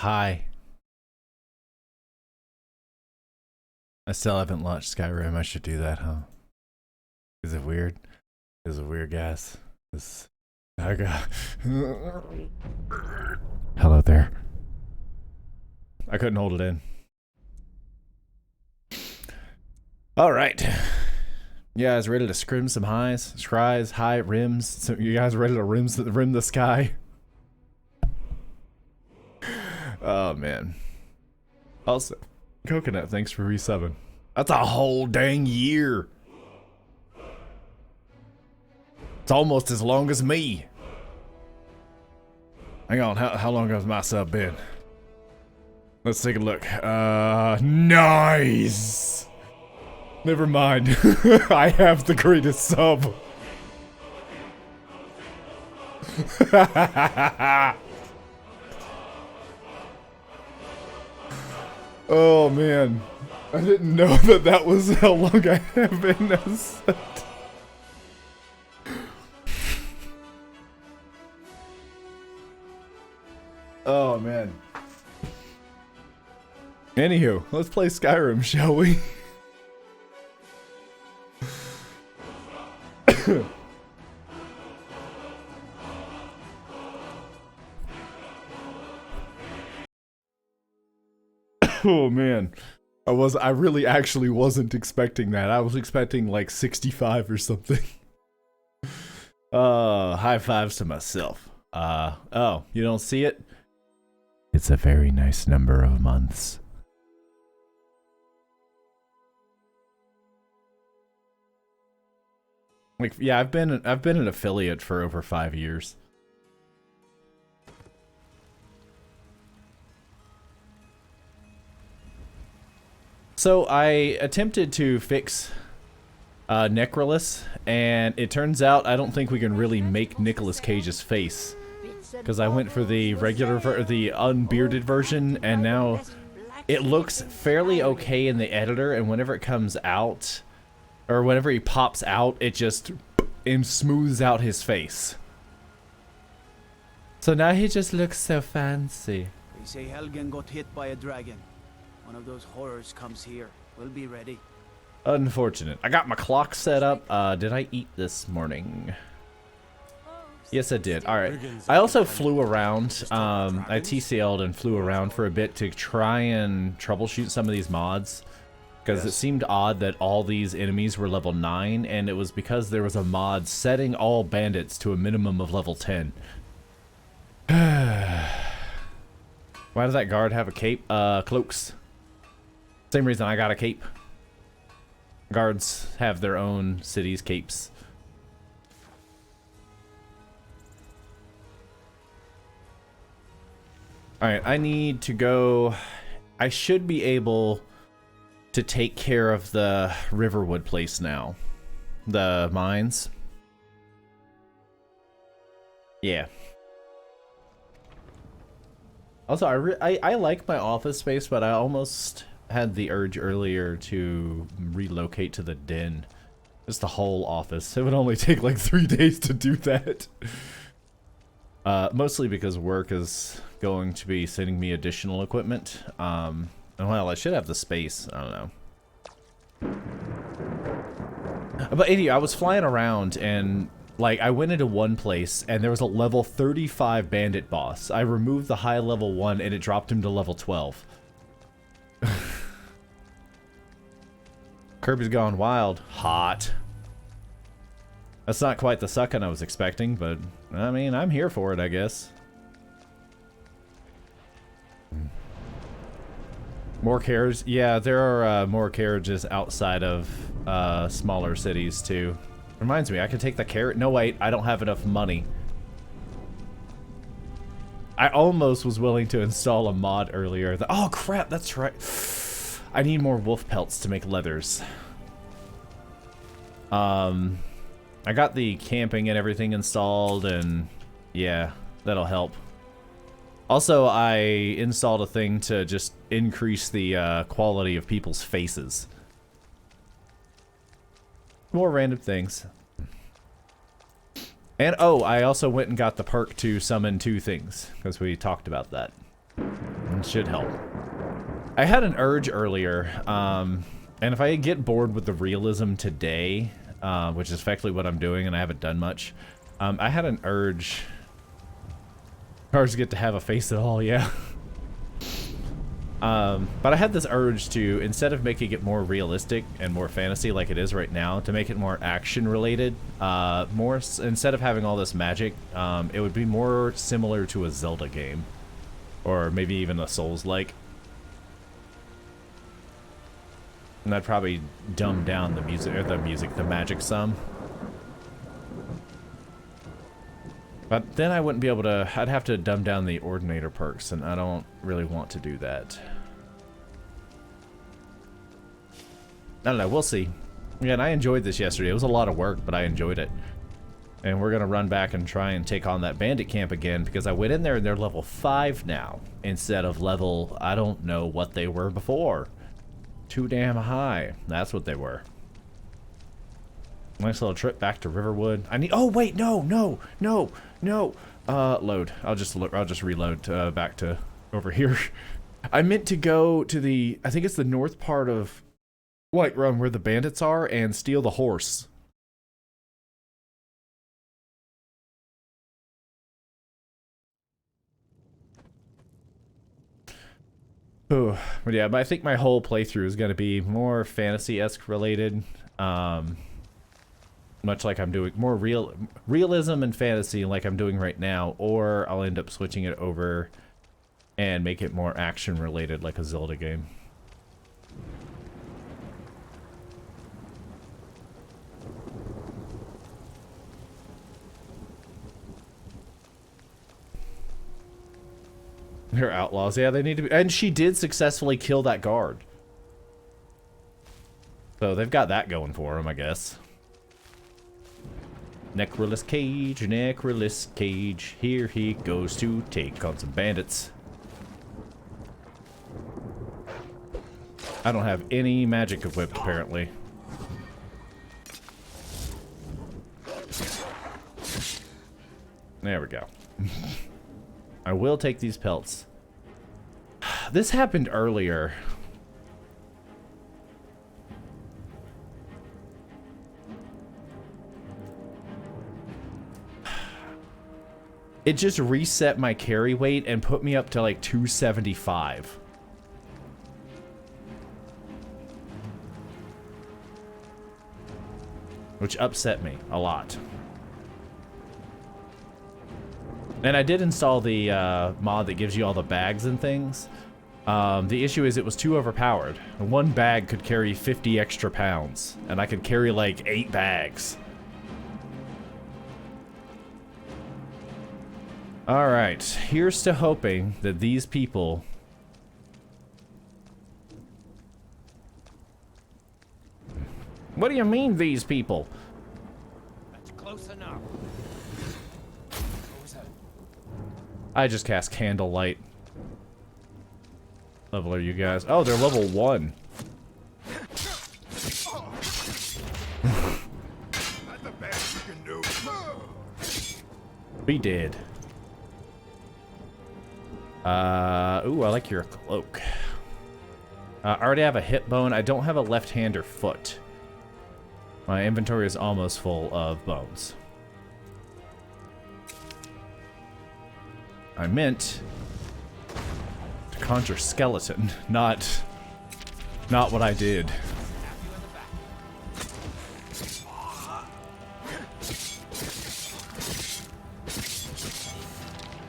hi. I still haven't launched Skyrim. I should do that, huh? Is it weird? Is it weird, guys? I got... Hello there. I couldn't hold it in. Alright. You guys ready to scrim some highs? Tries, high, rims? So you guys ready to rim the sky? Oh, man. Also, Coconut, thanks for re-subbing. That's a whole dang year. It's almost as long as me. Hang on, how long has my sub been? Let's take a look. Nice! Never mind. I have the greatest sub. Oh man. I didn't know that was how long I have been as Oh man. Anywho, let's play Skyrim, shall we? Oh man. I really actually wasn't expecting that. I was expecting like 65 or something. High fives to myself. Oh, you don't see it? It's a very nice number of months. Like, yeah, I've been an affiliate for over 5 years. So I attempted to fix Necrolas, and it turns out I don't think we can really make Nicolas Cage's face, because I went for the the unbearded version, and now it looks fairly okay in the editor, and whenever it comes out, or whenever he pops out, it just smooths out his face. So now he just looks so fancy. They say Helgen got hit by a dragon. One of those horrors comes here. We'll be ready. Unfortunate. I got my clock set up. Did I eat this morning? Yes, I did. Alright. I also flew around. I TCL'd and flew around for a bit to try and troubleshoot some of these mods. Because it seemed odd that all these enemies were level 9, and it was because there was a mod setting all bandits to a minimum of level 10. Why does that guard have a cape? Cloaks. Same reason I got a cape. Guards have their own cities' capes. Alright, I need to go... I should be able to take care of the Riverwood place now. The mines. Yeah. Also, I like my office space, but I almost had the urge earlier to relocate to the den. Just the whole office. It would only take like 3 days to do that. Mostly because work is going to be sending me additional equipment. And well, I should have the space. I don't know. But anyway, I was flying around and like I went into one place and there was a level 35 bandit boss. I removed the high level one and it dropped him to level 12. Kirby's gone wild. Hot. That's not quite the sucking I was expecting, but I mean, I'm here for it, I guess. More carriages? Yeah, there are more carriages outside of smaller cities too. Reminds me, I could take the carrot. No, wait, I don't have enough money. I almost was willing to install a mod earlier. Oh crap, that's right. I need more wolf pelts to make leathers. I got the camping and everything installed, and yeah, that'll help. Also, I installed a thing to just increase the quality of people's faces. More random things. And oh, I also went and got the perk to summon 2 things, because we talked about that. It should help. I had an urge earlier, and if I get bored with the realism today, which is effectively what I'm doing, and I haven't done much, I had an urge. Cars get to have a face at all, yeah. But I had this urge to, instead of making it more realistic and more fantasy like it is right now, to make it more action related. Instead of having all this magic, it would be more similar to a Zelda game. Or maybe even a Souls-like. And I'd probably dumb down the magic some. But then I wouldn't be able to, I'd have to dumb down the Ordinator perks, and I don't really want to do that. I don't know, we'll see. Again, I enjoyed this yesterday. It was a lot of work, but I enjoyed it. And we're gonna run back and try and take on that bandit camp again, because I went in there and they're level 5 now, instead of level, I don't know what they were before. Too damn high. That's what they were. Nice little trip back to Riverwood. I need, oh wait, no. Load. I'll just reload back to over here. I meant to go to the, I think it's the north part of Whiterun where the bandits are, and steal the horse. Oh, but yeah, but I think my whole playthrough is going to be more fantasy-esque related. Much like I'm doing more realism and fantasy like I'm doing right now, or I'll end up switching it over and make it more action related like a Zelda game. They're outlaws. Yeah, they need to be. And she did successfully kill that guard. So they've got that going for them, I guess. Necrolas cage. Here he goes to take on some bandits. I don't have any magic equipped, apparently. There we go. I will take these pelts. This happened earlier. It just reset my carry weight and put me up to like 275. Which upset me a lot. And I did install the mod that gives you all the bags and things. The issue is it was too overpowered. One bag could carry 50 extra pounds, and I could carry like 8 bags. Alright, here's to hoping that these people... What do you mean, these people? That's close enough. What was that? I just cast Candlelight. Level are you guys? Oh, they're level 1. That's the best you can do. We did. Ooh, I like your cloak. I already have a hip bone. I don't have a left hand or foot. My inventory is almost full of bones. I meant to conjure skeleton, not what I did.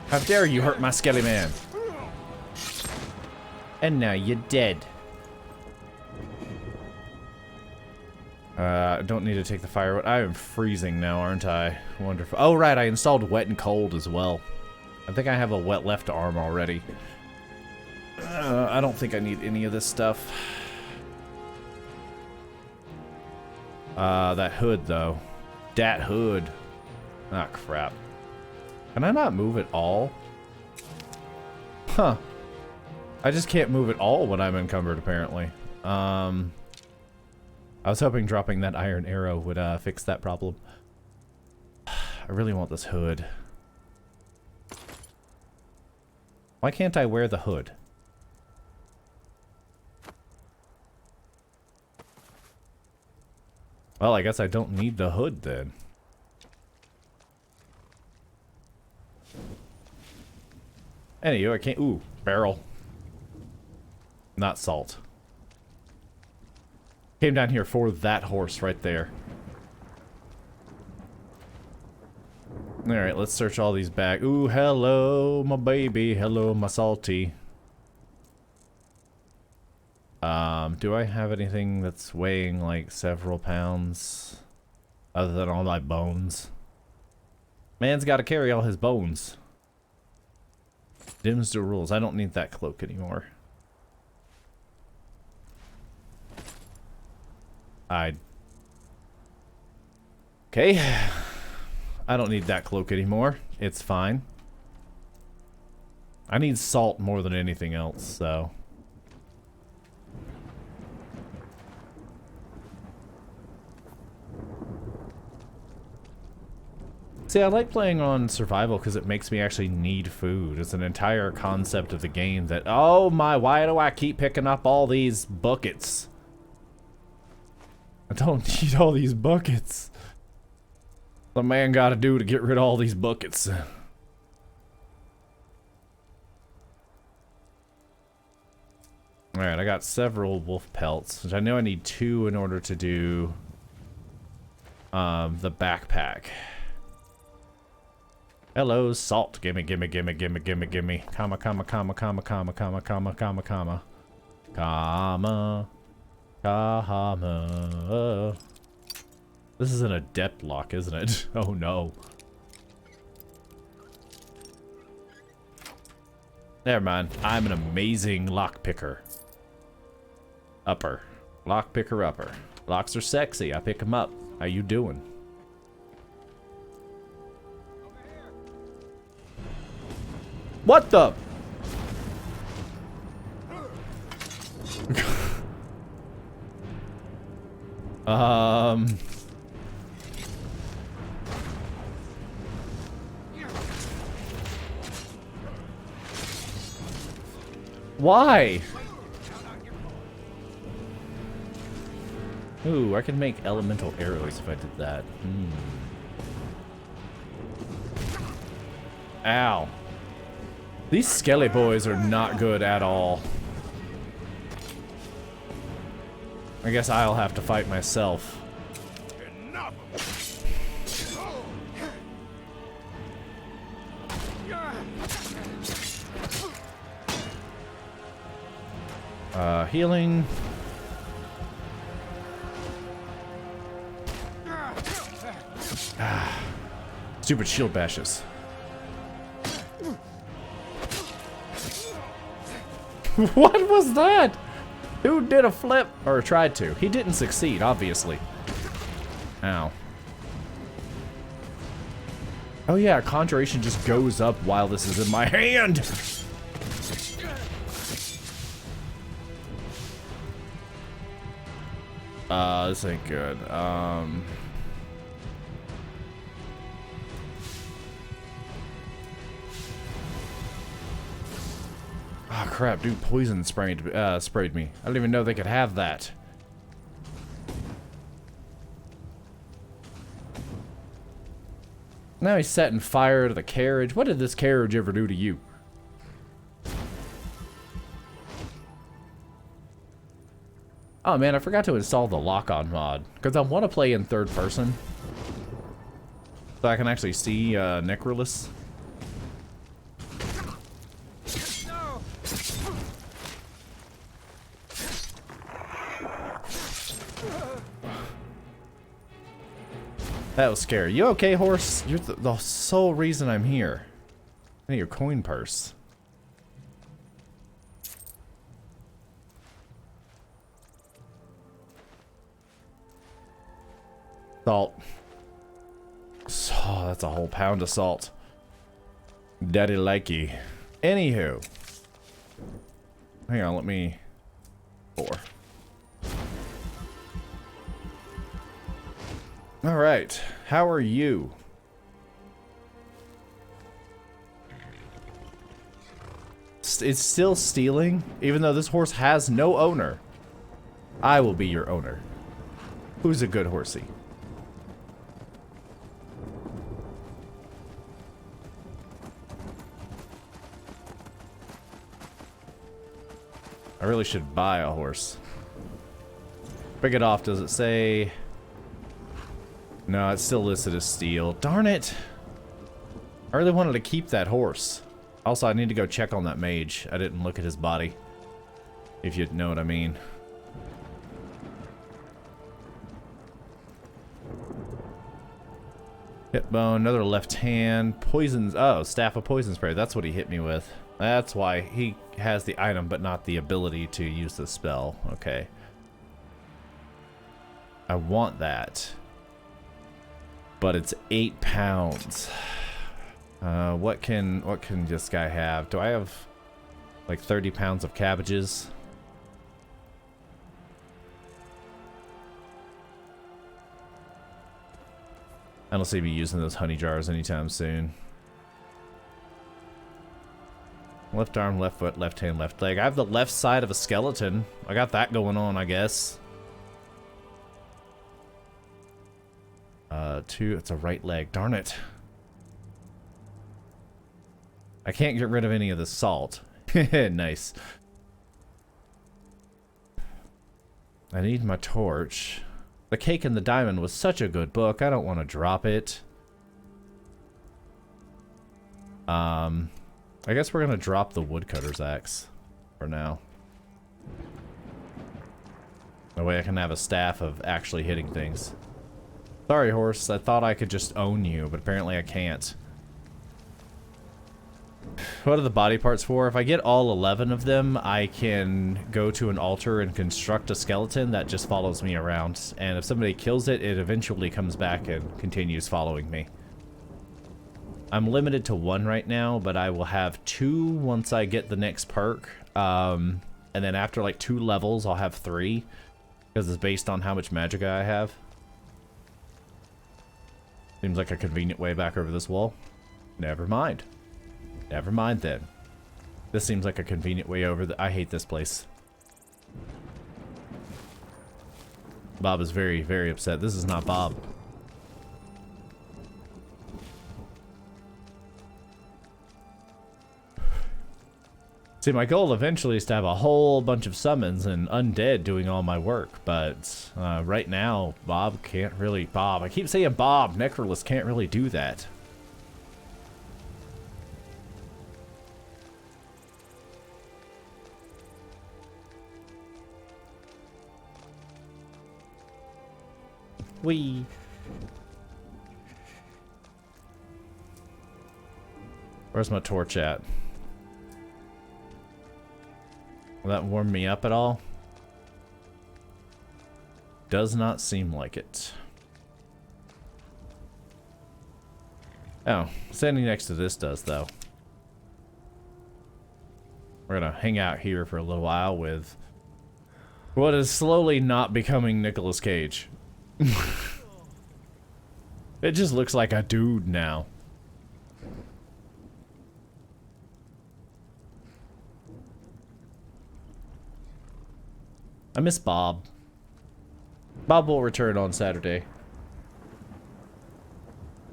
How dare you hurt my skelly man? And now you're dead. I don't need to take the firewood. I am freezing now, aren't I? Wonderful. Oh, right, I installed wet and cold as well. I think I have a wet left arm already. I don't think I need any of this stuff. That hood, though. Dat hood. Ah, crap. Can I not move at all? Huh. I just can't move at all when I'm encumbered, apparently. I was hoping dropping that iron arrow would fix that problem. I really want this hood. Why can't I wear the hood? Well, I guess I don't need the hood then. Anywho, I can't. Ooh, barrel. Not salt. Came down here for that horse right there. Alright, let's search all these bags. Ooh, hello, my baby. Hello, my salty. Do I have anything that's weighing like several pounds? Other than all my bones? Man's gotta carry all his bones. Dims the rules. I don't need that cloak anymore. Okay. I don't need that cloak anymore. It's fine. I need salt more than anything else, so. See, I like playing on survival because it makes me actually need food. It's an entire concept of the game that, oh my, why do I keep picking up all these buckets? I don't need all these buckets. The man gotta do to get rid of all these buckets. Alright, I got several wolf pelts, which I know I need 2 in order to do the backpack. Hello, salt. Gimme, gimme, gimme, gimme, gimme, gimme. Comma, comma, comma, comma, comma, comma, comma, comma, comma. Comma. Comma. This is an adept lock, isn't it? Oh no. Never mind. I'm an amazing lock picker. Upper. Lock picker upper. Locks are sexy. I pick them up. How you doing? What the? Why? Ooh, I can make elemental arrows if I did that. Ow. These skelly boys are not good at all. I guess I'll have to fight myself. Healing. Stupid shield bashes. What was that? Who did a flip? Or tried to. He didn't succeed, obviously. Ow. Oh yeah, conjuration just goes up while this is in my hand. This ain't good. Oh crap, dude, poison sprayed me. I didn't even know they could have that. Now he's setting fire to the carriage. What did this carriage ever do to you? Oh man, I forgot to install the lock-on mod. Because I want to play in third person. So I can actually see Necrolas. That was scary. You okay, horse? You're the sole reason I'm here. I need your coin purse. Salt. Oh, that's a whole pound of salt. Daddy likey. Anywho. Hang on, let me... 4. Alright, how are you? It's still stealing, even though this horse has no owner. I will be your owner. Who's a good horsey? I really should buy a horse. Break it off. Does it say? No, it's still listed as steel. Darn it! I really wanted to keep that horse. Also, I need to go check on that mage. I didn't look at his body. If you know what I mean. Hip bone, another left hand. Poisons. Oh, staff of poison spray. That's what he hit me with. That's why he has the item, but not the ability to use the spell. Okay. I want that. But it's 8 pounds. What can this guy have? Do I have like 30 pounds of cabbages? I don't see me using those honey jars anytime soon. Left arm, left foot, left hand, left leg. I have the left side of a skeleton. I got that going on, I guess. It's a right leg. Darn it. I can't get rid of any of the salt. Nice. I need my torch. The Cake and the Diamond was such a good book. I don't want to drop it. I guess we're going to drop the woodcutter's axe for now. That way I can have a staff of actually hitting things. Sorry, horse. I thought I could just own you, but apparently I can't. What are the body parts for? If I get all 11 of them, I can go to an altar and construct a skeleton that just follows me around. And if somebody kills it, it eventually comes back and continues following me. I'm limited to 1 right now, but I will have 2 once I get the next perk. And then after like 2 levels, I'll have 3. Because it's based on how much magicka I have. Seems like a convenient way back over this wall. Never mind. Never mind then. This seems like a convenient way over. I hate this place. Bob is very, very upset. This is not Bob. See, my goal eventually is to have a whole bunch of summons and undead doing all my work, but right now, Bob can't really... Bob, I keep saying Bob. Necrolas can't really do that. Whee! Where's my torch at? Will that warm me up at all? Does not seem like it. Oh, standing next to this does, though. We're gonna hang out here for a little while with what is slowly not becoming Nicolas Cage. It just looks like a dude now. I miss Bob. Bob will return on Saturday.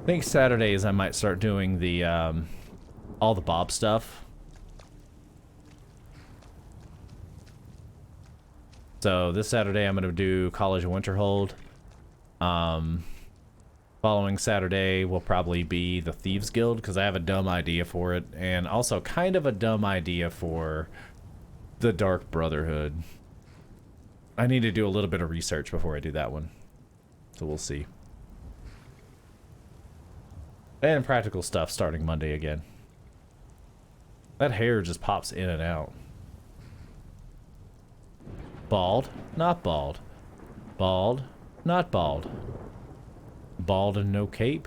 I think Saturdays I might start doing the all the Bob stuff. So this Saturday I'm gonna do College of Winterhold. Following Saturday will probably be the Thieves Guild because I have a dumb idea for it, and also kind of a dumb idea for the Dark Brotherhood. I need to do a little bit of research before I do that one. So we'll see. And practical stuff starting Monday again. That hair just pops in and out. Bald, not bald. Bald, not bald. Bald and no cape?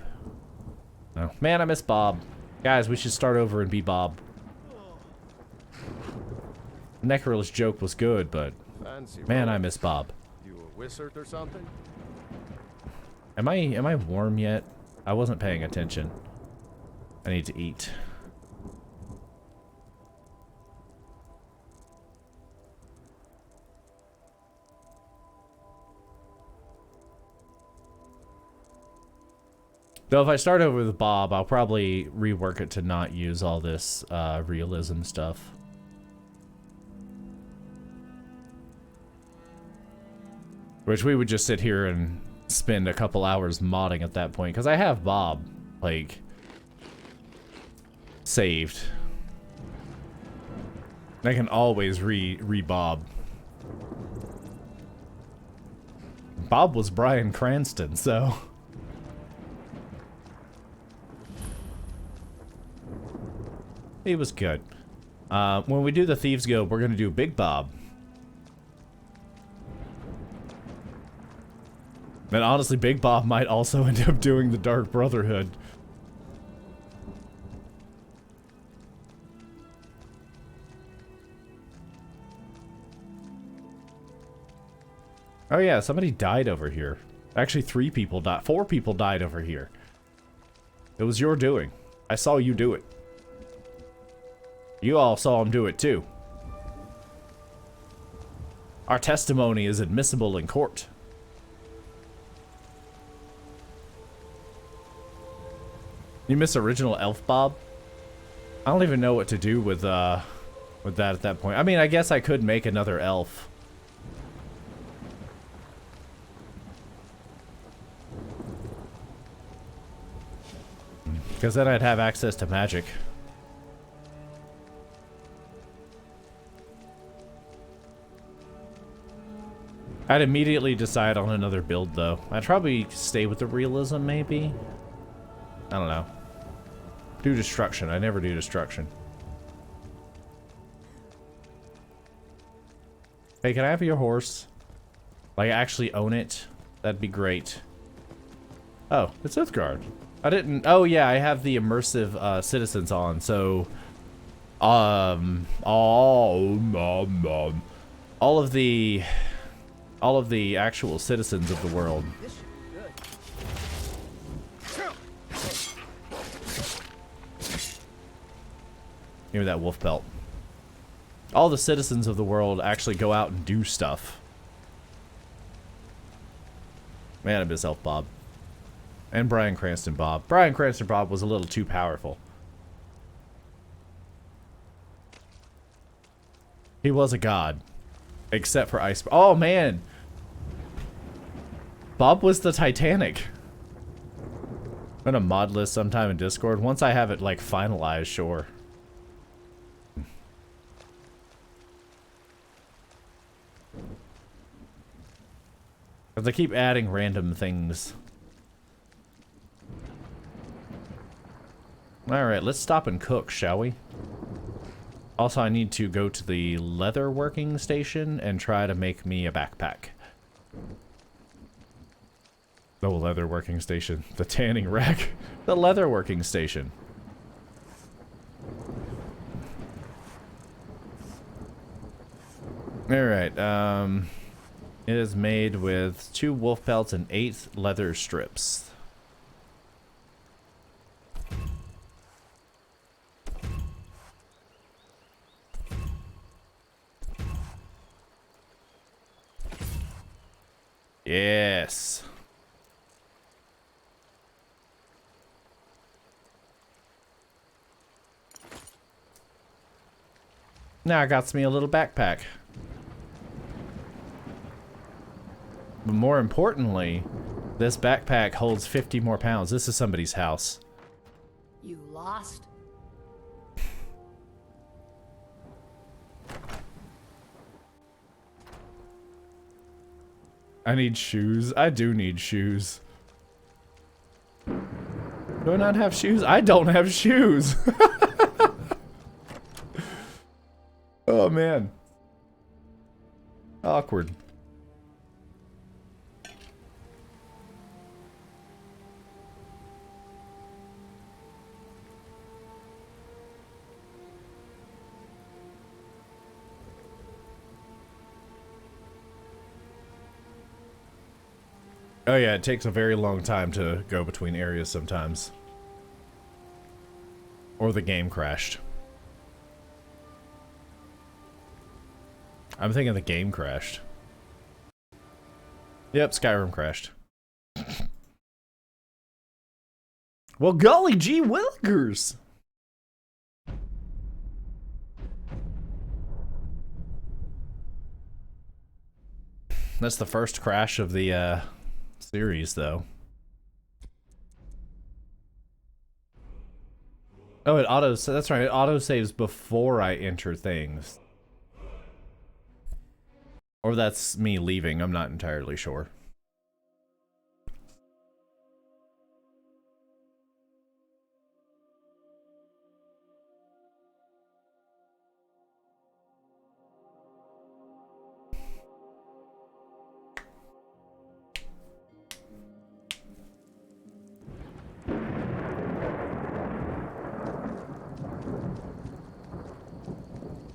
No. Man, I miss Bob. Guys, we should start over and be Bob. Necrolas' joke was good, but man, I miss Bob. You a wizard or something? Am I warm yet? I wasn't paying attention. I need to eat. Though if I start over with Bob, I'll probably rework it to not use all this realism stuff. Which we would just sit here and spend a couple hours modding at that point. Because I have Bob, like, saved. I can always re-Bob. Bob was Bryan Cranston, so... He was good. When we do the Thieves Guild, we're going to do Big Bob. And honestly, Big Bob might also end up doing the Dark Brotherhood. Oh yeah, somebody died over here. Actually, 3 people died. 4 people died over here. It was your doing. I saw you do it. You all saw him do it too. Our testimony is admissible in court. You miss original Elf Bob? I don't even know what to do with that at that point. I mean, I guess I could make another elf. Because then I'd have access to magic. I'd immediately decide on another build, though. I'd probably stay with the realism, maybe? I don't know. Do destruction. I never do destruction. Hey, can I have your horse? Like, actually own it? That'd be great. Oh, it's Uthgard. I didn't... Oh, yeah, I have the immersive citizens on, so... all of the actual citizens of the world. Give me that wolf pelt. All the citizens of the world actually go out and do stuff. Man, I miss Elf Bob. And Bryan Cranston Bob. Bryan Cranston Bob was a little too powerful. He was a god. Except for Ice... Oh, man! Bob was the Titanic. I'm gonna mod list sometime in Discord. Once I have it, like, finalized, sure. Because they keep adding random things. Alright, let's stop and cook, shall we? Also, I need to go to the leather working station and try to make me a backpack. The leather working station. The tanning rack. The leather working station. Alright, it is made with 2 wolf pelts and 8 leather strips. Yes. Now I got me a little backpack. But more importantly, this backpack holds 50 more pounds. This is somebody's house. You lost? I need shoes. I do need shoes. Do I not have shoes? I don't have shoes. Oh, man. Awkward. Oh yeah, it takes a very long time to go between areas sometimes. Or the game crashed. I'm thinking the game crashed. Yep, Skyrim crashed. Well, golly gee willikers. That's the first crash of the series, though. Oh, it auto. That's right. It auto saves before I enter things. Or that's me leaving. I'm not entirely sure.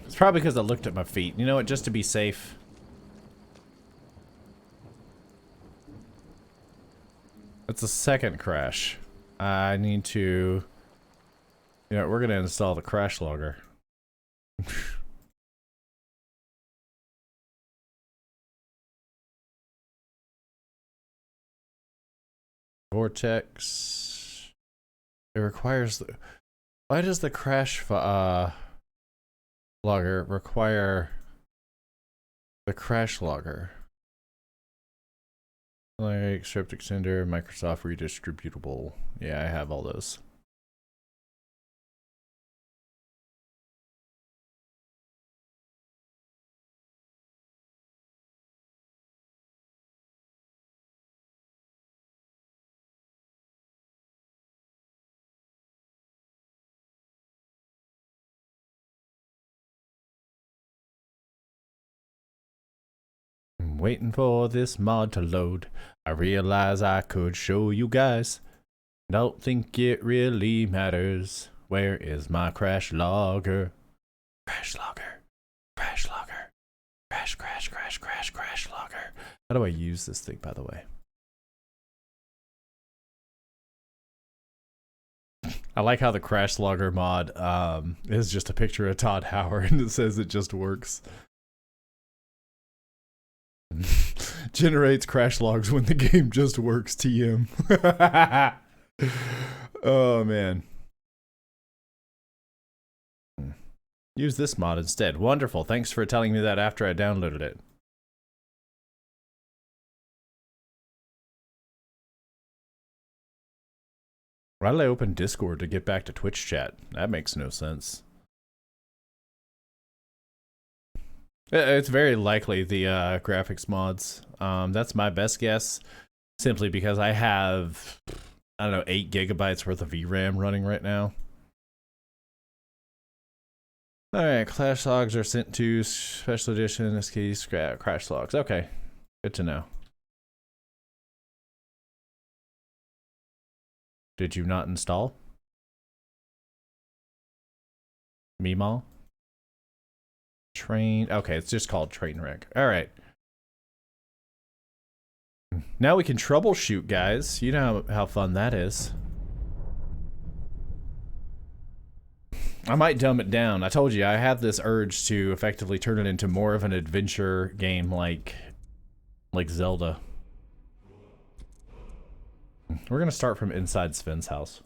It's probably because I looked at my feet. You know what? Just to be safe. That's the second crash. I need to... You know, we're going to install the crash logger. Vortex. It requires the... Why does the crash logger require the crash logger? Like script extender, Microsoft redistributable. Yeah, I have all those. I'm waiting for this mod to load. I realize I could show you guys. Don't think it really matters. Where is my crash logger? Crash logger. Crash logger. Crash, crash, crash, crash, crash logger. How do I use this thing, by the way? I like how the crash logger mod is just a picture of Todd Howard and it says it just works. Generates crash logs when the game just works. TM. Oh man. Use this mod instead. Wonderful. Thanks for telling me that after I downloaded it. Why did I open Discord to get back to Twitch chat? That makes no sense. It's very likely the graphics mods. That's my best guess, simply because I have, I don't know, 8 gigabytes worth of VRAM running right now. Alright, crash logs are sent to special edition, in this case, crash logs. Okay, good to know. Did you not install? Meemaw? Train. Okay, it's just called Trainwreck. All right. Now we can troubleshoot, guys. You know how fun that is. I might dumb it down. I told you I have this urge to effectively turn it into more of an adventure game like Zelda. We're gonna start from inside Sven's house.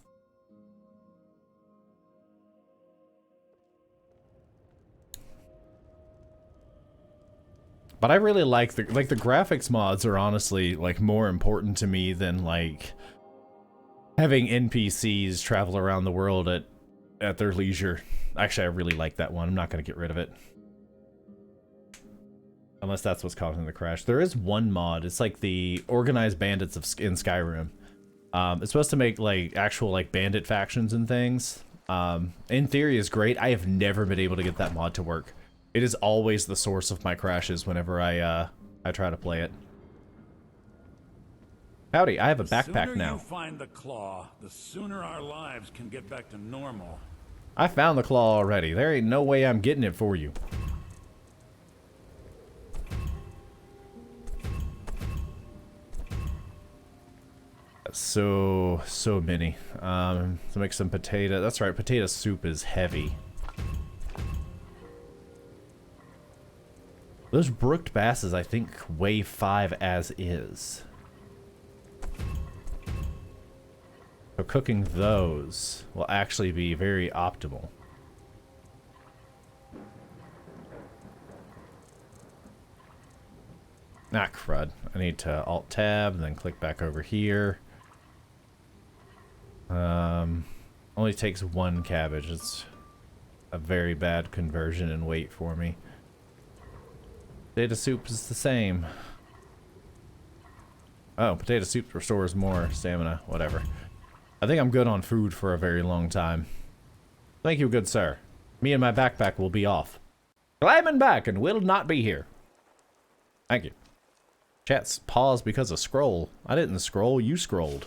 But I really like the graphics mods are honestly like more important to me than like having NPCs travel around the world at their leisure. Actually, I really like that one. I'm not gonna get rid of it. Unless that's what's causing the crash. There is one mod. It's like the Organized Bandits in Skyrim. It's supposed to make like actual like bandit factions and things. In theory is great. I have never been able to get that mod to work. It is always the source of my crashes whenever I try to play it. Howdy, I have a backpack now. The sooner you find the claw, the sooner our lives can get back to normal. I found the claw already. There ain't no way I'm getting it for you. So many. To make some potato. That's right, potato soup is heavy. Those brooked basses, I think, weigh 5 as is. So cooking those will actually be very optimal. Ah, crud. I need to Alt-Tab and then click back over here. Only takes one cabbage. It's a very bad conversion and weight for me. Potato soup is the same. Oh, potato soup restores more stamina. Whatever. I think I'm good on food for a very long time. Thank you, good sir. Me and my backpack will be off. Climbing back and will not be here. Thank you. Chat's paused because of scroll. I didn't scroll, you scrolled.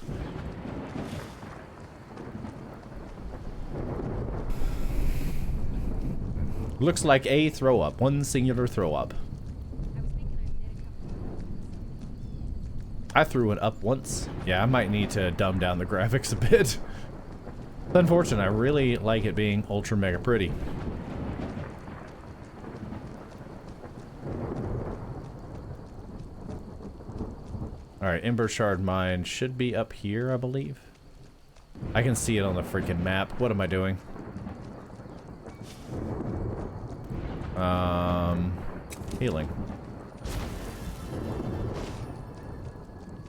Looks like a throw up. One singular throw up. I threw it up once. Yeah, I might need to dumb down the graphics a bit. It's unfortunate. I really like it being ultra mega pretty. Alright, Ember Shard Mine should be up here, I believe. I can see it on the freaking map. What am I doing? Healing.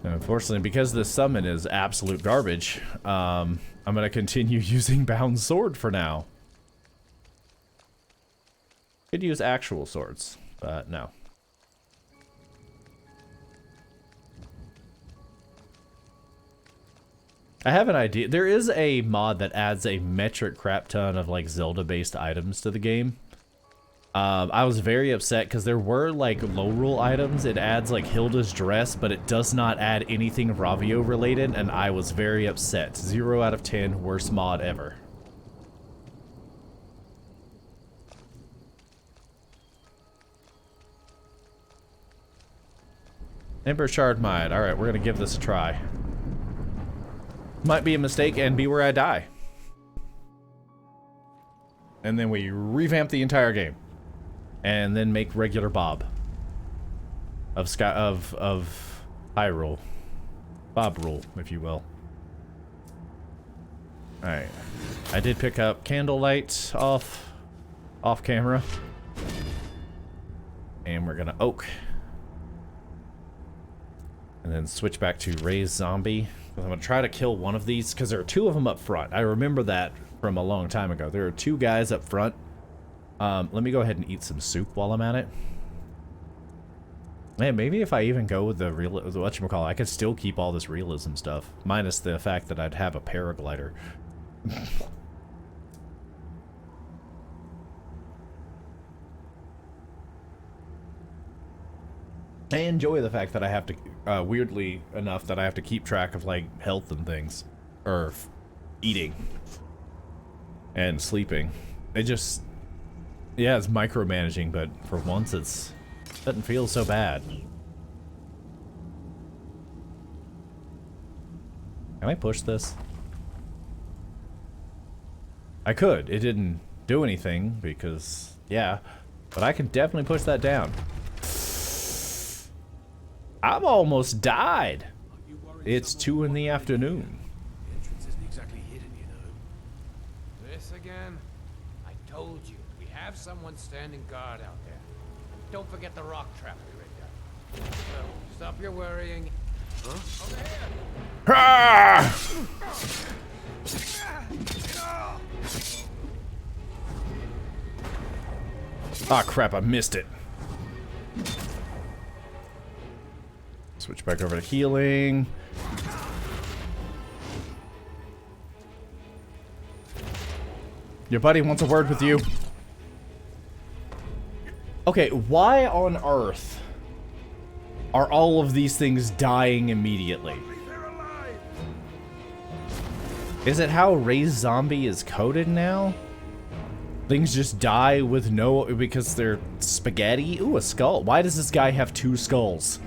And unfortunately, because this summon is absolute garbage, I'm gonna continue using Bound Sword for now. Could use actual swords, but no. I have an idea. There is a mod that adds a metric crap ton of like Zelda-based items to the game. I was very upset because there were like low roll items. It adds like Hilda's dress, but it does not add anything Ravio related, and I was very upset. 0 out of 10, worst mod ever. Ember Shard Mine. Alright, we're gonna give this a try. Might be a mistake and be where I die. And then we revamp the entire game. And then make regular Bob. Of Hyrule. Bob rule, if you will. Alright. I did pick up Candlelight off camera. And we're gonna oak. And then switch back to Raise Zombie. I'm gonna try to kill one of these because there are 2 of them up front. I remember that from a long time ago. There are 2 guys up front. Let me go ahead and eat some soup while I'm at it. Man, maybe if I even go with the real, whatchamacallit, I could still keep all this realism stuff. Minus the fact that I'd have a paraglider. I enjoy the fact that I have to, weirdly enough, that I have to keep track of, like, health and things. Or eating. And sleeping. It just, yeah, it's micromanaging, but for once it's, doesn't feel so bad. Can I push this? I could. It didn't do anything because, yeah. But I can definitely push that down. I've almost died. It's 2 in the afternoon. The entrance isn't exactly hidden, you know. This again? I told you, we have someone standing guard out there. Don't forget the rock trap we rigged up. So, stop your worrying. Huh? Over here! Ah! Ah, crap, I missed it. Switch back over to healing. Your buddy wants a word with you. Okay, why on earth are all of these things dying immediately? Is it how Raise Zombie is coded now? Things just die with no, because they're spaghetti? Ooh, a skull. Why does this guy have 2 skulls?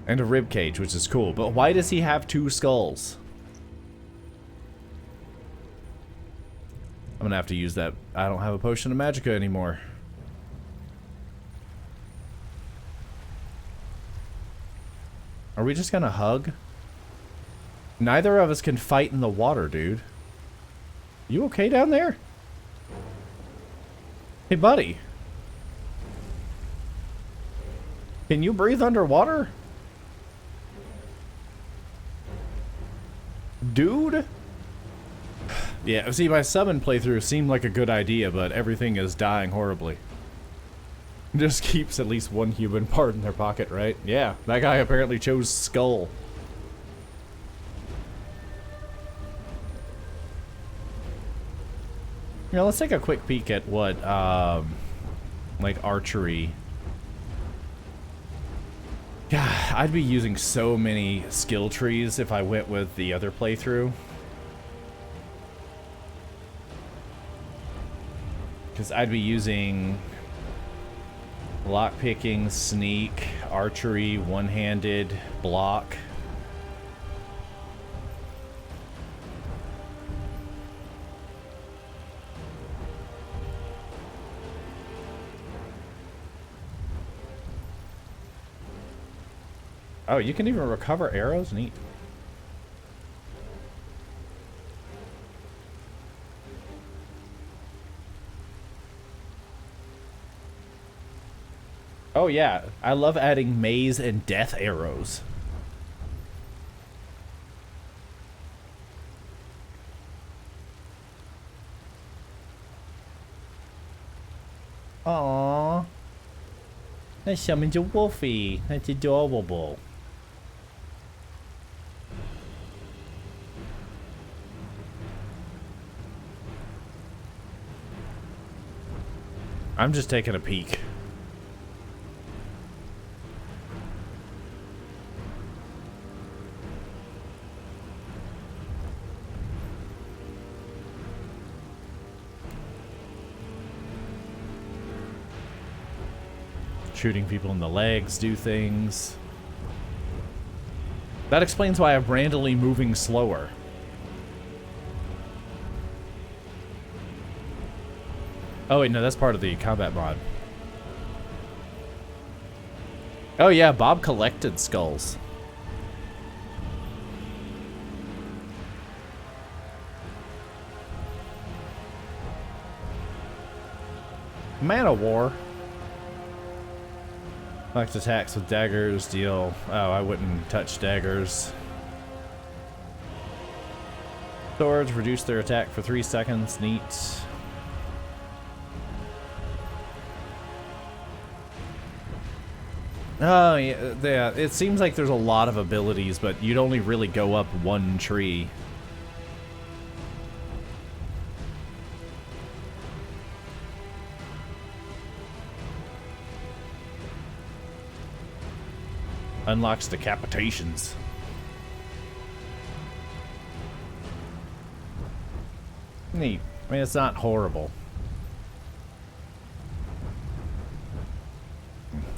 And a rib cage, which is cool, but why does he have 2 skulls? I'm gonna have to use that. I don't have a potion of magicka anymore. Are we just gonna hug? Neither of us can fight in the water, dude. You okay down there? Hey, buddy. Can you breathe underwater? Dude? Yeah, see, my summon playthrough seemed like a good idea, but everything is dying horribly. Just keeps at least one human part in their pocket, right? Yeah, that guy apparently chose Skull. Yeah, let's take a quick peek at what, like archery. Yeah, I'd be using so many skill trees if I went with the other playthrough. Because I'd be using lockpicking, sneak, archery, one-handed, block. Oh, you can even recover arrows? Neat. Oh yeah, I love adding maze and death arrows. Aww. That's summoned a Wolfie. That's adorable. I'm just taking a peek. Shooting people in the legs, do things. That explains why I'm randomly moving slower. Oh wait, no, that's part of the combat mod. Oh yeah, Bob collected skulls. Man of War. Select attacks with daggers, deal... Oh, I wouldn't touch daggers. Swords reduce their attack for 3 seconds, neat. Oh, yeah, it seems like there's a lot of abilities, but you'd only really go up one tree. Unlocks decapitations. Neat. I mean, it's not horrible.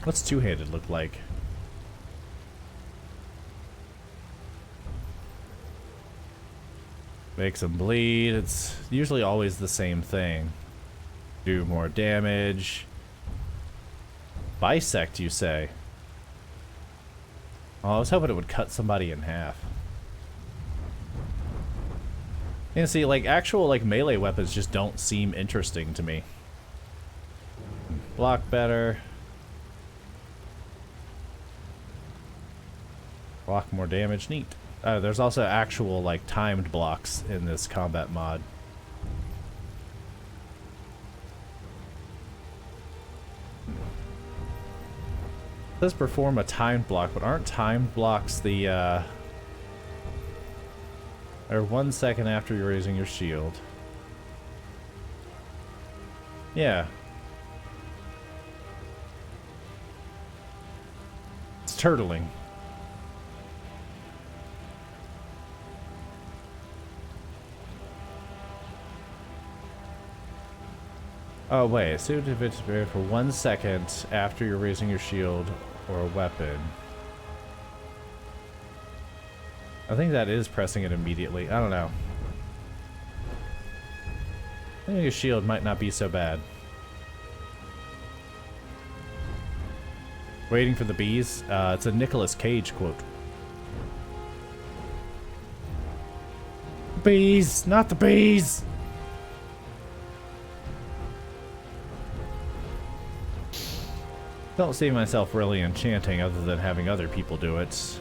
What's two-handed look like? Makes them bleed. It's usually always the same thing. Do more damage. Bisect, you say? Oh, I was hoping it would cut somebody in half. And see, like, actual, like, melee weapons just don't seem interesting to me. Block better. Block more damage, neat. There's also actual, like, timed blocks in this combat mod. It says perform a timed block, but aren't timed blocks the, or 1 second after you're raising your shield? Yeah. It's turtling. Oh wait, suit if it's for 1 second after you're raising your shield or a weapon. I think that is pressing it immediately. I don't know. I think your shield might not be so bad. Waiting for the bees. It's a Nicolas Cage quote. Bees! Not the bees! Don't see myself really enchanting other than having other people do it.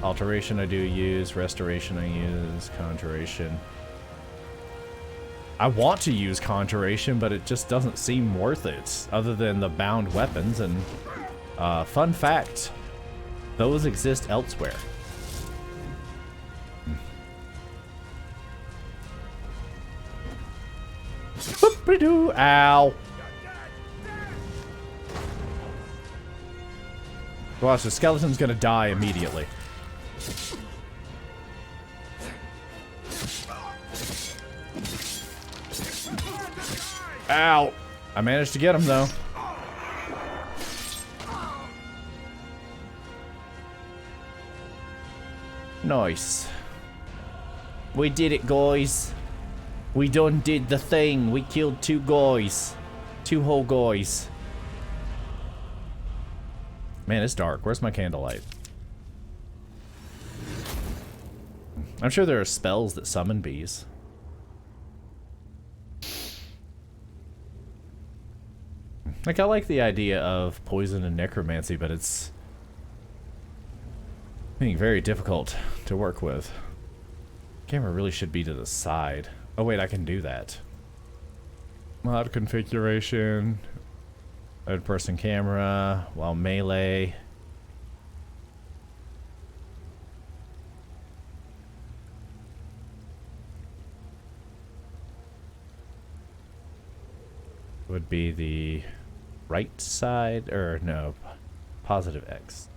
Alteration I do use, restoration I use, conjuration. I want to use conjuration, but it just doesn't seem worth it, other than the bound weapons. And fun fact, those exist elsewhere. Whoop-a-doo, ow. Watch, the skeleton's gonna die immediately. Ow! I managed to get him though. Nice. We did it, guys. We done did the thing. We killed 2 guys. 2 whole guys. Man, it's dark. Where's my candlelight? I'm sure there are spells that summon bees. Like, I like the idea of poison and necromancy, but it's being very difficult to work with. Camera really should be to the side. Oh wait, I can do that. Mod configuration. Third person camera while melee. Would be the right side, or no, positive X.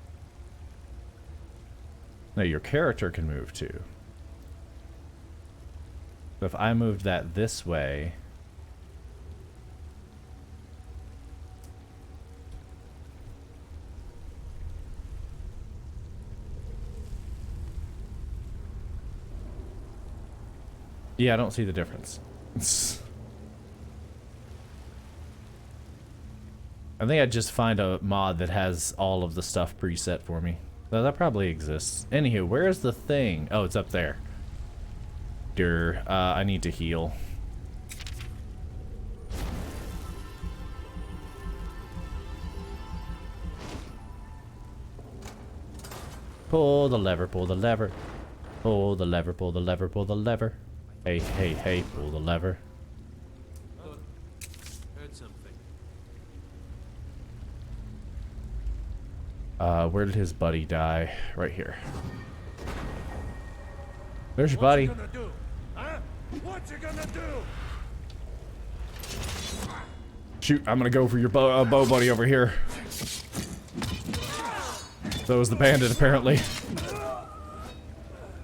No, your character can move too. So if I moved that this way, yeah, I don't see the difference. I think I'd just find a mod that has all of the stuff preset for me. Though that probably exists. Anywho, where's the thing? Oh, it's up there. I need to heal. Pull the lever, pull the lever. Pull the lever, pull the lever, pull the lever. Hey, hey, hey, pull the lever. Heard something. Where did his buddy die? Right here. There's your buddy. What's you gonna do? Huh? What you gonna do? Shoot, I'm gonna go for your bow buddy over here. So is the bandit, apparently.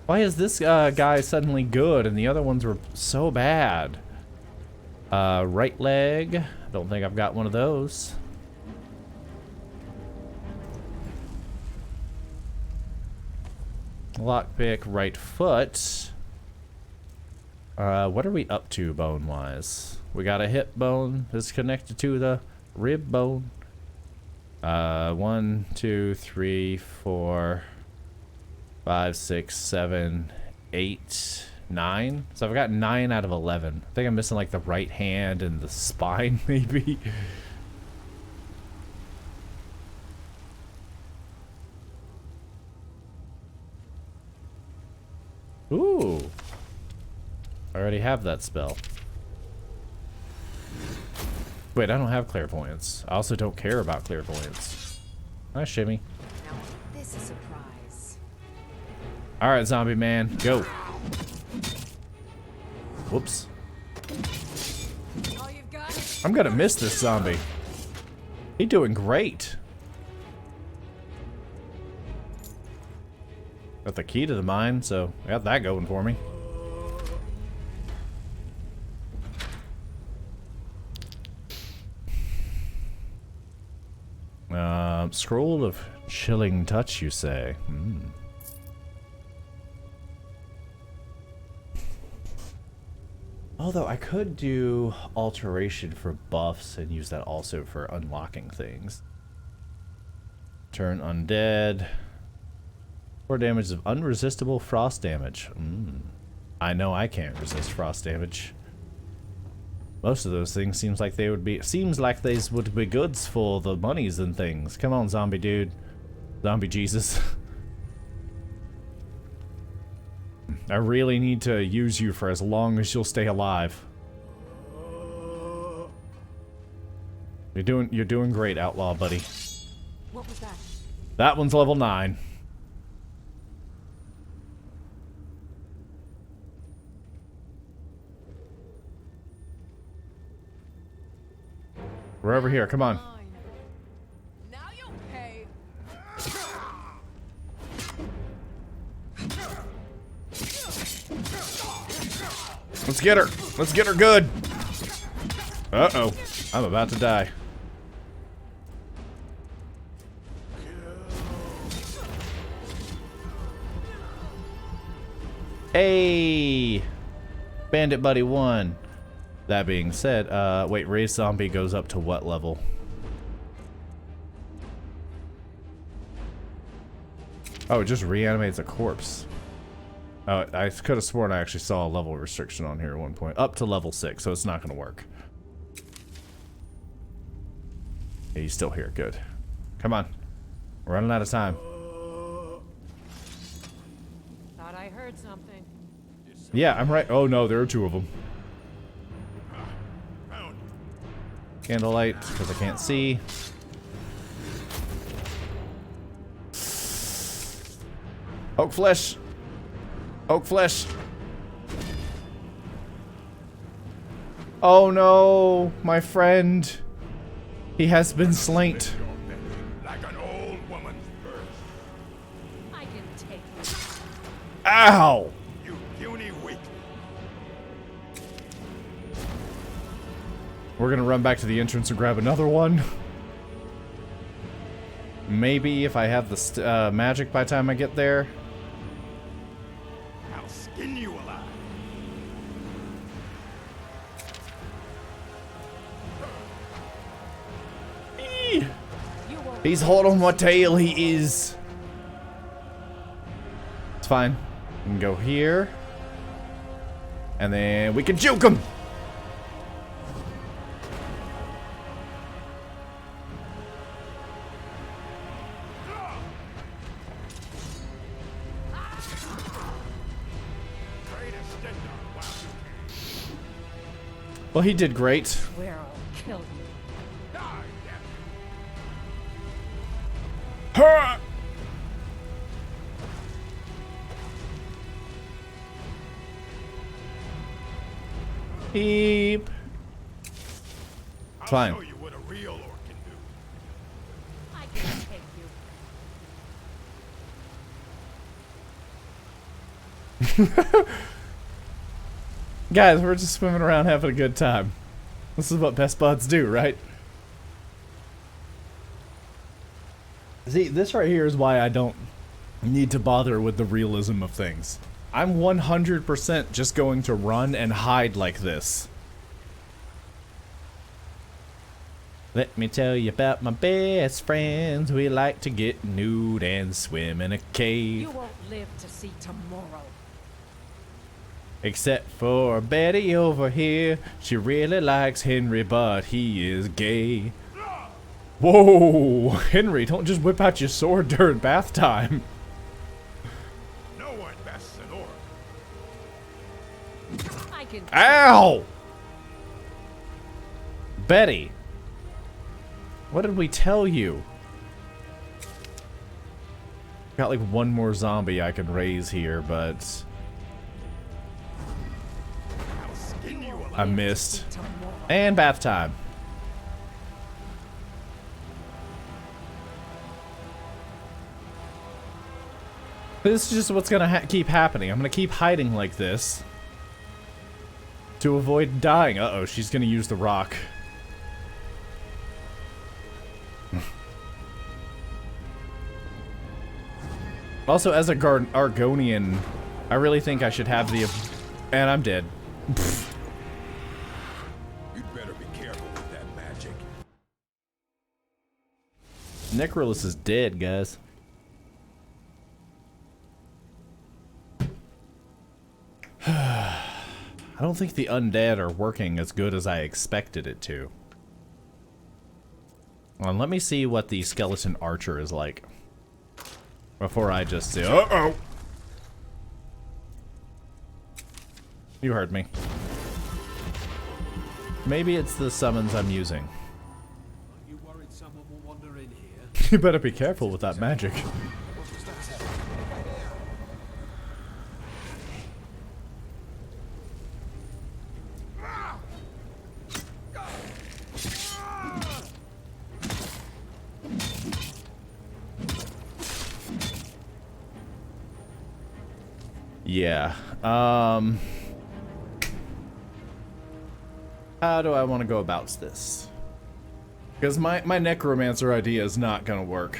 Why is this guy suddenly good and the other ones were so bad? Right leg. Don't think I've got one of those. Lockpick, right foot. What are we up to bone-wise? We got a hip bone that's connected to the rib bone. 1, 2, 3, 4, 5, 6, 7, 8, 9. So I've got 9 out of 11. I think I'm missing like the right hand and the spine, maybe. Ooh. I already have that spell. Wait, I don't have clairvoyance. I also don't care about clairvoyance. Nice shimmy. Now, this is a surprise. Alright, zombie man, go. Whoops. All you've got? I'm gonna miss this zombie. He doing great. Got the key to the mine, so I got that going for me. Scroll of chilling touch, you say? Although I could do alteration for buffs and use that also for unlocking things. Turn undead. 4 damage of unresistible frost damage. I know I can't resist frost damage. Most of those things seems like these would be goods for the monies and things. Come on, zombie dude. Zombie Jesus. I really need to use you for as long as you'll stay alive. You're doing great, outlaw buddy. What was that? That one's level 9. We're over here, come on. Now you'll pay. Let's get her. Let's get her good. Uh-oh. I'm about to die. Hey! Bandit Buddy 1. That being said, wait, raise zombie goes up to what level? Oh, it just reanimates a corpse. Oh, I could have sworn I actually saw a level restriction on here at one point. Up to level 6, so it's not going to work. Yeah, he's still here. Good. Come on. We're running out of time. Thought I heard something. Yeah, I'm right. Oh no, there are 2 of them. Candlelight, because I can't see. Oak flesh. Oak flesh. Oh no, my friend. He has been slain. Like an old woman's birth. I can take you. Ow! You puny weak. We're gonna run back to the entrance and grab another one. Maybe if I have the magic by the time I get there. I'll skin you alive. He's hot on my tail, he is. It's fine. We can go here. And then we can juke him! Well, he did great. Swear I'll kill you. Huh! Beep. I'll Fine. show you what a real orc can do. I can take you. Guys, we're just swimming around having a good time. This is what best buds do, right? See, this right here is why I don't need to bother with the realism of things. I'm 100% just going to run and hide like this. Let me tell you about my best friends. We like to get nude and swim in a cave. You won't live to see tomorrow. Except for Betty over here. She really likes Henry, but he is gay. Whoa! Henry, don't just whip out your sword during bath time. No one bests an orc. I can. Ow! Betty. What did we tell you? Got like one more zombie I can raise here, but I'll skin you alive. I missed. And bath time. This is just what's gonna keep happening. I'm gonna keep hiding like this to avoid dying. Uh-oh, she's gonna use the rock. Also, as a Argonian, I really think I should have the... And I'm dead. You'd better be careful with that magic. Necrolas is dead, guys. I don't think the undead are working as good as I expected it to. Well, let me see what the skeleton archer is like before I just say, uh-oh. You heard me. Maybe it's the summons I'm using. Are you worried someone will wander in here? You better be careful with that magic. Yeah. How do I want to go about this? Because my necromancer idea is not going to work.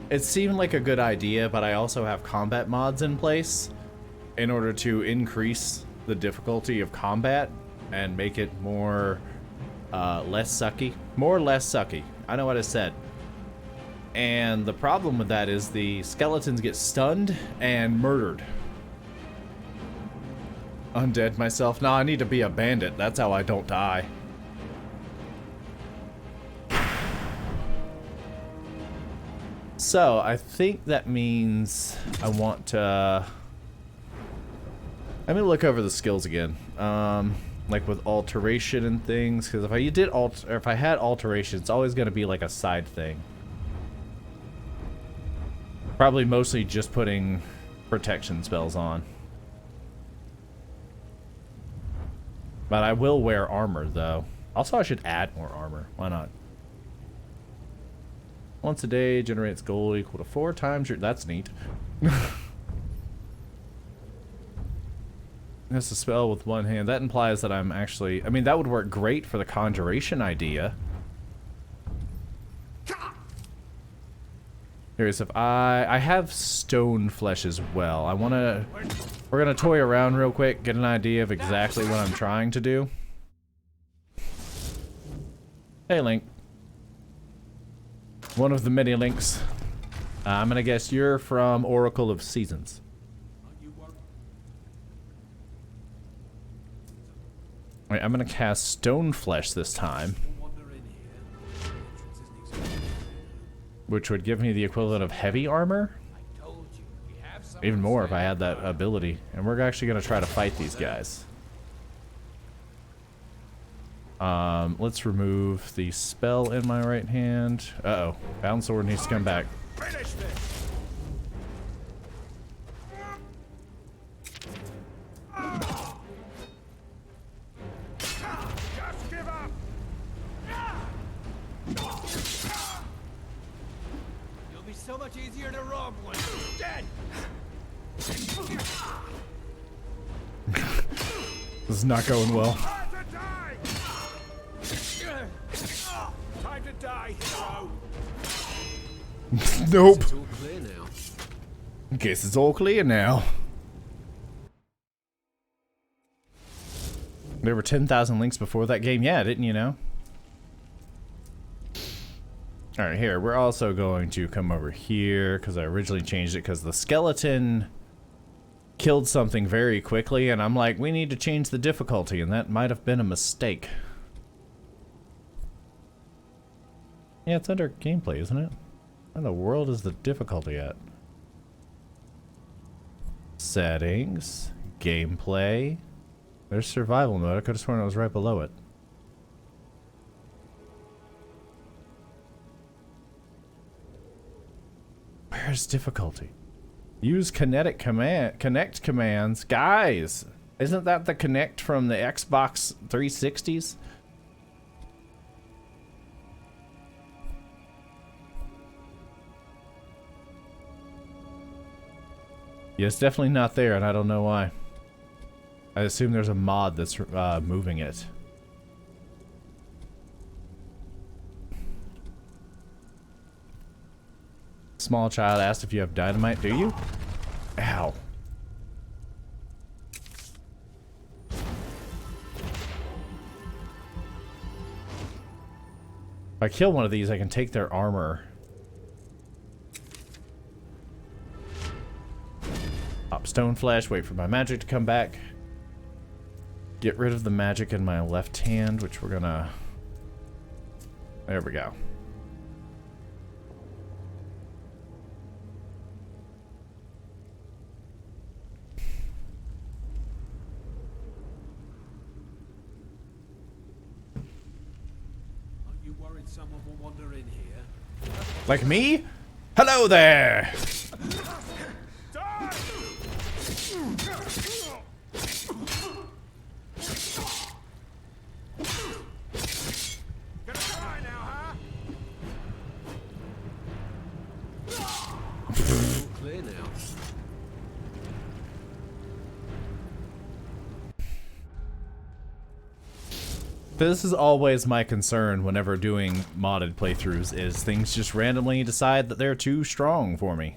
It seemed like a good idea, but I also have combat mods in place in order to increase the difficulty of combat and make it more less sucky. More or less sucky. I know what I said. And the problem with that is the skeletons get stunned and murdered. Undead myself. No, I need to be a bandit. That's how I don't die. So, I think that means I want to... Let me look over the skills again. Like with alteration and things, because if I had alteration, it's always going to be like a side thing. Probably mostly just putting protection spells on. But I will wear armor, though. Also, I should add more armor. Why not? Once a day, generates gold equal to 4 times your... That's neat. That's a spell with one hand. That implies that I'm actually... I mean, that would work great for the conjuration idea. Here's if I have stone flesh as well. I want to... We're going to toy around real quick, get an idea of exactly what I'm trying to do. Hey, Link. One of the many links. I'm going to guess you're from Oracle of Seasons. Alright, I'm going to cast stone flesh this time. Which would give me the equivalent of heavy armor? Even more if I had that ability. And we're actually going to try to fight these guys. Let's remove the spell in my right hand. Uh-oh. Bound sword needs to come back. Finish this. Just give up. You'll be so much easier to rob when you're dead. This is not going well. Time to die, hero. Nope. It's all clear now. Guess it's all clear now. There were 10,000 links before that game. Yeah, didn't you know? Alright, here. We're also going to come over here because I originally changed it because the skeleton killed something very quickly and I'm like, we need to change the difficulty, and that might have been a mistake. Yeah, it's under gameplay, isn't it? Where in the world is the difficulty at? Settings, gameplay. There's survival mode. I could have sworn it was right below it. Where's difficulty? Use connect commands. Guys, isn't that the connect from the Xbox 360s? Yeah, it's definitely not there, and I don't know why. I assume there's a mod that's moving it. Small child asked if you have dynamite. Do you? Ow. If I kill one of these, I can take their armor. Pop stone flesh, wait for my magic to come back. Get rid of the magic in my left hand, which we're gonna... There we go. Aren't you worried someone will wander in here? Like me? Hello there! Gonna try now, huh? Clear now. This is always my concern whenever doing modded playthroughs, is things just randomly decide that they're too strong for me.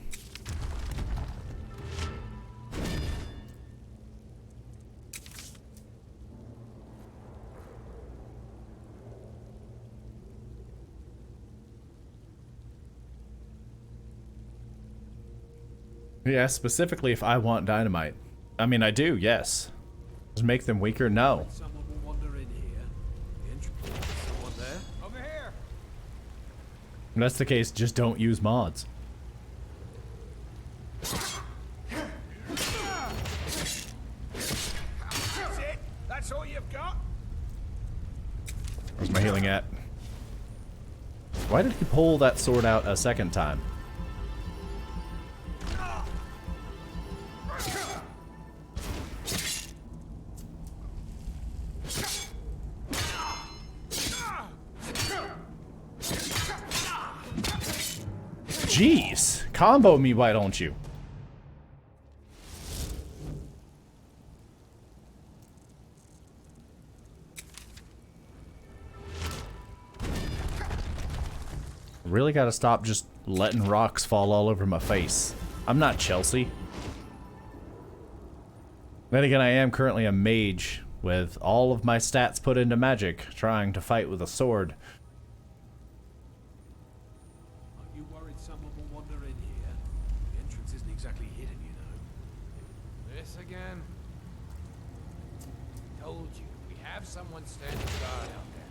Yeah, specifically if I want dynamite. I mean, I do, yes. Just make them weaker? No. Someone will wander in here. Someone there? Over here. If that's the case, just don't use mods. That's it? That's all you've got? Where's my healing at? Why did he pull that sword out a second time? Jeez, combo me, why don't you? Really gotta stop just letting rocks fall all over my face. I'm not Chelsea. Then again, I am currently a mage with all of my stats put into magic, trying to fight with a sword. Aren't you worried someone will wander in here? The entrance isn't exactly hidden, you know. This again? Told you, we have someone standing guard out there.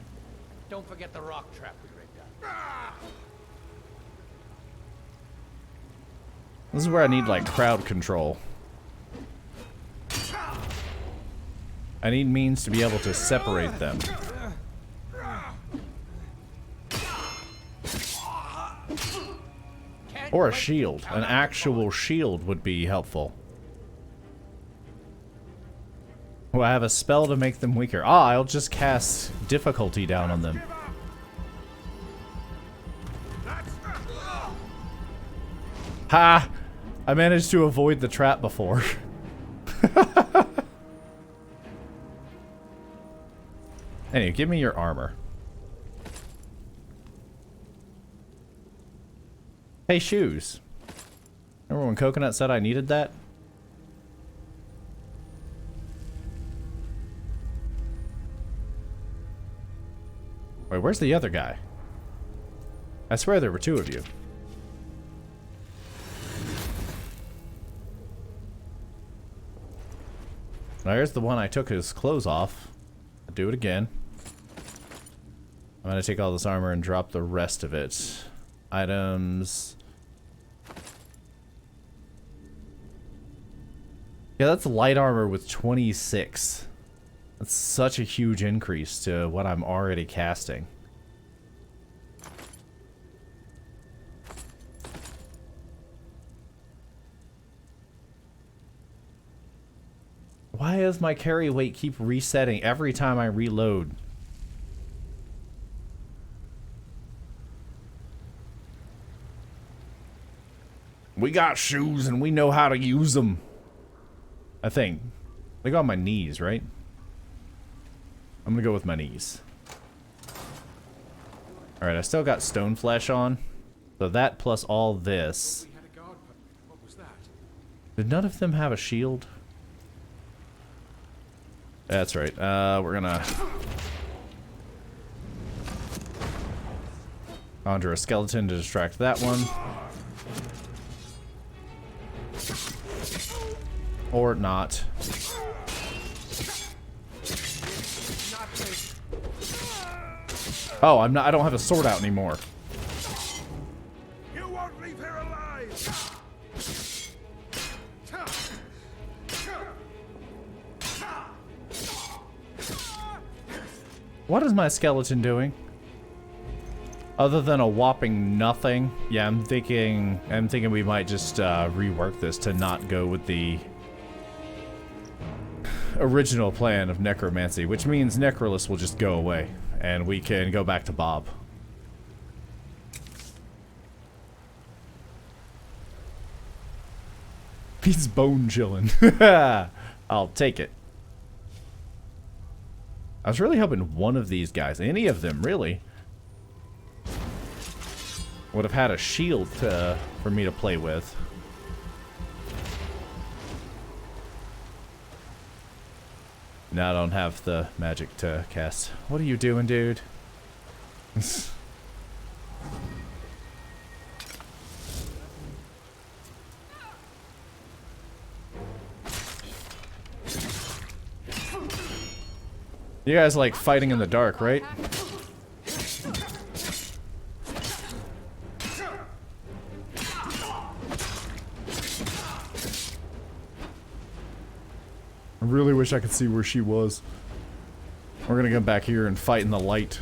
Don't forget the rock trap we rigged up. This is where I need, like, crowd control. I need means to be able to separate them. Or a shield. An actual shield would be helpful. Well, I have a spell to make them weaker. Ah, I'll just cast difficulty down on them. Ha! I managed to avoid the trap before. Anyway, give me your armor. Hey, shoes. Remember when Coconut said I needed that? Wait, where's the other guy? I swear there were two of you. There's the one I took his clothes off. I'll do it again. I'm gonna take all this armor and drop the rest of it. Items. Yeah, that's light armor with 26. That's such a huge increase to what I'm already casting. Why does my carry weight keep resetting every time I reload? We got shoes and we know how to use them. I think. They go on my knees, right? I'm gonna go with my knees. Alright, I still got stone flesh on. So that plus all this. We had a guard. What was that? Did none of them have a shield? That's right. We're gonna conjure a skeleton to distract that one. Or not. Oh, I'm not. I don't have a sword out anymore. You won't leave here alive! What is my skeleton doing? Other than a whopping nothing. Yeah, I'm thinking we might just rework this to not go with the original plan of necromancy, which means Necrolas will just go away and we can go back to Bob. He's bone chilling. I'll take it. I was really hoping one of these guys, any of them really, would have had a shield for me to play with. Now I don't have the magic to cast. What are you doing, dude? You guys like fighting in the dark, right? I really wish I could see where she was. We're gonna come back here and fight in the light.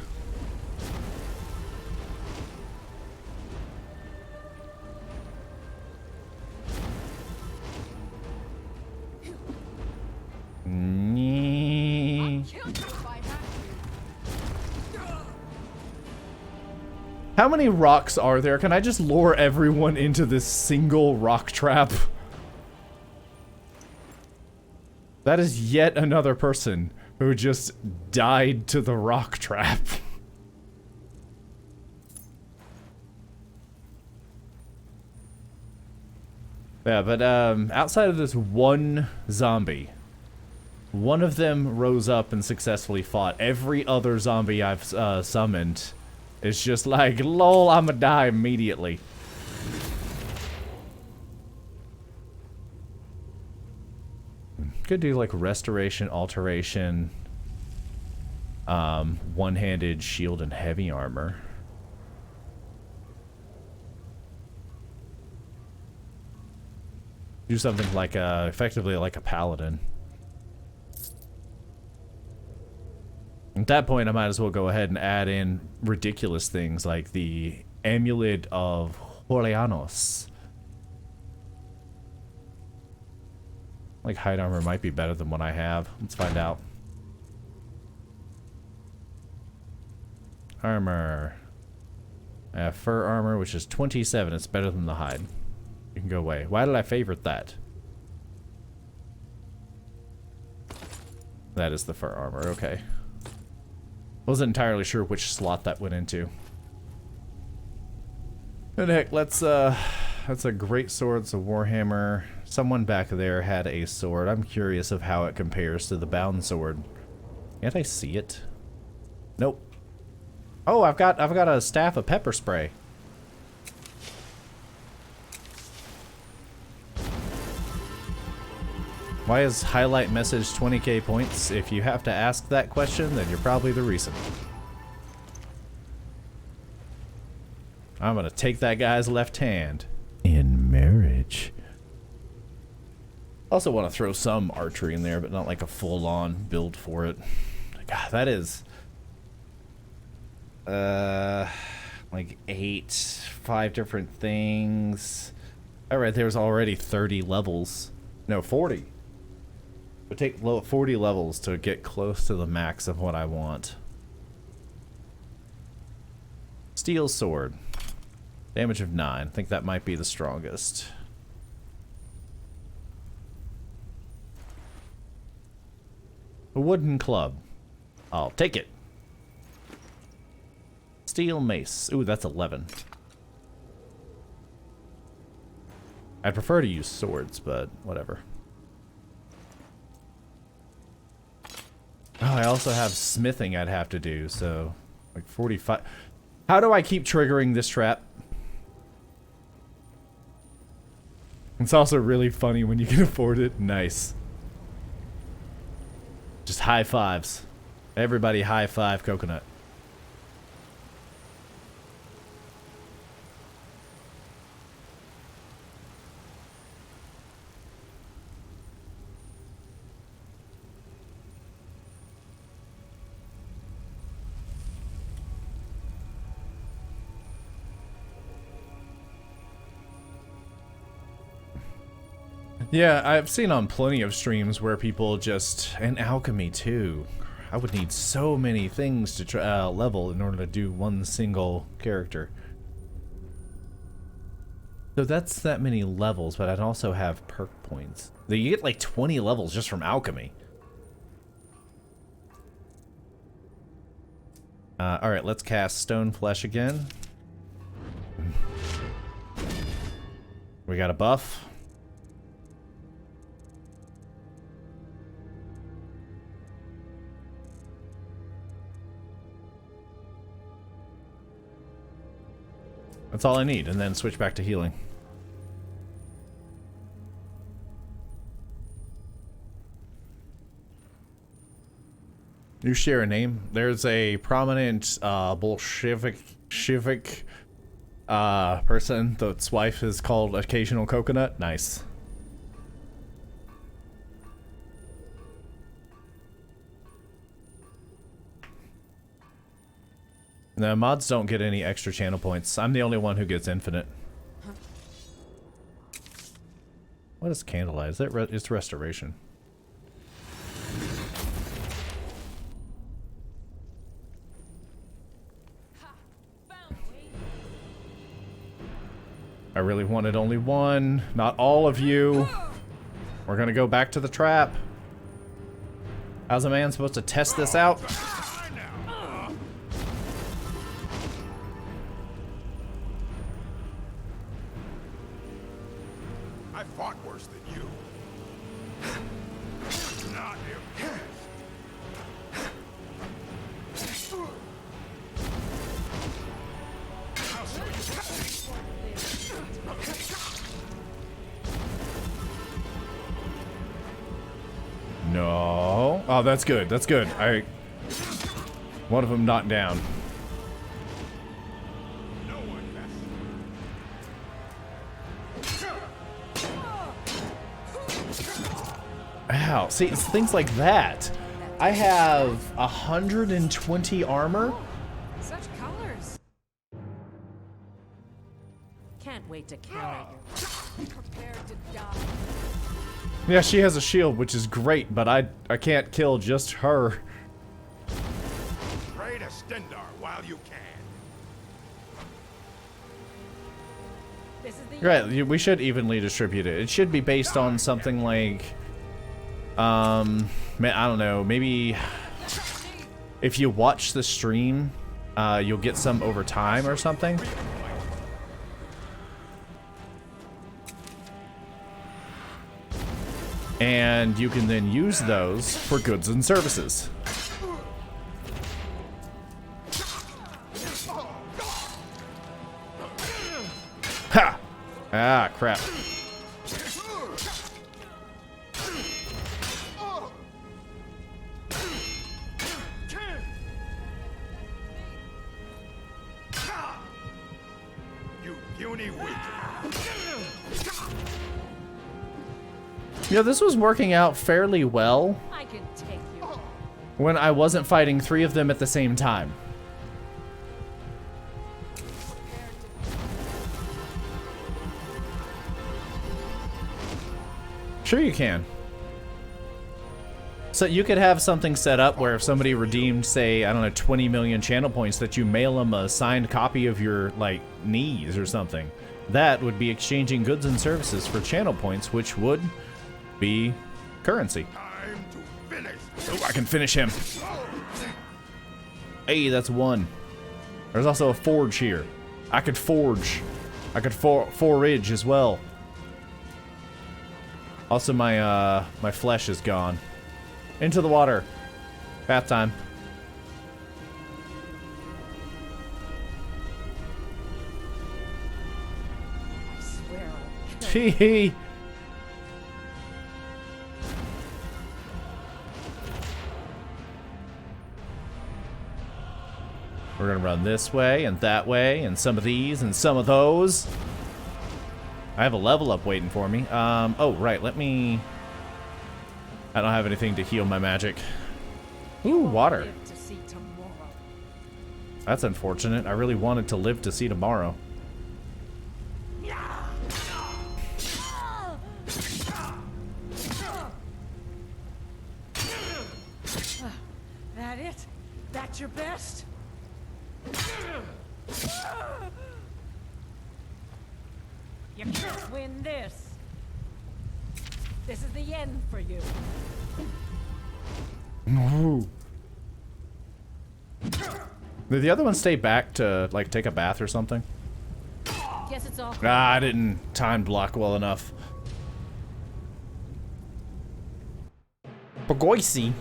How many rocks are there? Can I just lure everyone into this single rock trap? That is yet another person who just died to the rock trap. Yeah, but outside of this one zombie, one of them rose up and successfully fought. Every other zombie I've summoned is just like, lol, I'ma die immediately. Could do like restoration, alteration, one-handed shield and heavy armor. Do something like effectively like a paladin. At that point, I might as well go ahead and add in ridiculous things like the Amulet of Horianos. Like hide armor might be better than what I have. Let's find out. Armor. I have fur armor, which is 27. It's better than the hide. You can go away. Why did I favorite that? That is the fur armor. Okay. Wasn't entirely sure which slot that went into. And heck, that's a great sword. It's a warhammer. Someone back there had a sword. I'm curious of how it compares to the bound sword. Can't I see it? Nope. Oh, I've got a staff of pepper spray. Why is highlight message 20k points? If you have to ask that question, then you're probably the reason. I'm gonna take that guy's left hand in marriage. Also want to throw some archery in there, but not like a full-on build for it. God, that is like 5 different things. All right, there's already 30 levels. No, 40. It would take 40 levels to get close to the max of what I want. Steel sword. Damage of 9. I think that might be the strongest. A wooden club. I'll take it. Steel mace. Ooh, that's 11. I'd prefer to use swords, but whatever. Oh, I also have smithing I'd have to do, so like 45. How do I keep triggering this trap? It's also really funny when you can afford it. Nice. Just high fives. Everybody high five coconut. Yeah, I've seen on plenty of streams where people just, and alchemy too. I would need so many things to try, level in order to do one single character. So that's that many levels, but I'd also have perk points. You get like 20 levels just from alchemy. Alright, let's cast Stone Flesh again. We got a buff. That's all I need, and then switch back to healing. You share a name. There's a prominent Bolshevik person that's wife is called Occasional Coconut. Nice. No, mods don't get any extra channel points. I'm the only one who gets infinite. What is Candlelight? Is that it's restoration? I really wanted only one, not all of you. We're gonna go back to the trap. How's a man supposed to test this out? I fought worse than you. Not him. I'll show you. No. Oh, that's good. That's good. One of them knocked down. No one Ow. See, it's things like that. I have 120 armor. Such colors. Can't wait to counter you. Prepare to die. Yeah, she has a shield, which is great, but I can't kill just her. Pray to Stendar while you can. This is the Right, we should evenly distribute it. It should be based on something like, I don't know, maybe if you watch the stream, you'll get some over time or something. And you can then use those for goods and services. Ha! Ah, crap. You puny weak. You know, this was working out fairly well I can take you. when I wasn't fighting 3 of them at the same time. Sure you can. So you could have something set up where if somebody redeemed, say, I don't know, 20 million channel points, that you mail them a signed copy of your, like, knees or something. That would be exchanging goods and services for channel points, which would be currency. Time to finish. Oh, I can finish him. Hey, that's 1. There's also a forge here. I could forge. I could forage as well. Also, my my flesh is gone. Into the water. Bath time. I swear I'll kill Hee hee. We're gonna run this way and that way and some of these and some of those. I have a level up waiting for me. Oh, right, let me... I don't have anything to heal my magic. Ooh, water. live to see tomorrow. That's unfortunate. I really wanted to live to see tomorrow. That's your best? You can't win this. This is the end for you. Ooh. Did the other one stay back to, like, take a bath or something? Guess it's all. Ah, I didn't time block well enough. Borgoisi.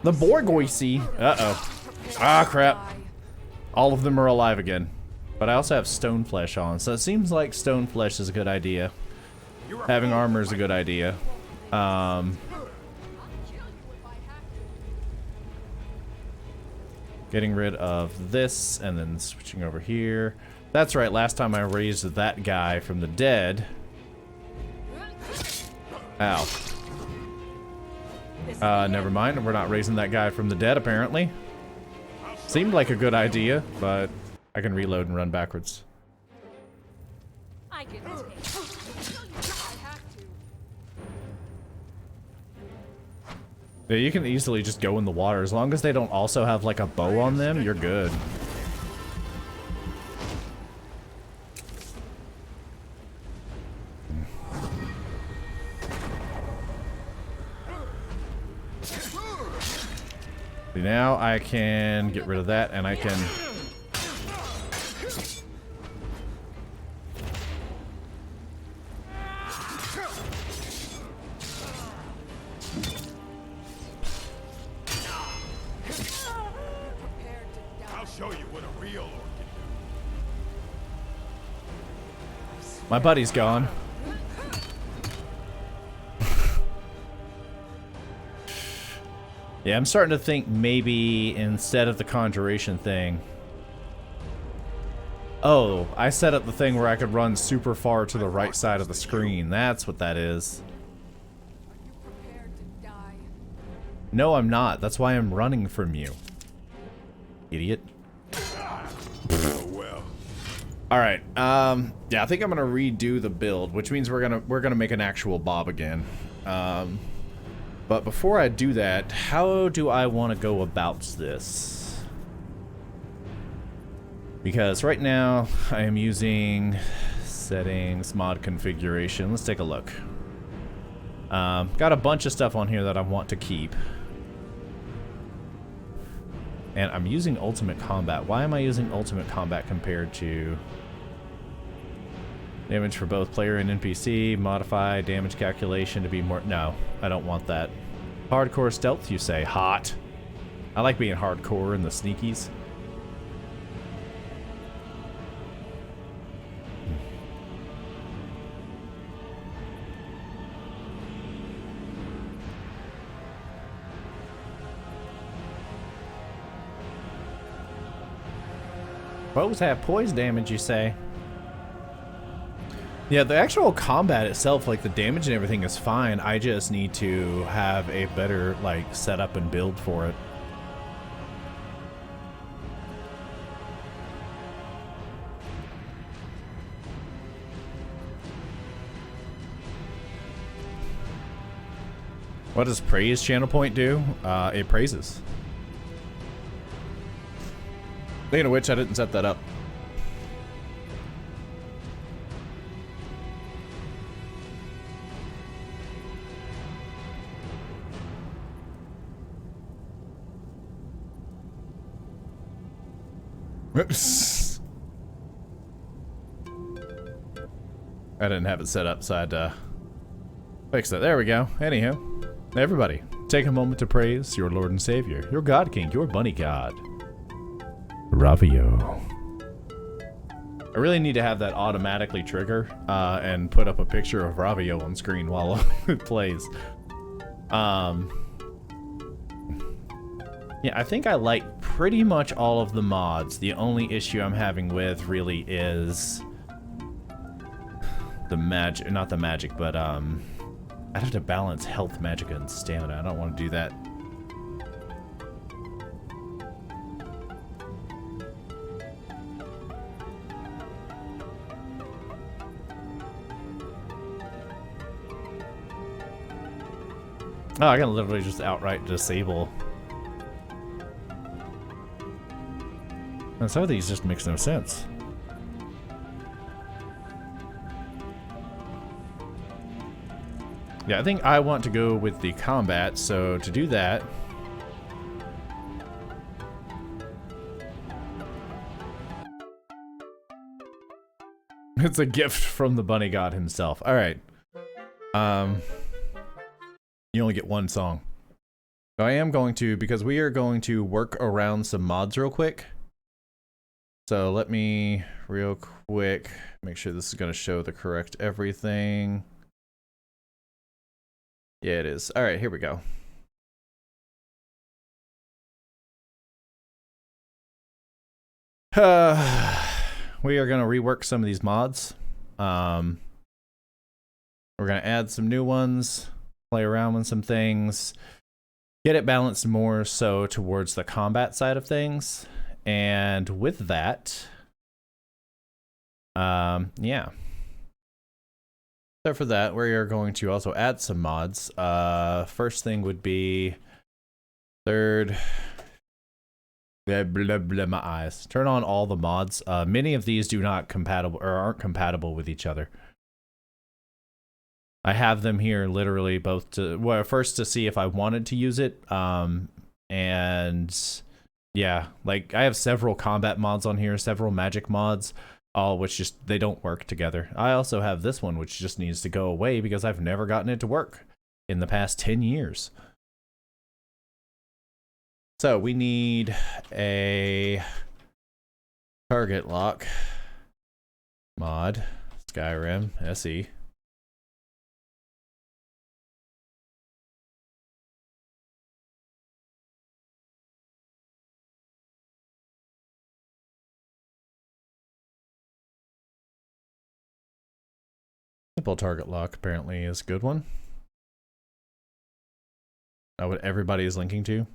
The Borgoisi. Uh-oh. Ah, crap. All of them are alive again. But I also have stone flesh on, so it seems like stone flesh is a good idea. Having armor is a good idea. Getting rid of this, and then switching over here. That's right, last time I raised that guy from the dead. Ow. Never mind, we're not raising that guy from the dead, apparently. Seemed like a good idea, but I can reload and run backwards. I can take it. I have to. Yeah, you can easily just go in the water. As long as they don't also have, like, a bow on them, you're good. See, now I can get rid of that, and I can... I'll show you what a real orc can do. My buddy's gone. Yeah, I'm starting to think maybe instead of the conjuration thing... Oh, I set up the thing where I could run super far to the right side of the screen. That's what that is. No, I'm not. That's why I'm running from you. Idiot. Oh well. Alright, yeah, I think I'm gonna redo the build, which means we're gonna make an actual Bob again. But before I do that, how do I want to go about this? Because right now, I am using settings, mod configuration. Let's take a look. Got a bunch of stuff on here that I want to keep. And I'm using Ultimate Combat. Why am I using Ultimate Combat compared to... Damage for both player and NPC, modify damage calculation to be more... No, I don't want that. Hardcore stealth, you say? Hot. I like being hardcore in the sneakies. Bows have poise damage, you say? Yeah, the actual combat itself, like the damage and everything is fine. I just need to have a better, like, setup and build for it. What does praise channel point do? It praises. Speaking of which, I didn't set that up. Whoops. I didn't have it set up, so I had to fix that. There we go. Anywho, everybody, take a moment to praise your Lord and Savior, your God King, your bunny god, Ravio. I really need to have that automatically trigger and put up a picture of Ravio on screen while it plays. Yeah, I think I like pretty much all of the mods. The only issue I'm having with really is the magic, not the magic, but I'd have to balance health, magic, and stamina. I don't want to do that. Oh, I can literally just outright disable. And some of these just makes no sense. Yeah, I think I want to go with the combat, so to do that... It's a gift from the bunny god himself. Alright. You only get one song. So I am going to, because we are going to work around some mods real quick. So let me, real quick, make sure this is going to show the correct everything. Yeah, it is. Alright, here we go. We are going to rework some of these mods. We're going to add some new ones, play around with some things, get it balanced more so towards the combat side of things. And with that, yeah. So for that, we are going to also add some mods. First thing would be third. Blah, blah, blah, my eyes. Turn on all the mods. Many of these do not compatible or aren't compatible with each other. I have them here literally both to, well, first to see if I wanted to use it. And yeah, like I have several combat mods on here, several magic mods, all which just, they don't work together. I also have this one, which just needs to go away because I've never gotten it to work in the past 10 years. So we need a target lock mod, Skyrim, SE. Simple target lock apparently is a good one. What everybody is linking to.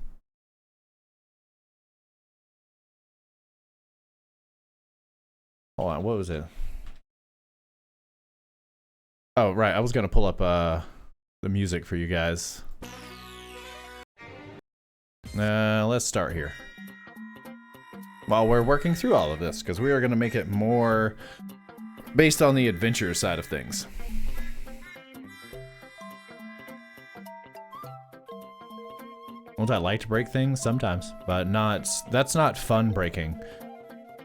Hold on, what was it? Oh, right, I was gonna pull up the music for you guys. Let's start here. While we're working through all of this, because we are gonna make it more based on the adventure side of things. Won't I like to break things? Sometimes, but not, that's not fun breaking.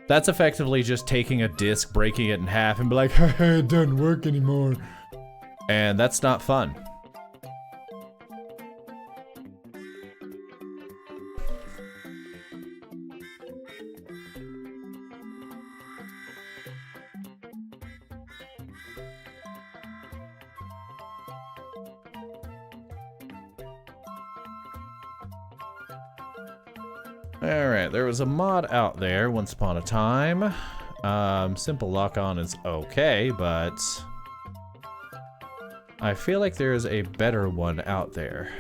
That's effectively just taking a disc, breaking it in half, and be like, hey, it doesn't work anymore. And that's not fun. Alright, there was a mod out there once upon a time. Simple lock-on is okay, but I feel like there's a better one out there.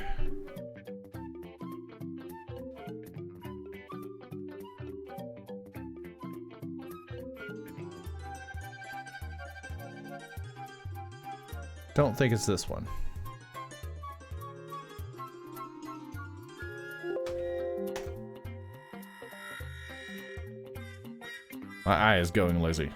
Don't think it's this one. My eye is going lazy.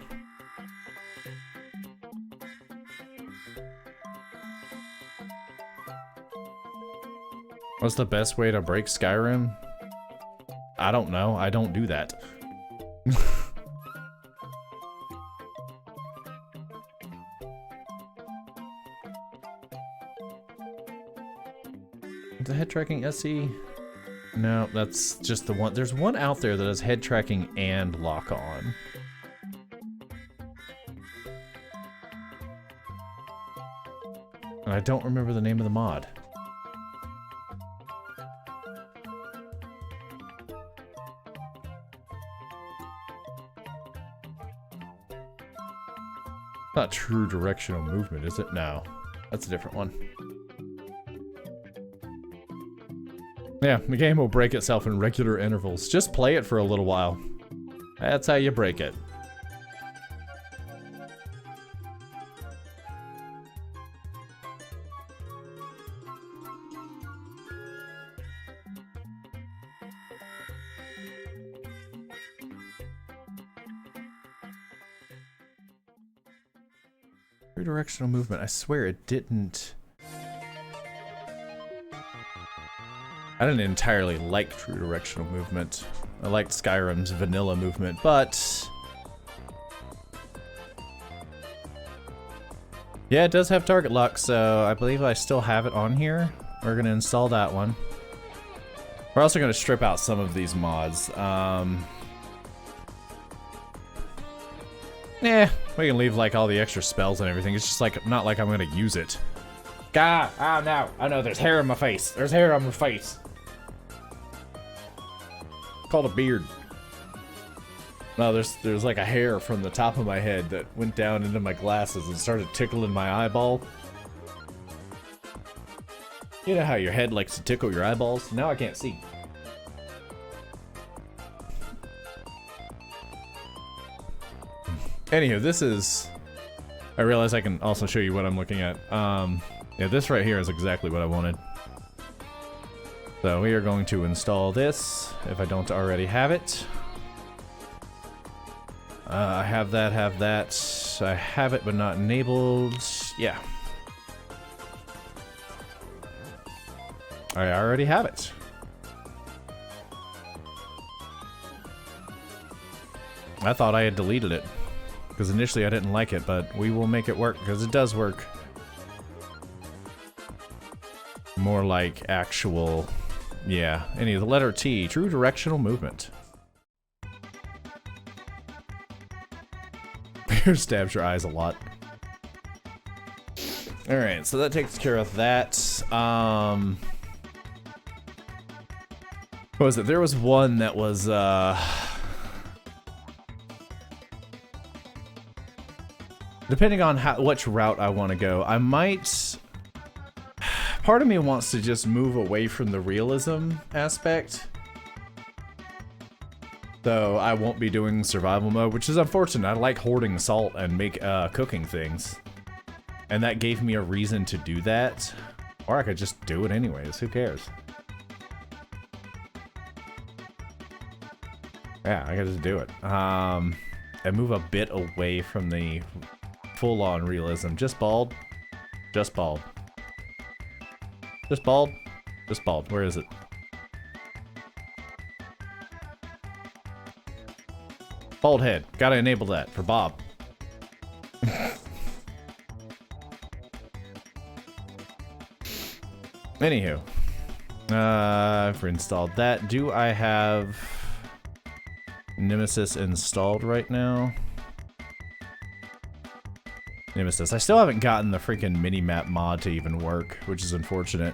What's the best way to break Skyrim? I don't know. I don't do that. The head tracking SE? No, that's just the one. There's one out there that has head tracking and lock on. And I don't remember the name of the mod. Not true directional movement, is it? No, that's a different one. Yeah, the game will break itself in regular intervals. Just play it for a little while. That's how you break it. True directional movement. I swear it didn't. I didn't entirely like true directional movement. I liked Skyrim's vanilla movement, but yeah, it does have target lock, so I believe I still have it on here. We're gonna install that one. We're also gonna strip out some of these mods. Yeah, we can leave like all the extra spells and everything. It's just like not like I'm gonna use it. God, oh no, oh no, there's hair on my face. There's hair on my face. It's called a beard. No, there's like a hair from the top of my head that went down into my glasses and started tickling my eyeball. You know how your head likes to tickle your eyeballs? Now I can't see. Anywho, this is... I realize I can also show you what I'm looking at. Yeah, this right here is exactly what I wanted. So we are going to install this, if I don't already have it. I have that, I have it but not enabled. Yeah. I already have it. I thought I had deleted it, because initially I didn't like it, but we will make it work, because it does work. More like actual, yeah. Anyway, the letter T, true directional movement. Bear stabs your eyes a lot. Alright, so that takes care of that. What was it? There was one that was, depending on which route I want to go, I might... Part of me wants to just move away from the realism aspect. So I won't be doing survival mode, which is unfortunate. I like hoarding salt and cooking things. And that gave me a reason to do that. Or I could just do it anyways, who cares? Yeah, I gotta just do it. And move a bit away from the full-on realism. Just bald. Just bald. Just bald. Just bald. Where is it? Bald head. Gotta enable that for Bob. Anywho. I've installed that. Do I have Nemesis installed right now? Nemesis. I still haven't gotten the freaking mini-map mod to even work, which is unfortunate.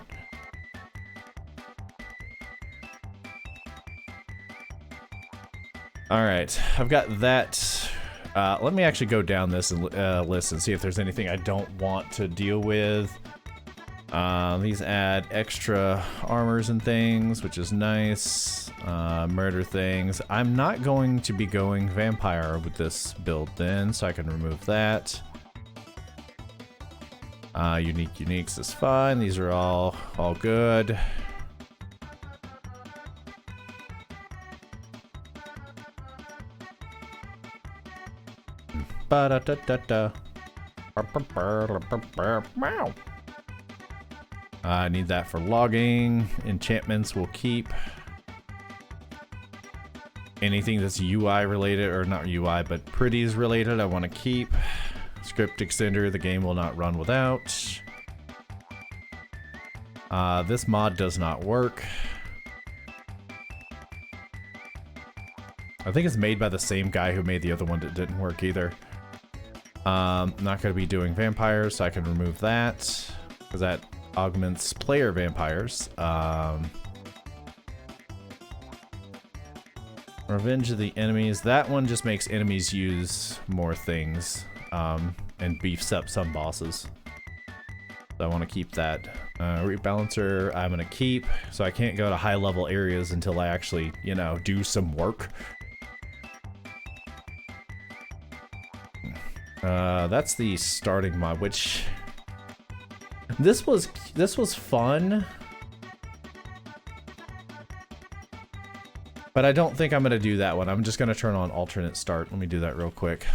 Alright, I've got that. Let me actually go down this and, list and see if there's anything I don't want to deal with. These add extra armors and things, which is nice. Murder things. I'm not going to be going vampire with this build then, so I can remove that. Uniques is fine. These are all good. Ba-da-da-da-da. I need that for logging. Enchantments will keep. Anything that's UI related, or not UI, but pretties related, I want to keep. Script extender, the game will not run without. This mod does not work. I think it's made by the same guy who made the other one that didn't work either. Not going to be doing vampires, so I can remove that, because that augments player vampires. Revenge of the enemies. That one just makes enemies use more things, and beefs up some bosses. So I want to keep that. Rebalancer, I'm going to keep, so I can't go to high level areas until I actually, you know, do some work. That's the starting mod, which this was fun, but I don't think I'm gonna do that one. I'm just gonna turn on alternate start. Let me do that real quick.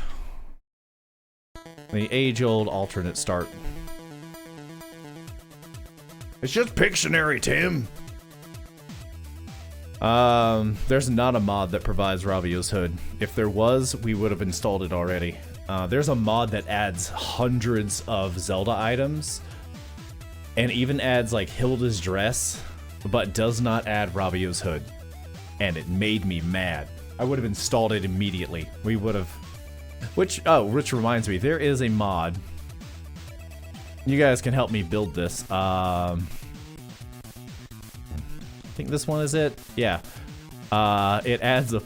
The age-old alternate start. It's just Pictionary, Tim. There's not a mod that provides Ravio's hood. If there was, we would have installed it already. There's a mod that adds hundreds of Zelda items, and even adds like Hilda's dress, but does not add Ravio's hood. And it made me mad. I would have installed it immediately. We would have... Which reminds me, there is a mod. You guys can help me build this. I think this one is it. Yeah. It adds a...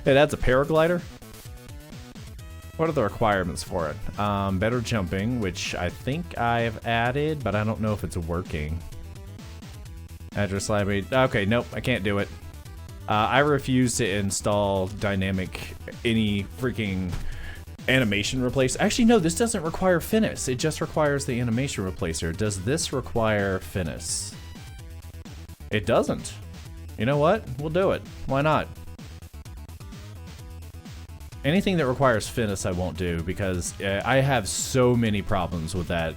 it adds a paraglider. What are the requirements for it? Better jumping, which I think I've added, but I don't know if it's working. Address library. Okay, nope, I can't do it. I refuse to install dynamic any freaking animation replace. Actually, no, this doesn't require Finis. It just requires the animation replacer. Does this require Finis? It doesn't. You know what? We'll do it. Why not? Anything that requires Finis I won't do because I have so many problems with that.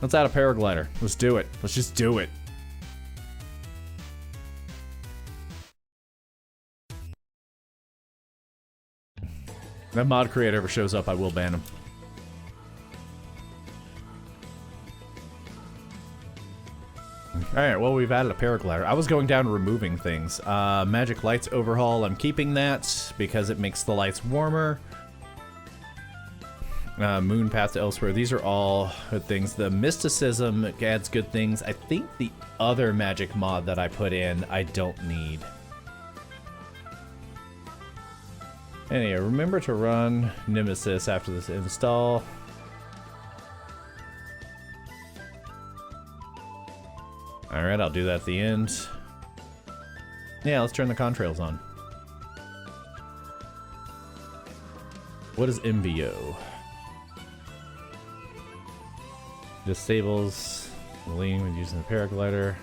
Let's add a paraglider. Let's do it. Let's just do it. If that mod creator ever shows up, I will ban him. Alright, well, we've added a paraglider. I was going down removing things. Magic lights overhaul, I'm keeping that because it makes the lights warmer. Moon path to elsewhere. These are all good things. The mysticism adds good things. I think the other magic mod that I put in, I don't need. Anyway, remember to run Nemesis after this install. Alright, I'll do that at the end. Yeah, let's turn the contrails on. What is MBO? Disables lean when using the paraglider.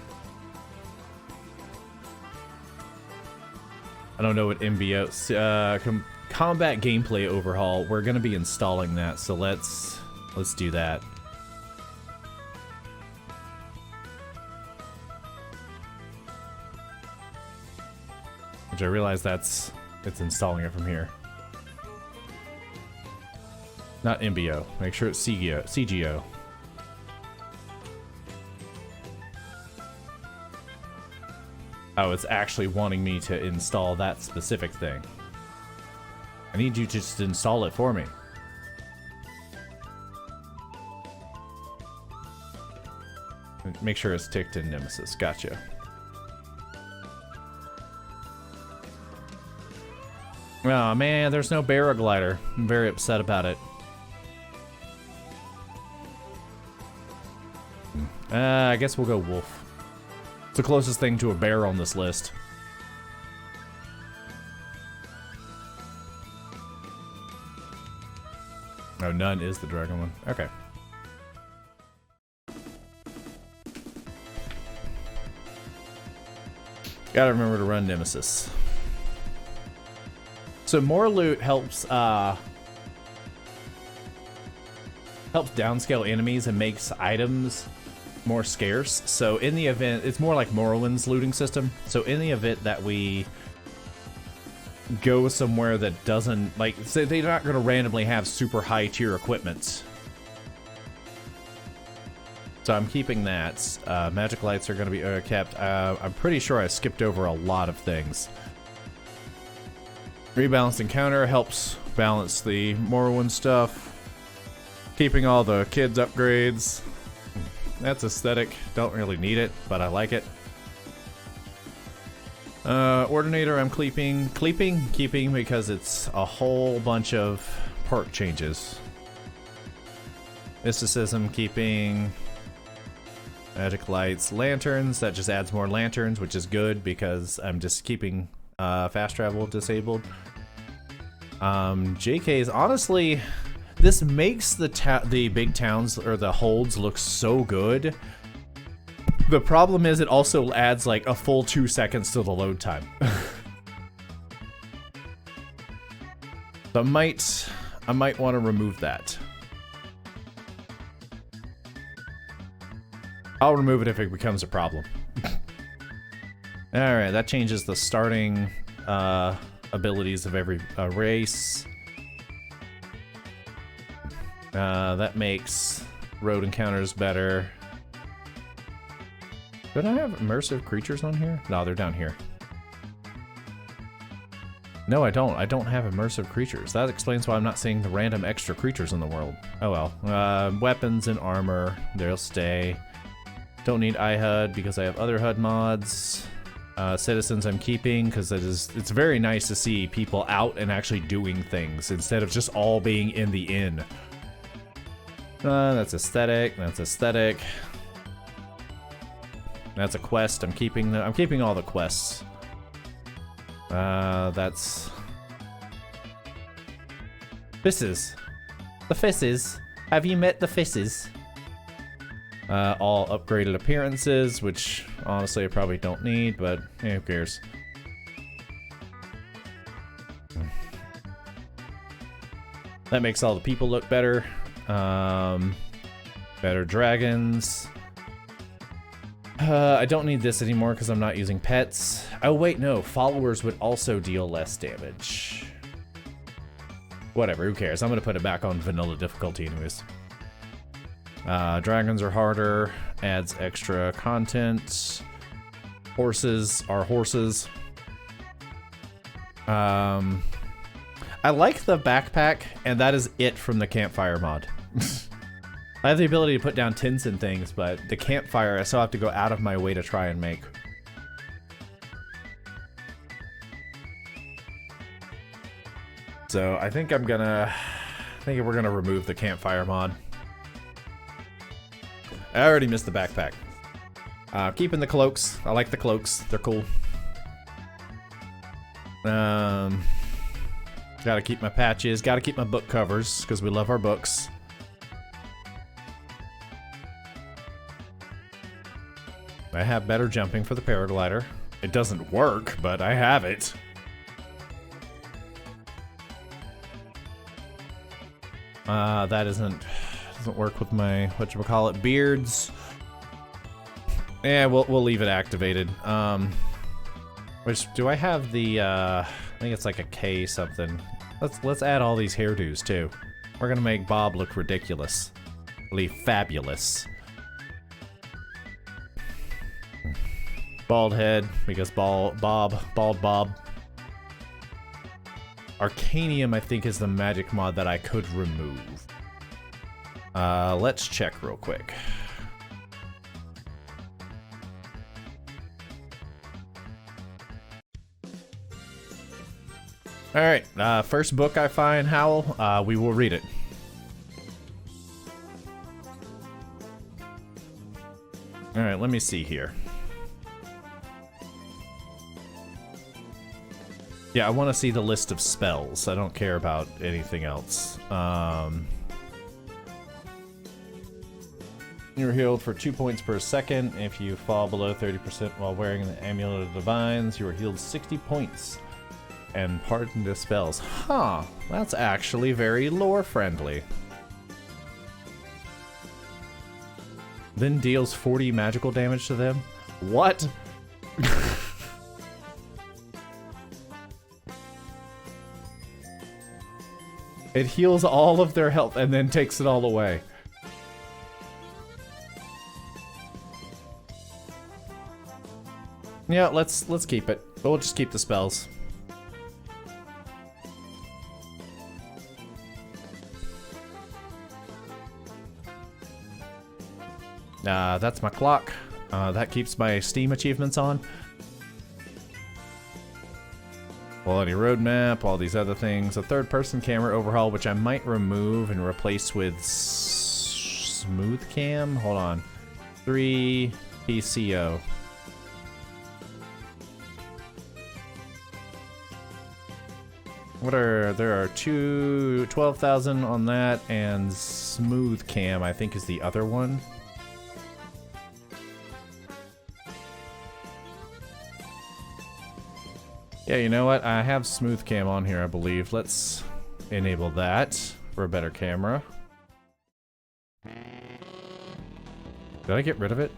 I don't know what MBO... combat gameplay overhaul. We're going to be installing that, so let's do that. Which I realize it's installing it from here. Not MBO. Make sure it's CGO. Oh, it's actually wanting me to install that specific thing. I need you to just install it for me. Make sure it's ticked in Nemesis. Gotcha. Oh man, there's no paraglider. I'm very upset about it. I guess we'll go wolf. It's the closest thing to a bear on this list. Oh, none is the dragon one. Okay. Gotta remember to run Nemesis. So more loot helps downscale enemies and makes items more scarce. So in the event, it's more like Morrowind's looting system. So in the event that we go somewhere that doesn't, like, say they're not going to randomly have super high tier equipment. So I'm keeping that. Magic lights are going to be kept. I'm pretty sure I skipped over a lot of things. Rebalanced encounter helps balance the Morrowind stuff. Keeping all the kids upgrades. That's aesthetic. Don't really need it, but I like it. Ordinator I'm keeping because it's a whole bunch of perk changes. Mysticism keeping. Magic lights, lanterns, that just adds more lanterns, which is good because I'm just keeping fast travel disabled. JK's, honestly, this makes the big towns or the holds look so good The problem is it also adds like a full 2 seconds to the load time. So I might want to remove that. I'll remove it if it becomes a problem. Alright, that changes the starting abilities of every race. That makes road encounters better. Don't I have immersive creatures on here? No, they're down here. No, I don't. I don't have immersive creatures. That explains why I'm not seeing the random extra creatures in the world. Oh well. Weapons and armor, they'll stay. Don't need iHUD because I have other HUD mods. Citizens I'm keeping because it's very nice to see people out and actually doing things instead of just all being in the inn. That's aesthetic. That's aesthetic. That's a quest. I'm keeping all the quests. That's Fisses. The Fisses. Have you met the Fisses? All upgraded appearances, which honestly I probably don't need, but who cares? That makes all the people look better. Better dragons. I don't need this anymore because I'm not using pets. Oh wait, no. Followers would also deal less damage. Whatever, who cares? I'm gonna put it back on vanilla difficulty anyways. Dragons are harder. Adds extra content. Horses are horses. I like the backpack, and that is it from the campfire mod. I have the ability to put down tents and things, but the campfire I still have to go out of my way to try and make. So I think we're gonna remove the campfire mod. I already missed the backpack. Keeping the cloaks. I like the cloaks. They're cool. Gotta keep my patches. Gotta keep my book covers because we love our books. I have better jumping for the paraglider. It doesn't work, but I have it. That doesn't work with my whatchamacallit beards. Yeah, we'll leave it activated. Which do I have the I think it's like a K something. Let's add all these hairdos too. We're gonna make Bob look ridiculous. Really fabulous. Bald head, because bald Bob. Arcanium, I think, is the magic mod that I could remove. Let's check real quick. Alright, first book I find, Howl, we will read it. Alright, let me see here. Yeah, I want to see the list of spells. I don't care about anything else. You're healed for 2 points per second. If you fall below 30% while wearing the Amulet of Divines, you are healed 60 points. And pardon the spells. Huh, that's actually very lore-friendly. Then deals 40 magical damage to them? What? It heals all of their health and then takes it all away. Yeah, let's keep it. But we'll just keep the spells. That's my clock. That keeps my Steam achievements on. Quality roadmap, all these other things. A third-person camera overhaul, which I might remove and replace with smooth cam. Hold on. 3 PCO. There are 12,000 on that, and smooth cam I think is the other one. Yeah, you know what? I have smooth cam on here, I believe. Let's enable that for a better camera. Did I get rid of it?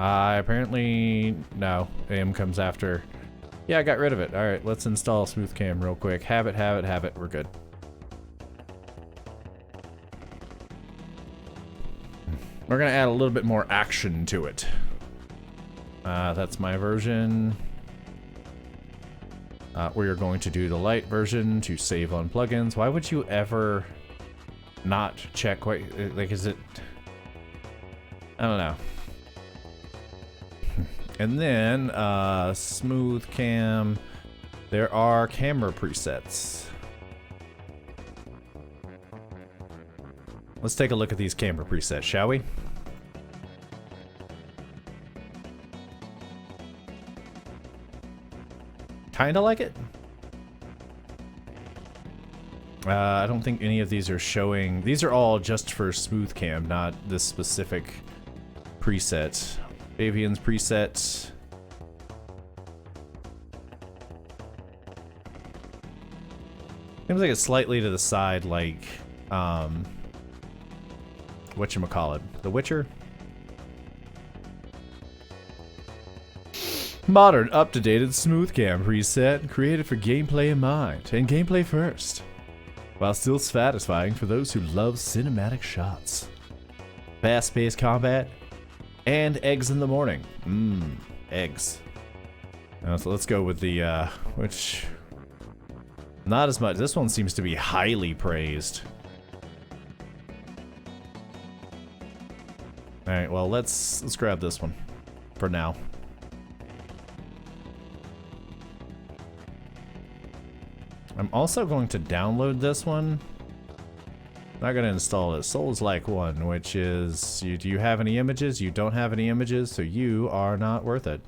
Apparently, no. AM comes after. Yeah, I got rid of it. Alright, let's install smooth cam real quick. Have it. We're good. We're gonna add a little bit more action to it. That's my version. We are going to do the light version to save on plugins. Why would you ever not check what, like, is it? I don't know. And then, smooth cam. There are camera presets. Let's take a look at these camera presets, shall we? Kinda like it. I don't think any of these are showing. These are all just for smooth cam, not this specific preset. Avian's preset. Seems like it's slightly to the side, like, whatchamacallit? The Witcher? Modern, up-to-date, smooth cam preset, created for gameplay in mind, and gameplay first, while still satisfying for those who love cinematic shots. Fast-paced combat, and eggs in the morning. Mmm, eggs. So let's go with the, which, not as much. This one seems to be highly praised. Alright, well, let's grab this one for now. I'm also going to download this one. Not going to install it. Souls-like one, which is, do you have any images? You don't have any images, so you are not worth it.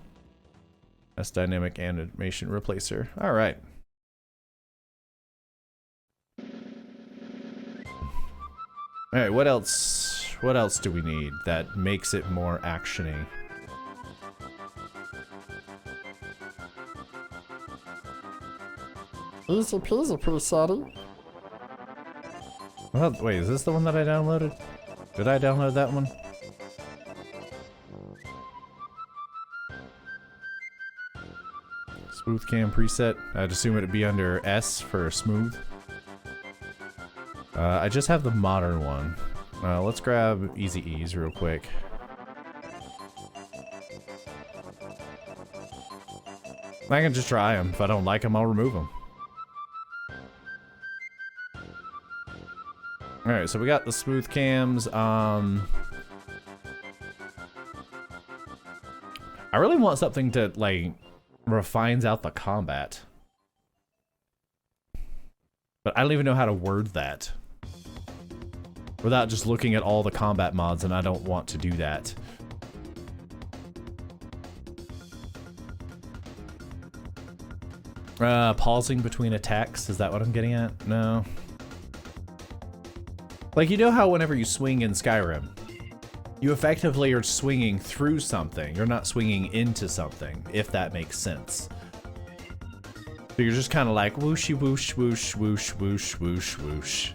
That's dynamic animation replacer. All right. All right, what else? What else do we need that makes it more actiony? Easy peasy, Pusati. Well, wait, is this the one that I downloaded? Did I download that one? Smooth cam preset. I'd assume it'd be under S for smooth. I just have the modern one. Let's grab Easy Ease real quick. I can just try them. If I don't like them, I'll remove them. Alright, so we got the smooth cams. I really want something that, like, refines out the combat. But I don't even know how to word that without just looking at all the combat mods, and I don't want to do that. Pausing between attacks, is that what I'm getting at? No. Like, you know how whenever you swing in Skyrim, you effectively are swinging through something, you're not swinging into something, if that makes sense. So you're just kind of like whooshy whoosh whoosh whoosh whoosh whoosh whoosh.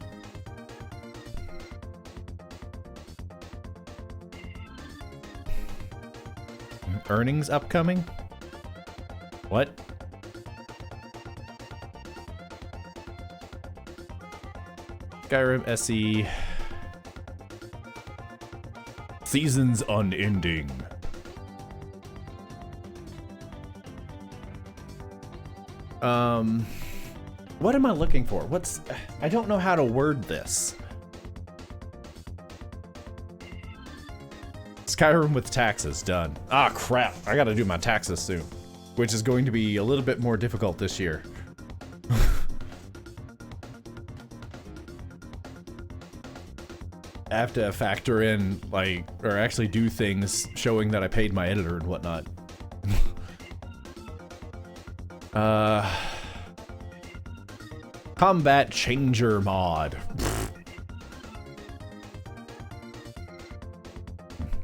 Earnings upcoming? What? Skyrim SE. Seasons unending. What am I looking for? I don't know how to word this. Skyrim with taxes, done. Ah, crap. I gotta do my taxes soon. Which is going to be a little bit more difficult this year. I have to factor in, like, or actually do things showing that I paid my editor and whatnot. Combat Changer mod.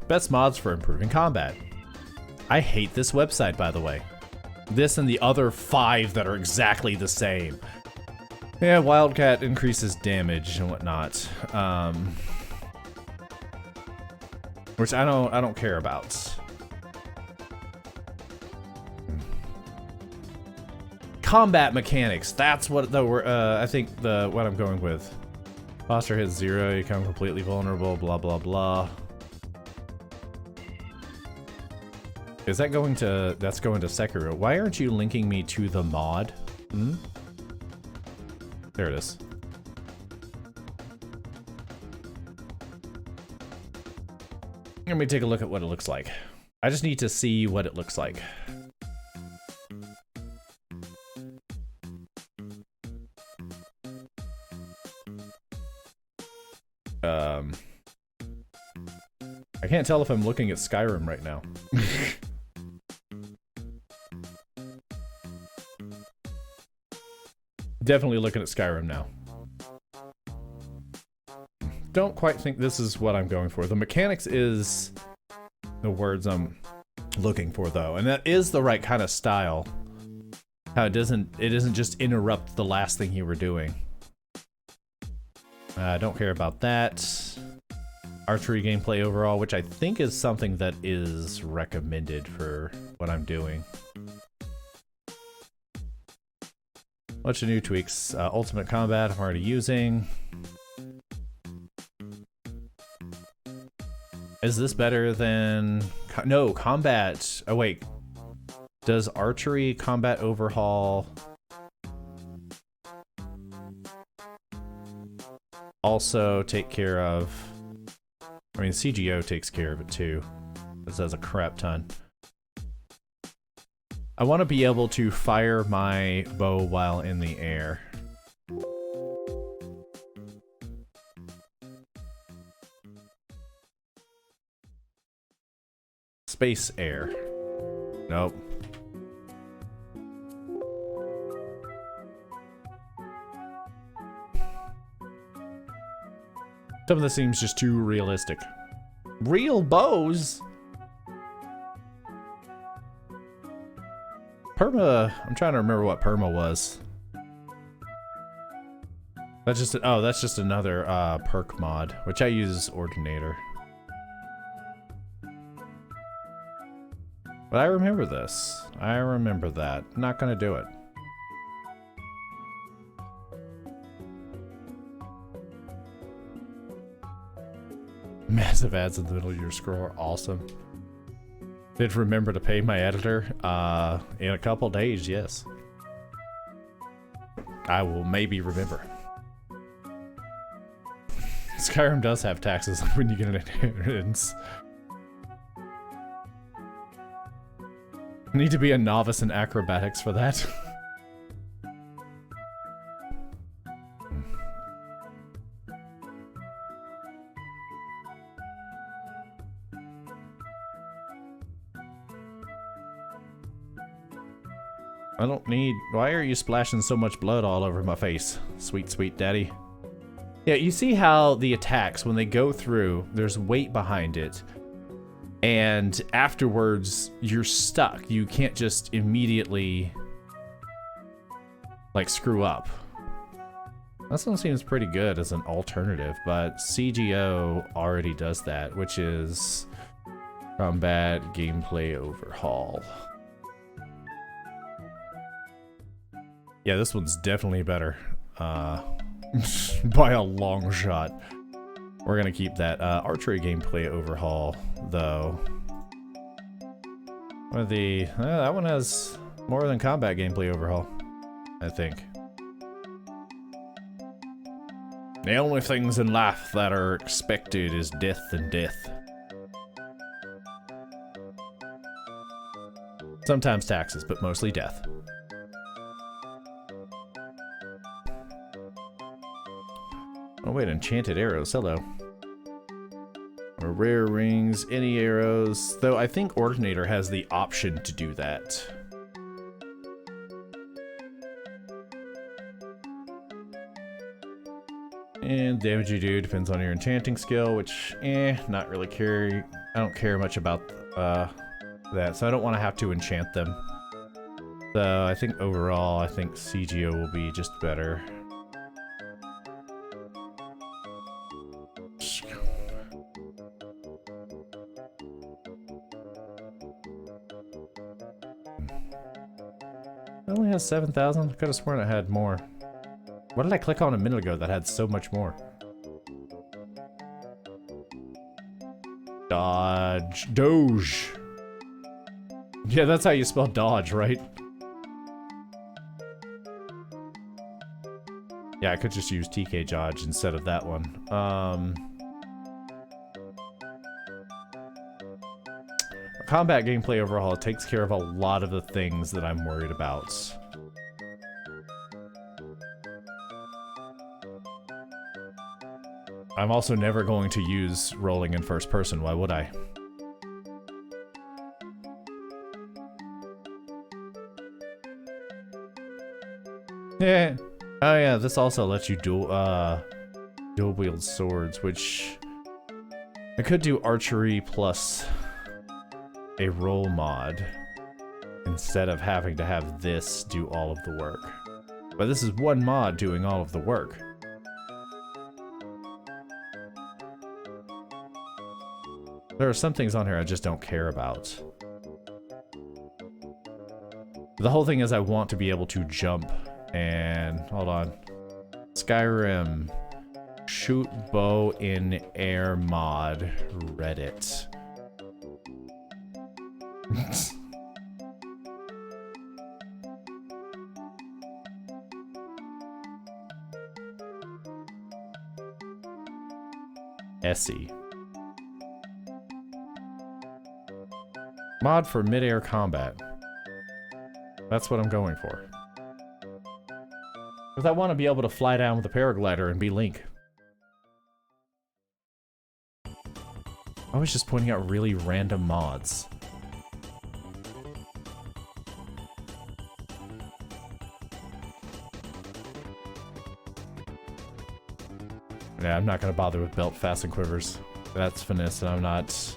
Best mods for improving combat. I hate this website, by the way. This and the other 5 that are exactly the same. Yeah, Wildcat increases damage and whatnot. Which I don't care about. Combat mechanics. That's what I think what I'm going with. Foster hits 0, you become completely vulnerable, blah blah blah. Is that going to that's going to Sekiro? Why aren't you linking me to the mod? Hmm? There it is. Let me take a look at what it looks like. I just need to see what it looks like. I can't tell if I'm looking at Skyrim right now. Definitely looking at Skyrim now. Don't quite think this is what I'm going for. The mechanics is the words I'm looking for, though, and that is the right kind of style. How it doesn't just interrupt the last thing you were doing. I don't care about that. Archery gameplay overall, which I think is something that is recommended for what I'm doing. Bunch of new tweaks. Ultimate combat I'm already using. Is this better than... No, combat... Oh wait. Does archery combat overhaul also take care of... I mean, CGO takes care of it too. This has a crap ton. I want to be able to fire my bow while in the air. Space air. Nope. Some of this seems just too realistic. Real bows? Perma, I'm trying to remember what Perma was. That's just, oh, that's just another perk mod, which I use Ordinator. But I remember this. I remember that. Not gonna do it. Massive ads in the middle of your scroll are awesome. Did remember to pay my editor in a couple days, yes. I will maybe remember. Skyrim does have taxes when you get an inheritance. Need to be a novice in acrobatics for that. I don't need... Why are you splashing so much blood all over my face? Sweet, sweet daddy. Yeah, you see how the attacks, when they go through, there's weight behind it. And afterwards, you're stuck. You can't just immediately, like, screw up. That one seems pretty good as an alternative, but CGO already does that, which is combat gameplay overhaul. Yeah, this one's definitely better. By a long shot. We're gonna keep that archery gameplay overhaul, though. One of the that one has more than combat gameplay overhaul, I think. The only things in life that are expected is death and death. Sometimes taxes, but mostly death. Oh wait, enchanted arrows, hello. Or rare rings, any arrows. Though I think Ordinator has the option to do that. And damage you do depends on your enchanting skill, which, not really care. I don't care much about that, so I don't want to have to enchant them. So I think overall, I think CGO will be just better. It only has 7,000? I could have sworn it had more. What did I click on a minute ago that had so much more? Dodge. Doge. Yeah, that's how you spell dodge, right? Yeah, I could just use TK Dodge instead of that one. Combat gameplay overhaul takes care of a lot of the things that I'm worried about. I'm also never going to use rolling in first person, why would I? Yeah. Oh yeah, this also lets you dual wield swords, which I could do archery plus a roll mod instead of having to have this do all of the work. But this is one mod doing all of the work. There are some things on here I just don't care about. The whole thing is I want to be able to jump and... hold on. Skyrim. Shoot bow in air mod. Reddit. Essie. Mod for mid-air combat. That's what I'm going for. Because I want to be able to fly down with a paraglider and be Link. I was just pointing out really random mods. Yeah, I'm not gonna bother with belt, fast, and quivers. That's finesse, and I'm not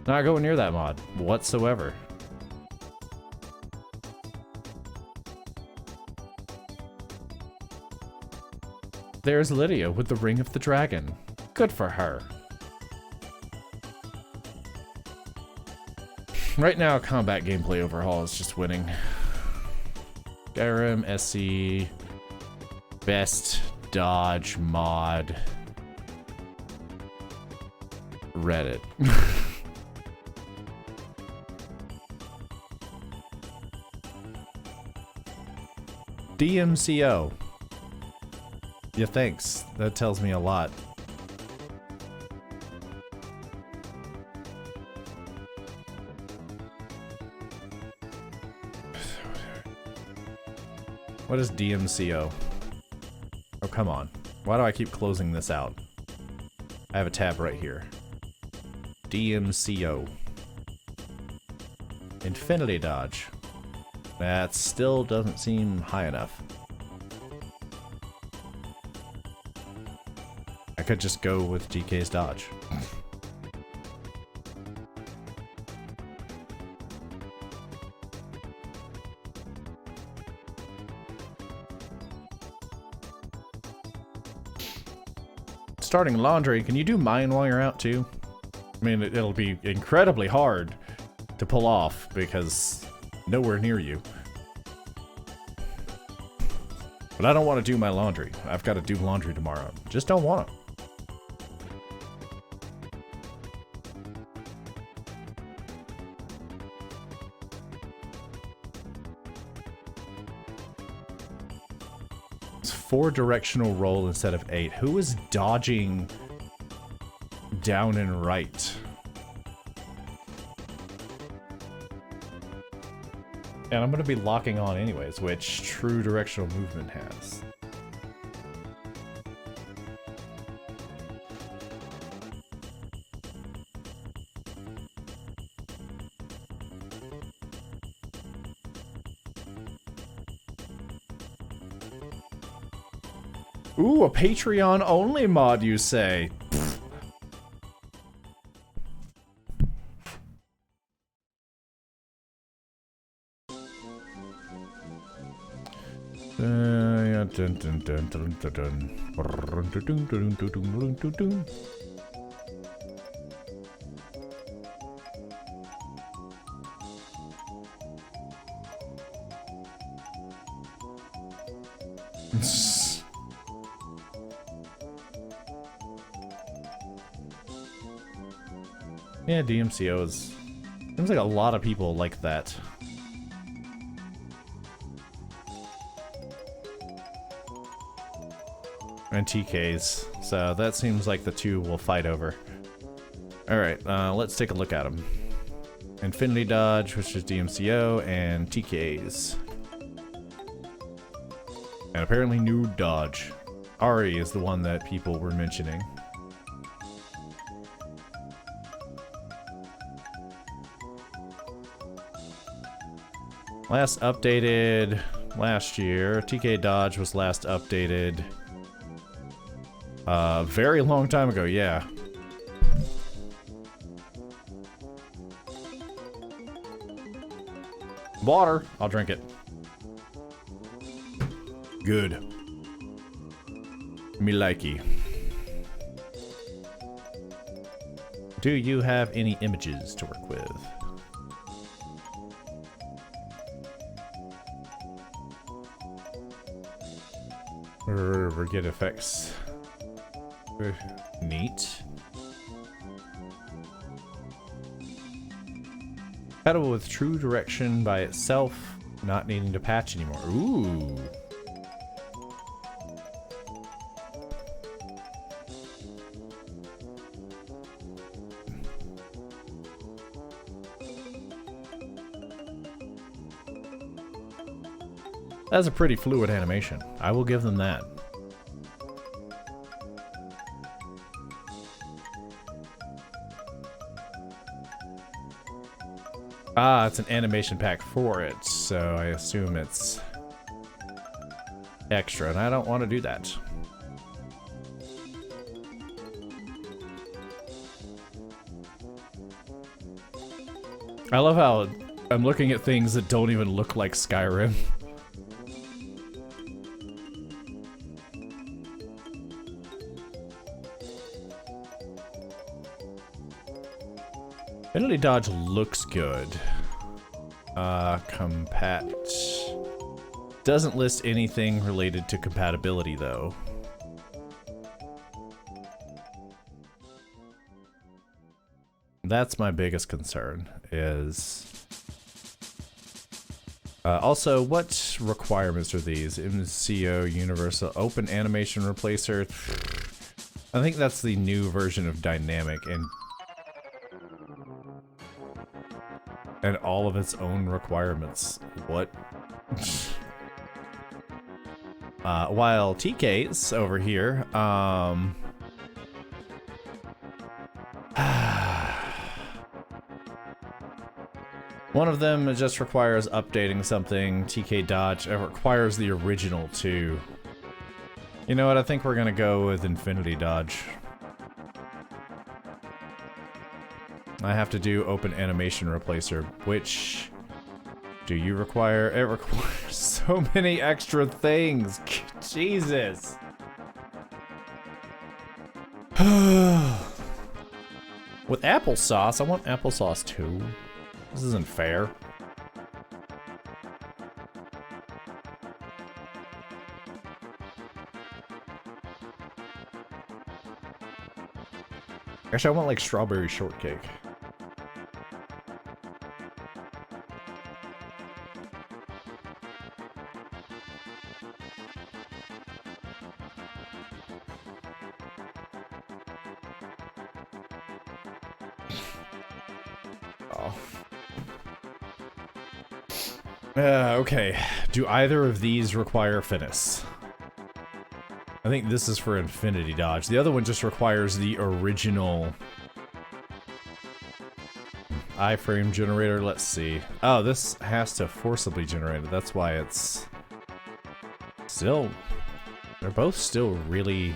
going near that mod whatsoever. There's Lydia with the Ring of the Dragon. Good for her. Right now, combat gameplay overhaul is just winning. Skyrim, SC, best dodge mod. Reddit. DMCO. Yeah, thanks. That tells me a lot. What is DMCO? Oh, come on. Why do I keep closing this out? I have a tab right here. DMCO. Infinity dodge. That still doesn't seem high enough. I could just go with GK's dodge. Starting laundry, can you do mine while you're out too? I mean, it'll be incredibly hard to pull off because nowhere near you. But I don't want to do my laundry. I've got to do laundry tomorrow. Just don't want to. It's 4-directional roll instead of 8. Who is dodging down and right? And I'm going to be locking on anyways, which true directional movement has. Ooh, a Patreon-only mod, you say? Yeah, dun, dun, dun, dun, dun, dun. Dun, dun, dun, dun, dun, dun, dun, dun. Yeah, DMCOs. Seems like a lot of people like that. And TKs. So that seems like the two we'll fight over. Alright, let's take a look at them. Infinity Dodge, which is DMCO, and TKs. And apparently new Dodge. Ari is the one that people were mentioning. Last updated last year. TK Dodge was last updated very long time ago, yeah. Water. I'll drink it. Good. Me likey. Do you have any images to work with? Get effects. Neat. Compatible with true direction by itself, not needing to patch anymore. Ooh. That's a pretty fluid animation. I will give them that. Ah, it's an animation pack for it, so I assume it's extra, and I don't want to do that. I love how I'm looking at things that don't even look like Skyrim. Infinity Dodge looks good. Compat. Doesn't list anything related to compatibility, though. That's my biggest concern, is... also, what requirements are these? MCO, Universal, Open Animation Replacer. I think that's the new version of Dynamic, and all of its own requirements. What? While TK's over here, one of them just requires updating something. TK Dodge, it requires the original too. You know what? I think we're gonna go with Infinity Dodge. I have to do Open Animation Replacer, which do you require? It requires so many extra things. Jesus. With applesauce, I want applesauce too. This isn't fair. Actually, I want like strawberry shortcake. Okay. Do either of these require Finis? I think this is for Infinity Dodge. The other one just requires the original iframe generator. Let's see. Oh, this has to forcibly generate it. That's why it's still... They're both still really...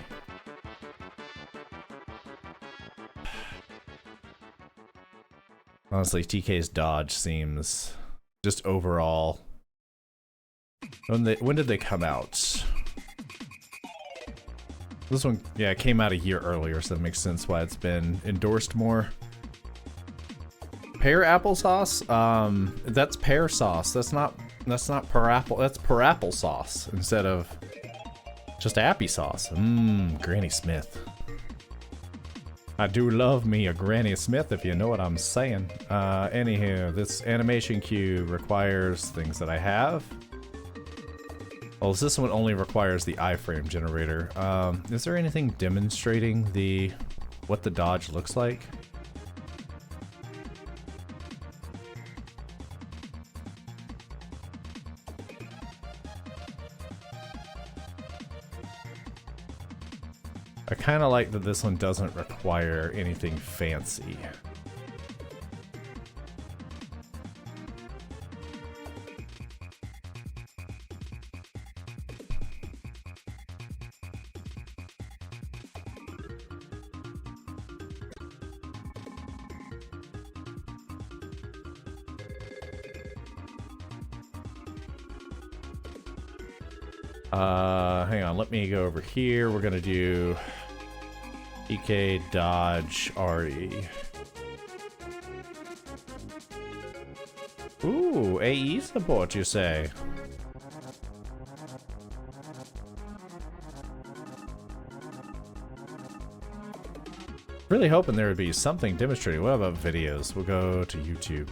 Honestly, TK's Dodge seems just overall When did they come out? This one, yeah, it came out a year earlier, so that makes sense why it's been endorsed more. Pear applesauce? That's pear sauce. That's not per apple. That's per apple sauce instead of just appy sauce. Mmm, Granny Smith. I do love me a Granny Smith, if you know what I'm saying. Anywho, this animation queue requires things that I have. Well, this one only requires the iframe generator. Is there anything demonstrating what the dodge looks like? I kind of like that this one doesn't require anything fancy. Hang on, let me go over here. We're gonna do EK dodge RE. Ooh, AE support, you say? Really hoping there would be something demonstrating. What about videos? We'll go to YouTube.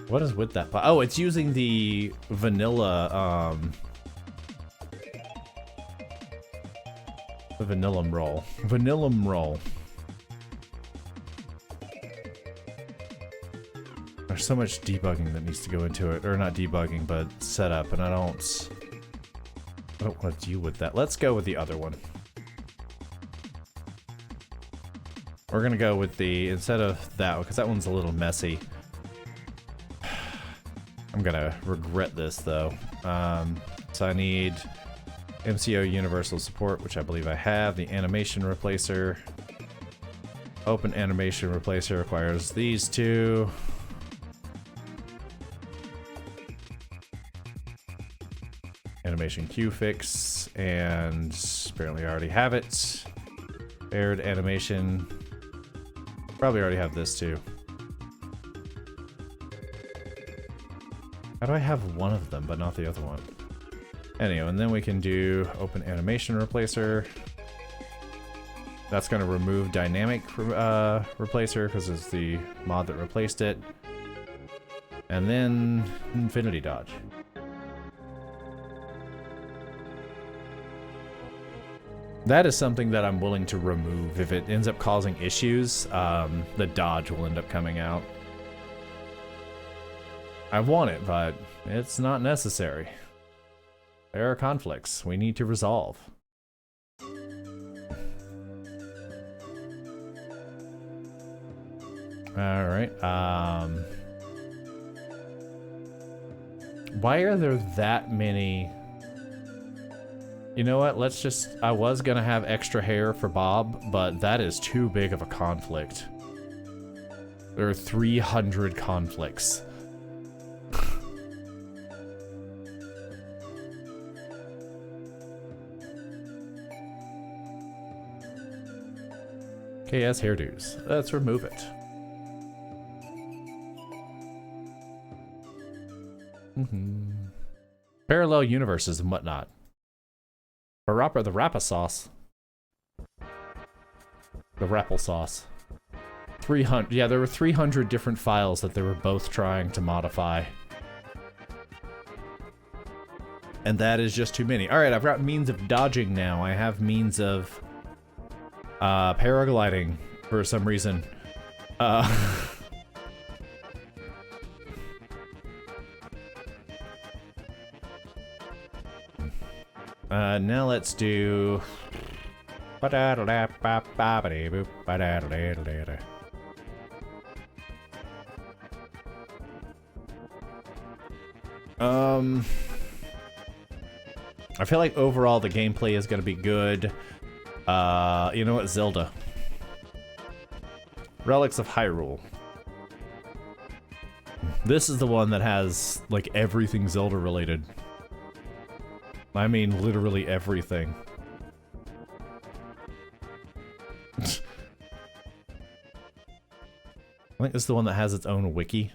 What is with that? Oh, it's using the vanilla, the vanillum roll. Vanillum roll. There's so much debugging that needs to go into it. Or not debugging, but setup, and I don't want to deal with that. Let's go with the other one. We're gonna go with the, instead of that, because that one's a little messy. I'm gonna regret this though. So I need MCO universal support, which I believe I have. The animation replacer. Open animation replacer requires these two. Animation queue fix, and apparently I already have it. Paired animation. Probably already have this too. How do I have one of them but not the other one? Anyway, and then we can do open animation replacer. That's going to remove dynamic replacer because it's the mod that replaced it. And then infinity dodge. That is something that I'm willing to remove. If it ends up causing issues, the dodge will end up coming out. I want it, but it's not necessary. There are conflicts we need to resolve. Alright, why are there that many? You know what, let's just, I was gonna have extra hair for Bob, but that is too big of a conflict. There are 300 conflicts. KS hairdos. Let's remove it. Parallel universes and whatnot. Parappa the Rappa sauce. The Rapple sauce. 300. Yeah, there were 300 different files that they were both trying to modify. And that is just too many. Alright, I've got means of dodging now. I have means of paragliding for some reason. Now let's do. I feel like overall the gameplay is gonna be good. You know what, Zelda. Relics of Hyrule. This is the one that has, like, everything Zelda related. I mean, literally everything. I think this is the one that has its own wiki.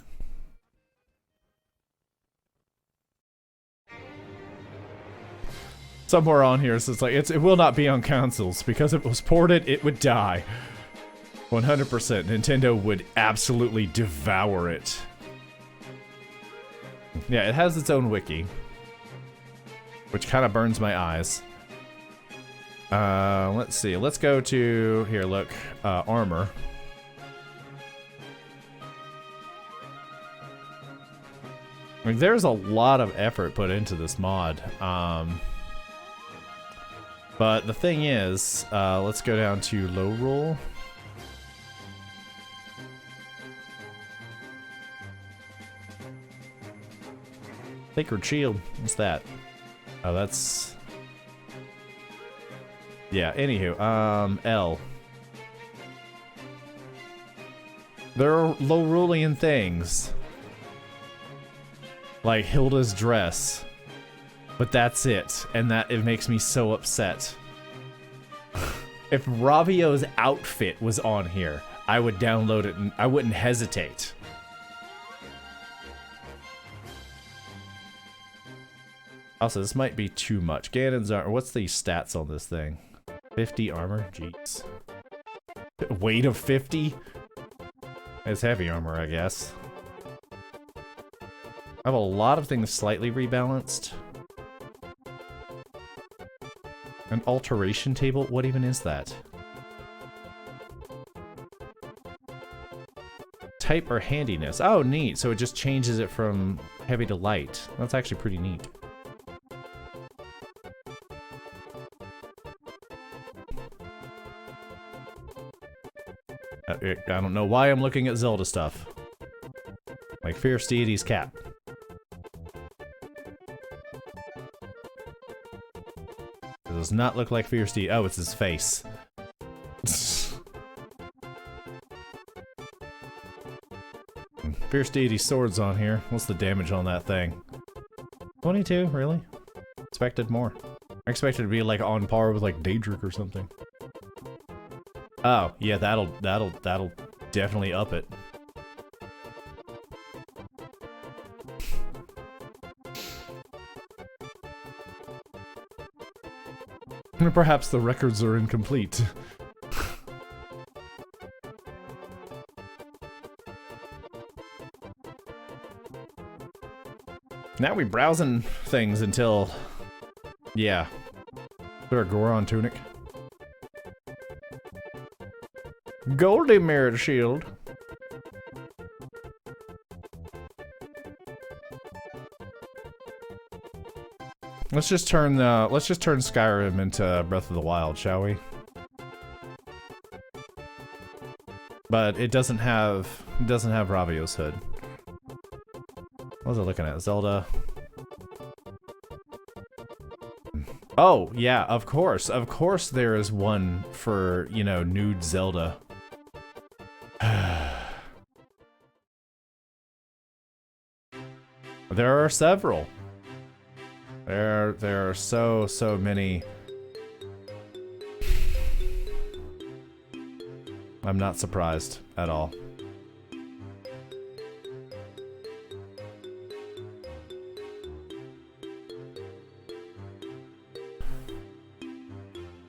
Somewhere on here, so it's like, it will not be on consoles, because if it was ported, it would die. 100%. Nintendo would absolutely devour it. Yeah, it has its own wiki. Which kind of burns my eyes. Let's see. Let's go to... Here, look. Armor. I mean, there's a lot of effort put into this mod. But the thing is, let's go down to low roll. Sacred Shield. What's that? Oh, that's... Yeah, anywho, L. There are low-rolling things. Like Hilda's dress. But that's it, and it makes me so upset. If Ravio's outfit was on here, I would download it and I wouldn't hesitate. Also, this might be too much. Ganon's armor. What's the stats on this thing? 50 armor? Jeez. Weight of 50? It's heavy armor, I guess. I have a lot of things slightly rebalanced. An alteration table? What even is that? Type or handiness. Oh, neat. So it just changes it from heavy to light. That's actually pretty neat. I don't know why I'm looking at Zelda stuff. Like Fierce Deity's cap. It does not look like Fierce Deity. Oh, it's his face. Fierce Deity swords on here. What's the damage on that thing? 22, really? Expected more. I expected it to be like on par with like Daedric or something. Oh, yeah, that'll definitely up it. Perhaps the records are incomplete. Now we browsing things until... Yeah. Put our Goron tunic. Goldie mirrored shield. Let's just turn Skyrim into Breath of the Wild, shall we? But it doesn't have Ravio's hood. What was I looking at? Zelda. Oh, yeah, of course. Of course there is one for, you know, nude Zelda. There are several. There are so many. I'm not surprised at all.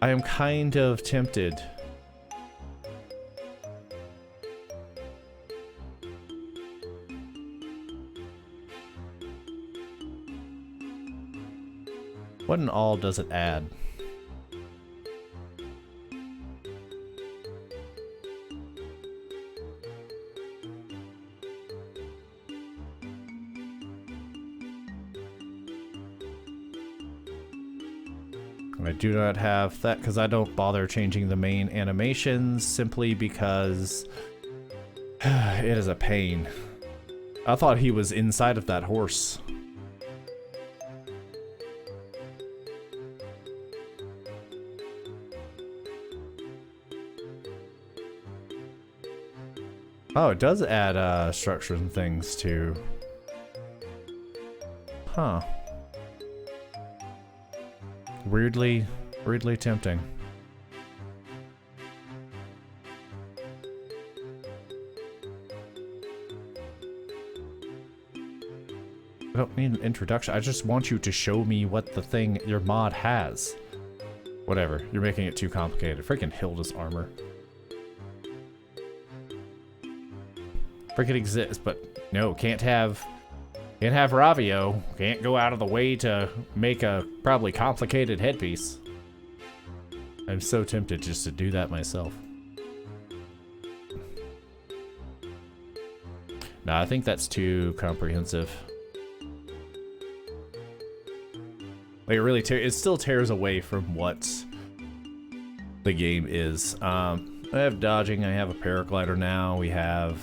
I am kind of tempted. What in all does it add? I do not have that because I don't bother changing the main animations simply because it is a pain. I thought he was inside of that horse. Oh, it does add structure and things to. Huh. Weirdly tempting. I don't need an introduction. I just want you to show me what the thing your mod has. Whatever. You're making it too complicated. Freaking Hilda's armor. Freaking exists, but no, can't have Ravio. Can't go out of the way to make a probably complicated headpiece. I'm so tempted just to do that myself. Nah, I think that's too comprehensive. Like it still tears away from what the game is. I have dodging, I have a paraglider now, we have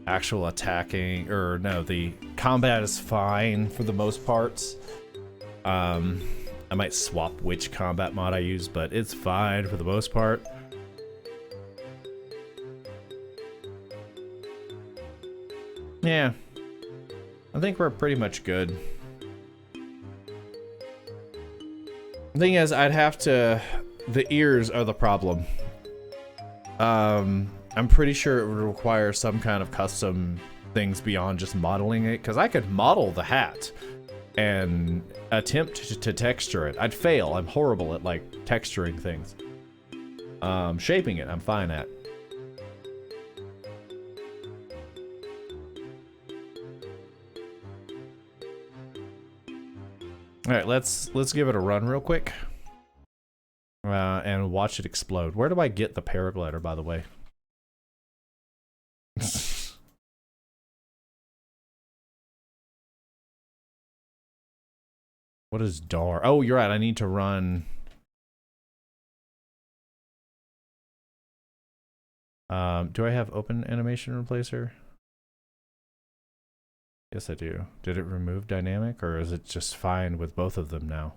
actual attacking, or no, the combat is fine for the most parts. I might swap which combat mod I use, but it's fine for the most part. Yeah, I think we're pretty much good. The thing is, I'd have to... The ears are the problem. I'm pretty sure it would require some kind of custom things beyond just modeling it, because I could model the hat and attempt to texture it. I'd fail. I'm horrible at, like, texturing things. Shaping it, I'm fine at. Alright, let's give it a run real quick. And watch it explode. Where do I get the paraglider, by the way? What is DAR? Oh, you're right, I need to run... do I have open animation replacer? Yes, I do. Did it remove dynamic, or is it just fine with both of them now?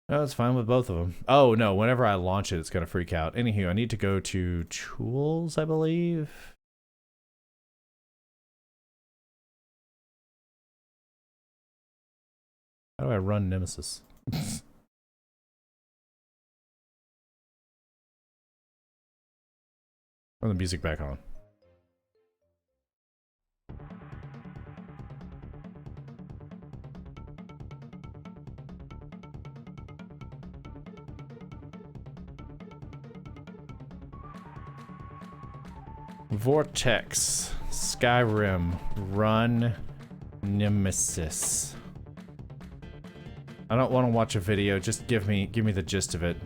No, it's fine with both of them. Oh, no, whenever I launch it, it's going to freak out. Anywho, I need to go to tools, I believe. How do I run Nemesis? Turn the music back on. Vortex, Skyrim, run Nemesis. I don't want to watch a video, just give me the gist of it.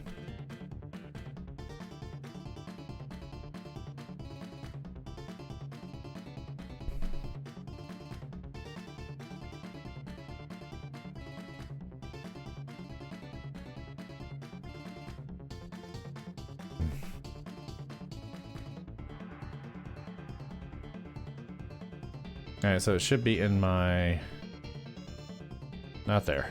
Alright, so it should be in my... Not there.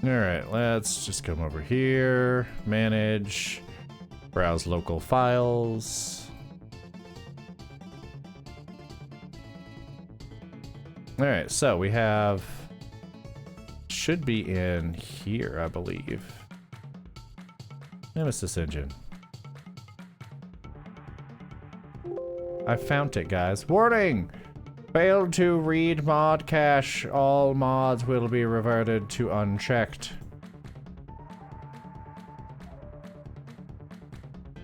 Alright, let's just come over here. Manage. Browse local files. Alright, so we have... Should be in here, I believe. Nemesis engine. I found it, guys. Warning! Failed to read mod cache. All mods will be reverted to unchecked.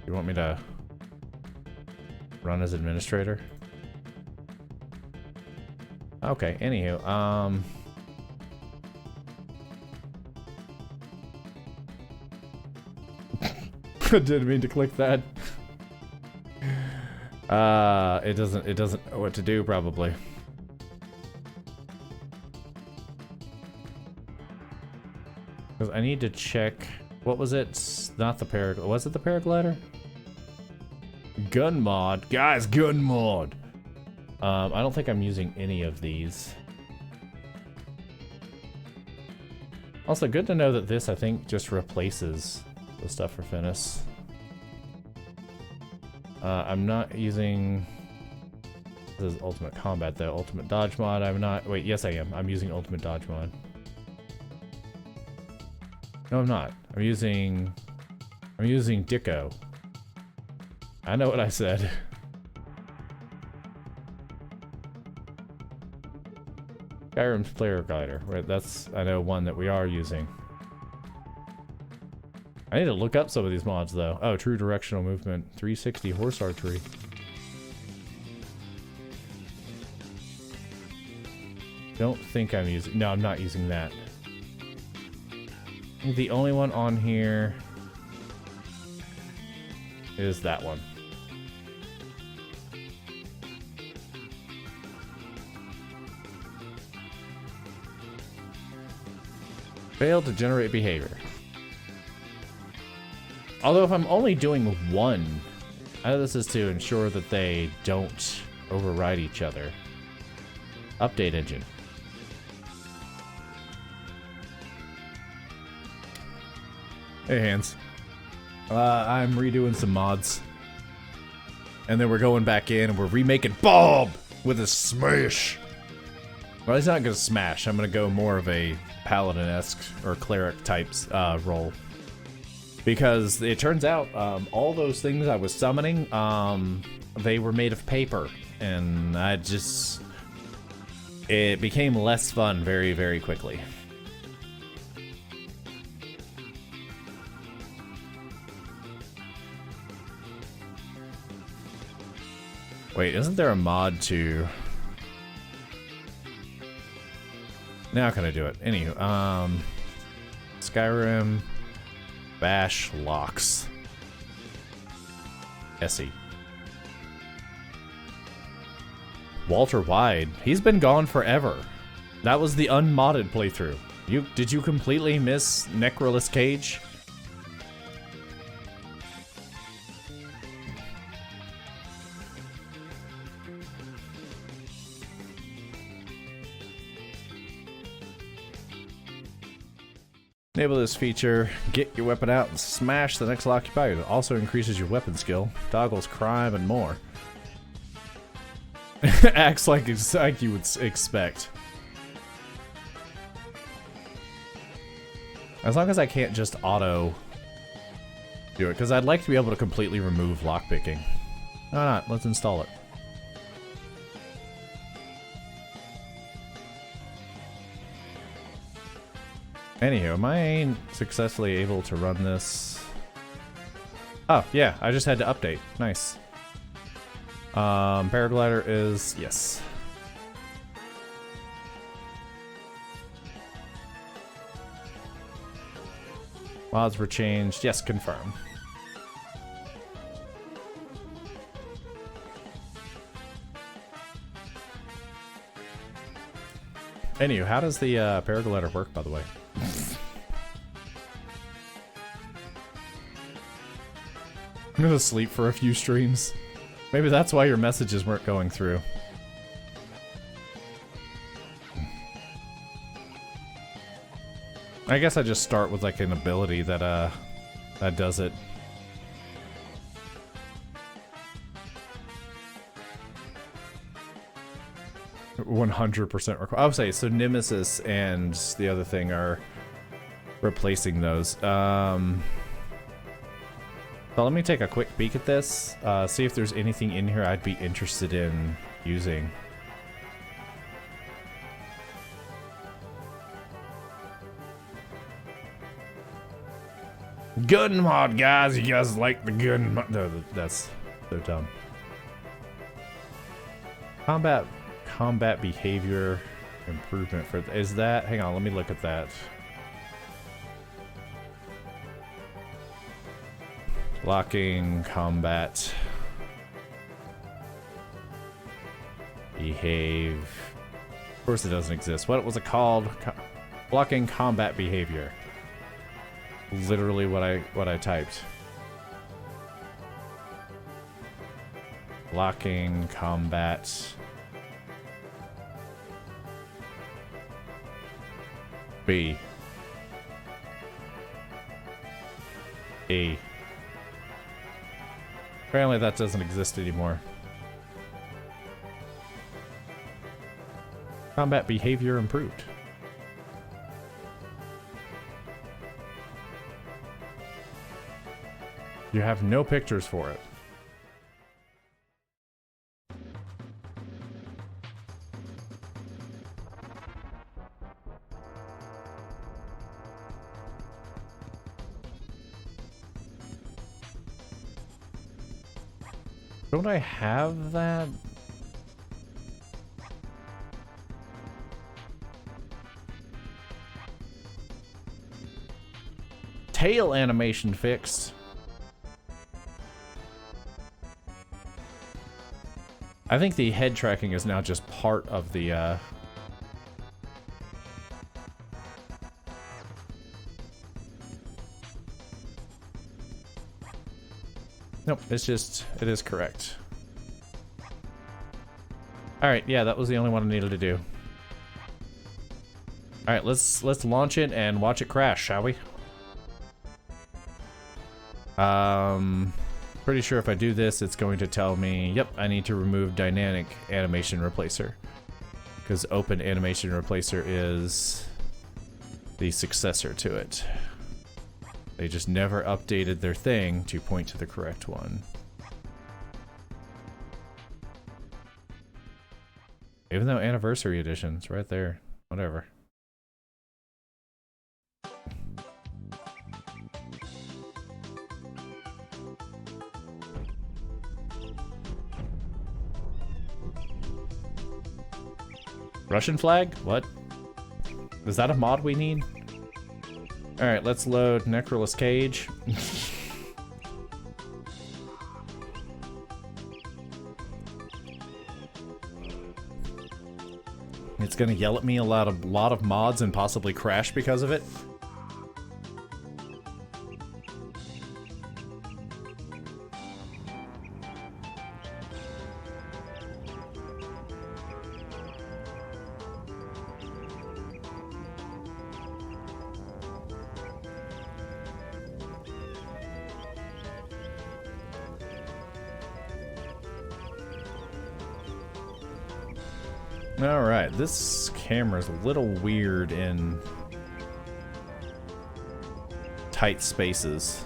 You want me to run as administrator? Okay, anywho, I didn't mean to click that. It doesn't know what to do, probably. Because I need to check, what was it? Not the paraglider, was it the paraglider? Gun mod, guys, gun mod. I don't think I'm using any of these. Also, good to know that this, I think, just replaces the stuff for Finis. I'm not using... This is Ultimate Combat, though. Ultimate Dodge mod, I'm not... Wait, yes I am. I'm using Ultimate Dodge mod. No, I'm not. I'm using Dicko. I know what I said. Skyrim's Player Glider. Right, that's, I know, one that we are using. I need to look up some of these mods, though. Oh, True Directional Movement. 360 Horse Archery. Don't think I'm using... No, I'm not using that. I think the only one on here is that one. Failed to generate behavior. Although if I'm only doing one, I know this is to ensure that they don't override each other. Update engine. Hey, Hans. I'm redoing some mods. And then we're going back in and we're remaking Bob with a smash. Well, he's not going to smash. I'm going to go more of a paladin-esque or cleric types role. Because it turns out all those things I was summoning, they were made of paper. And it became less fun very, very quickly. Wait, isn't there a mod to... Now can I do it? Anywho, Skyrim Bash Locks. Essie. Walter Wyde. He's been gone forever. That was the unmodded playthrough. Did you completely miss Necrolas Cage? Enable this feature, get your weapon out and smash the next occupier. It also increases your weapon skill, toggles crime, and more. Acts like you would expect. As long as I can't just auto do it, because I'd like to be able to completely remove lockpicking. Why not? Let's install it. Anywho, am I successfully able to run this? Oh, yeah, I just had to update. Nice. Paraglider is... yes. Mods were changed. Yes, confirm. Anywho, how does the paraglider work, by the way? I'm gonna sleep for a few streams. Maybe that's why your messages weren't going through. I guess I just start with like an ability that that does it. %. I would say so. Nemesis and the other thing are replacing those. So let me take a quick peek at this. See if there's anything in here I'd be interested in using. Gun mod, guys. You guys like the gun mod? No, that's so dumb. Combat behavior improvement for is that? Hang on, let me look at that. Blocking combat behave. Of course, it doesn't exist. What was it called? Blocking combat behavior. Literally what I typed. Blocking combat B. A. Apparently that doesn't exist anymore. Combat behavior improved. You have no pictures for it. Don't I have that? Tail animation fixed. I think the head tracking is now just part of the, Nope, it's just, it is correct. Alright, yeah, that was the only one I needed to do. Alright, let's launch it and watch it crash, shall we? Pretty sure if I do this, it's going to tell me, yep, I need to remove dynamic animation replacer. Because open animation replacer is the successor to it. They just never updated their thing to point to the correct one. Even though anniversary edition's right there. Whatever. Russian flag? What? Is that a mod we need? Alright, let's load Necrolas cage. It's gonna yell at me a lot of mods and possibly crash because of it. Alright, this camera's a little weird in tight spaces.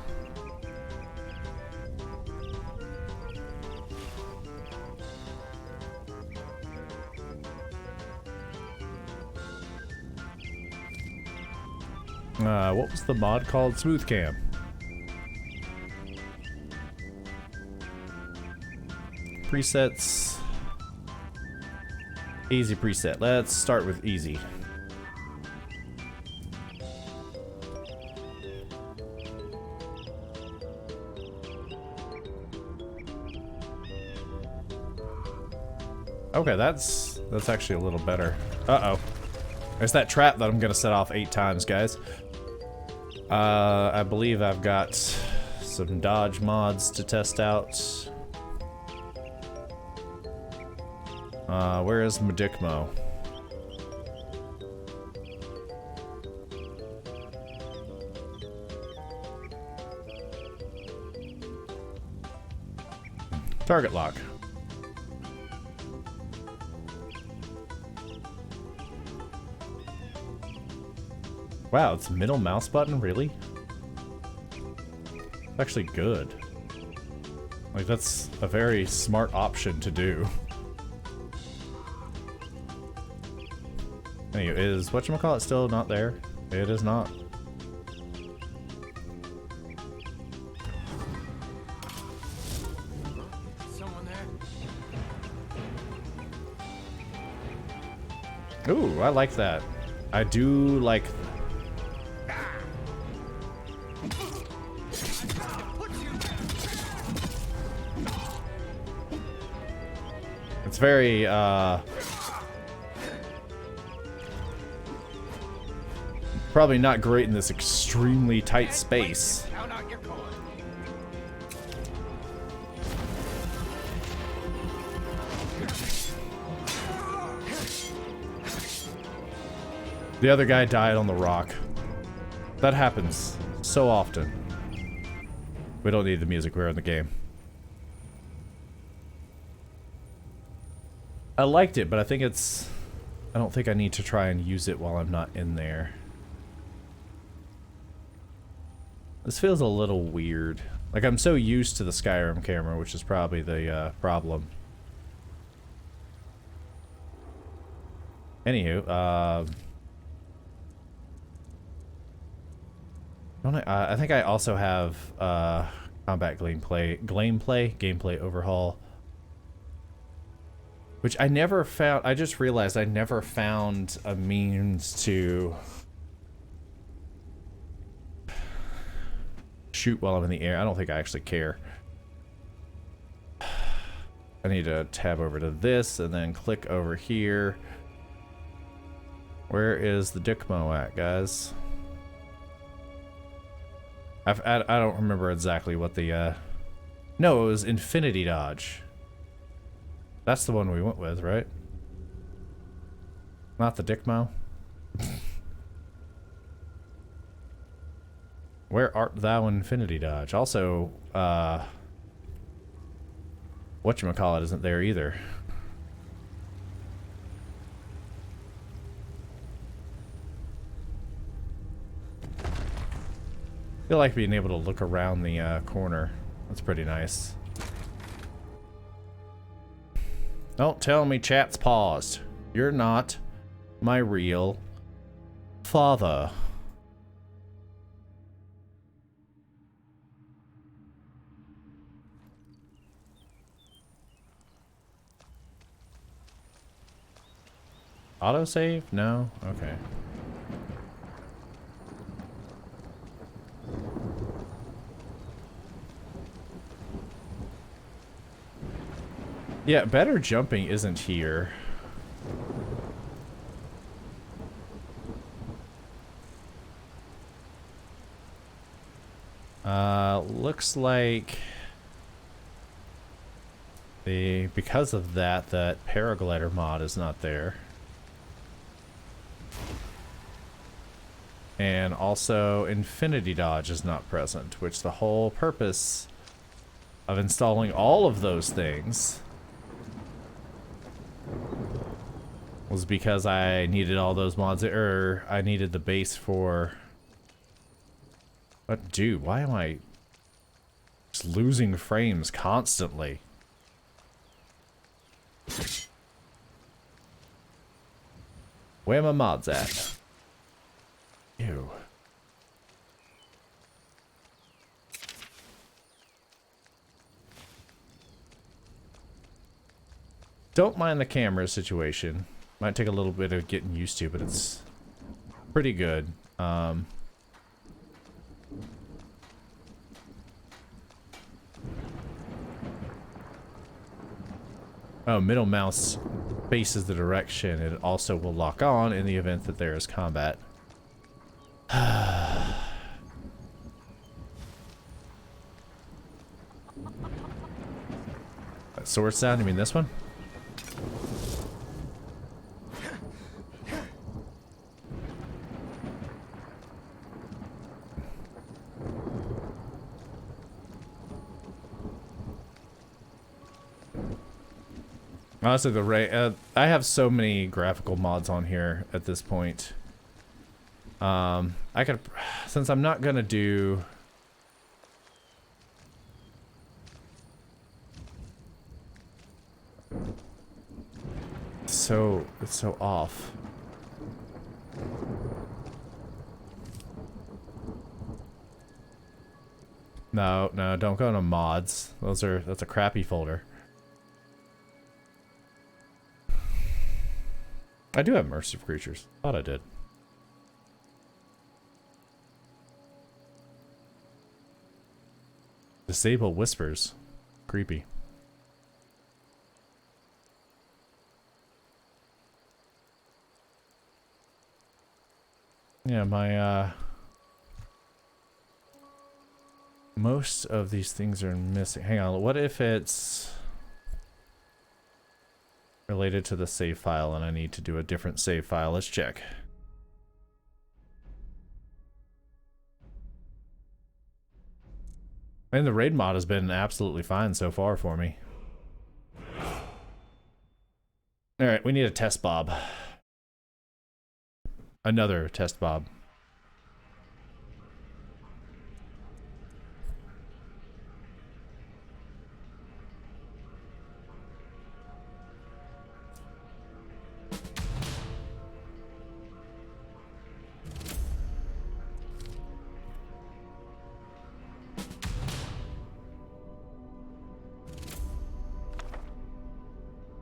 What was the mod called? Smooth Cam. Presets. Easy preset. Let's start with easy. Okay, that's actually a little better. Uh-oh. There's that trap that I'm gonna set off 8 times, guys. I believe I've got some dodge mods to test out. Where is Medicmo? Target lock. Wow, it's middle mouse button, really? It's actually good. Like, that's a very smart option to do. Anyway, is whatchamacallit still not there? It is not. Someone there? Ooh, I like that. I do like. It's very, probably not great in this extremely tight space. Count out your coin. The other guy died on the rock. That happens so often. We don't need the music. We're in the game. I liked it, but I think it's... I don't think I need to try and use it while I'm not in there. This feels a little weird. Like, I'm so used to the Skyrim camera, which is probably the problem. Anywho, I think I also have combat gameplay overhaul, which I never found. I just realized I never found a means to shoot while I'm in the air. I don't think I actually care. I need to tab over to this and then click over here. Where is the Dickmo at, guys? I don't remember exactly what the, no, it was Infinity Dodge. That's the one we went with, right? Not the Dickmo? Where art thou, Infinity Dodge? Also, whatchamacallit isn't there either. I feel like being able to look around the corner. That's pretty nice. Don't tell me chat's paused. You're not my real father. Autosave? No? Okay. Yeah, better jumping isn't here. Looks like because of that paraglider mod is not there. And also Infinity Dodge is not present, which the whole purpose of installing all of those things was because I needed all those mods, or I needed the base for... But dude, why am I just losing frames constantly? Where are my mods at? Ew. Don't mind the camera situation. Might take a little bit of getting used to, but it's pretty good. Oh, middle mouse faces the direction. It also will lock on in the event that there is combat. That sword sound? You mean this one? Honestly, I have so many graphical mods on here at this point. I could, since I'm not gonna do. It's so off. No, don't go to mods. That's a crappy folder. I do have immersive creatures. Thought I did. Disable whispers. Creepy. Yeah, my most of these things are missing. Hang on, what if it's related to the save file and I need to do a different save file? Let's check. And the raid mod has been absolutely fine so far for me. Alright, we need a test Bob. Another test Bob.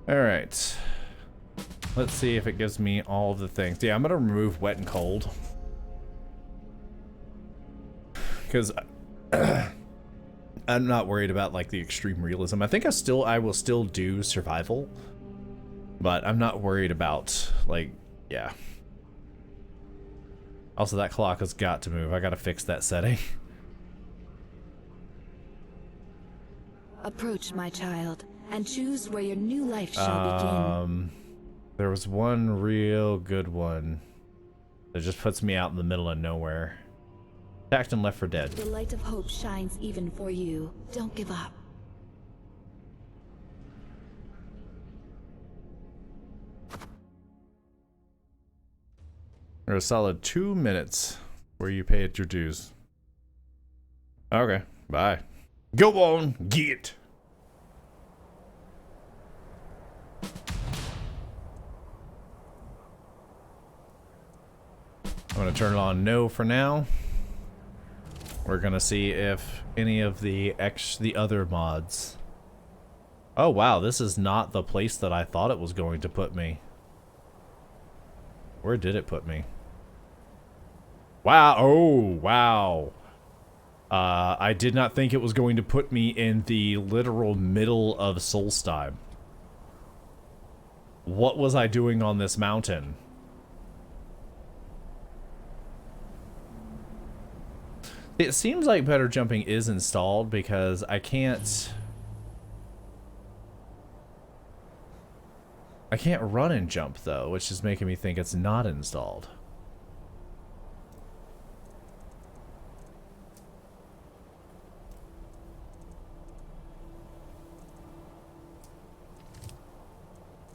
Alright. Let's see if it gives me all the things. Yeah, I'm gonna remove wet and cold. Because I'm not worried about like the extreme realism. I think I will still do survival. But I'm not worried about like, yeah. Also, that clock has got to move. I gotta fix that setting. Approach, my child, and choose where your new life shall begin. There was one real good one that just puts me out in the middle of nowhere. Attacked and left for dead. The light of hope shines even for you. Don't give up. There's a solid 2 minutes where you paid your dues. Okay, bye. Go on, get. I'm gonna turn it on no for now. We're gonna see if any of the other mods. Oh wow, this is not the place that I thought it was going to put me. Where did it put me? Wow, oh wow. I did not think it was going to put me in the literal middle of Solstheim. What was I doing on this mountain? It seems like better jumping is installed because I can't run and jump though, which is making me think it's not installed.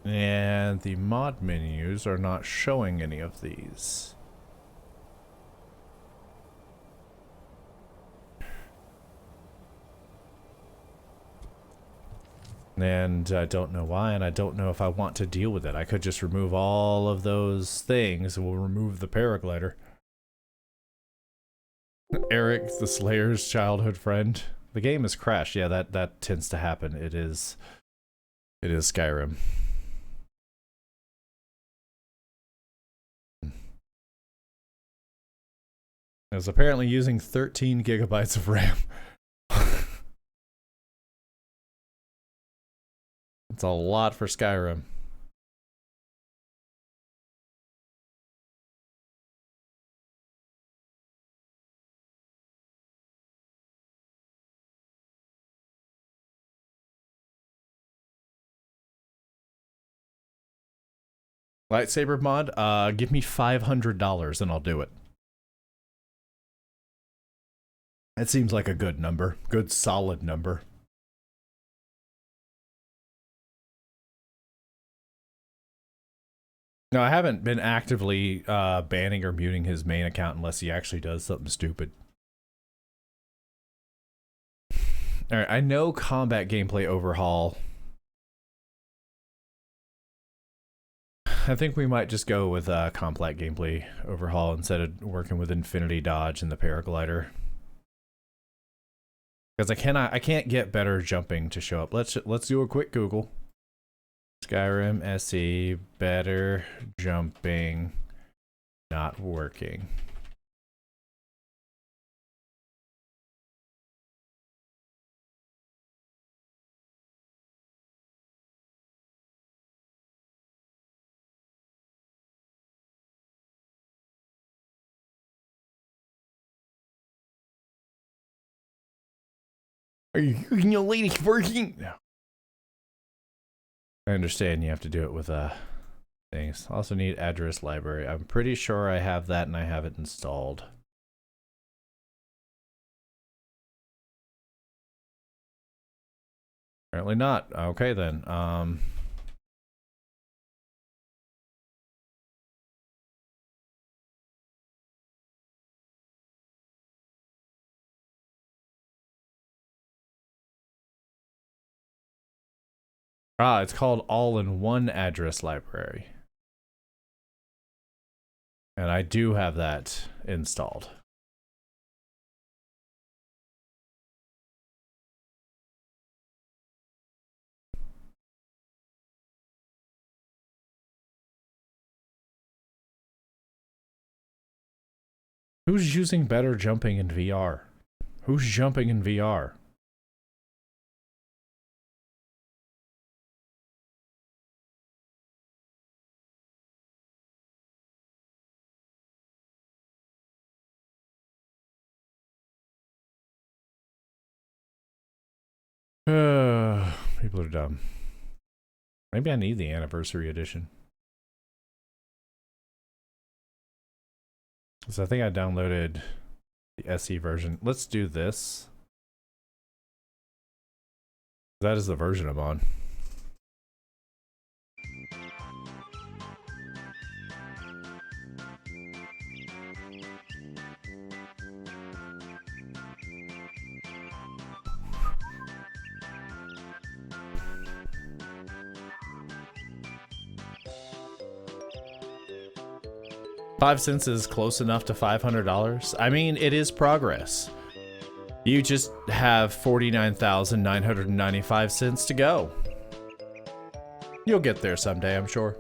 And the mod menus are not showing any of these. And I don't know why, and I don't know if I want to deal with it. I could just remove all of those things, and we'll remove the paraglider. Eric, the Slayer's childhood friend. The game has crashed. Yeah, that tends to happen. It is Skyrim. It was apparently using 13 gigabytes of RAM. It's a lot for Skyrim. Lightsaber mod, give me $500 and I'll do it. That seems like a good number. Good solid number. No, I haven't been actively banning or muting his main account unless he actually does something stupid. Alright, I know combat gameplay overhaul. I think we might just go with combat gameplay overhaul instead of working with infinity dodge and the paraglider. Because I can't get better jumping to show up. Let's do a quick Google. Skyrim SE better jumping not working. Are you lady working? No. I understand you have to do it with things. Also need address library. I'm pretty sure I have that and I have it installed. Apparently not. Okay then. It's called All-in-One Address Library. And I do have that installed. Who's using better jumping in VR? Who's jumping in VR? People are dumb. Maybe I need the anniversary edition. So I think I downloaded the SE version. Let's do this. That is the version I'm on. $0.05 is close enough to $500. I mean, it is progress. You just have 49,995 cents to go. You'll get there someday, I'm sure.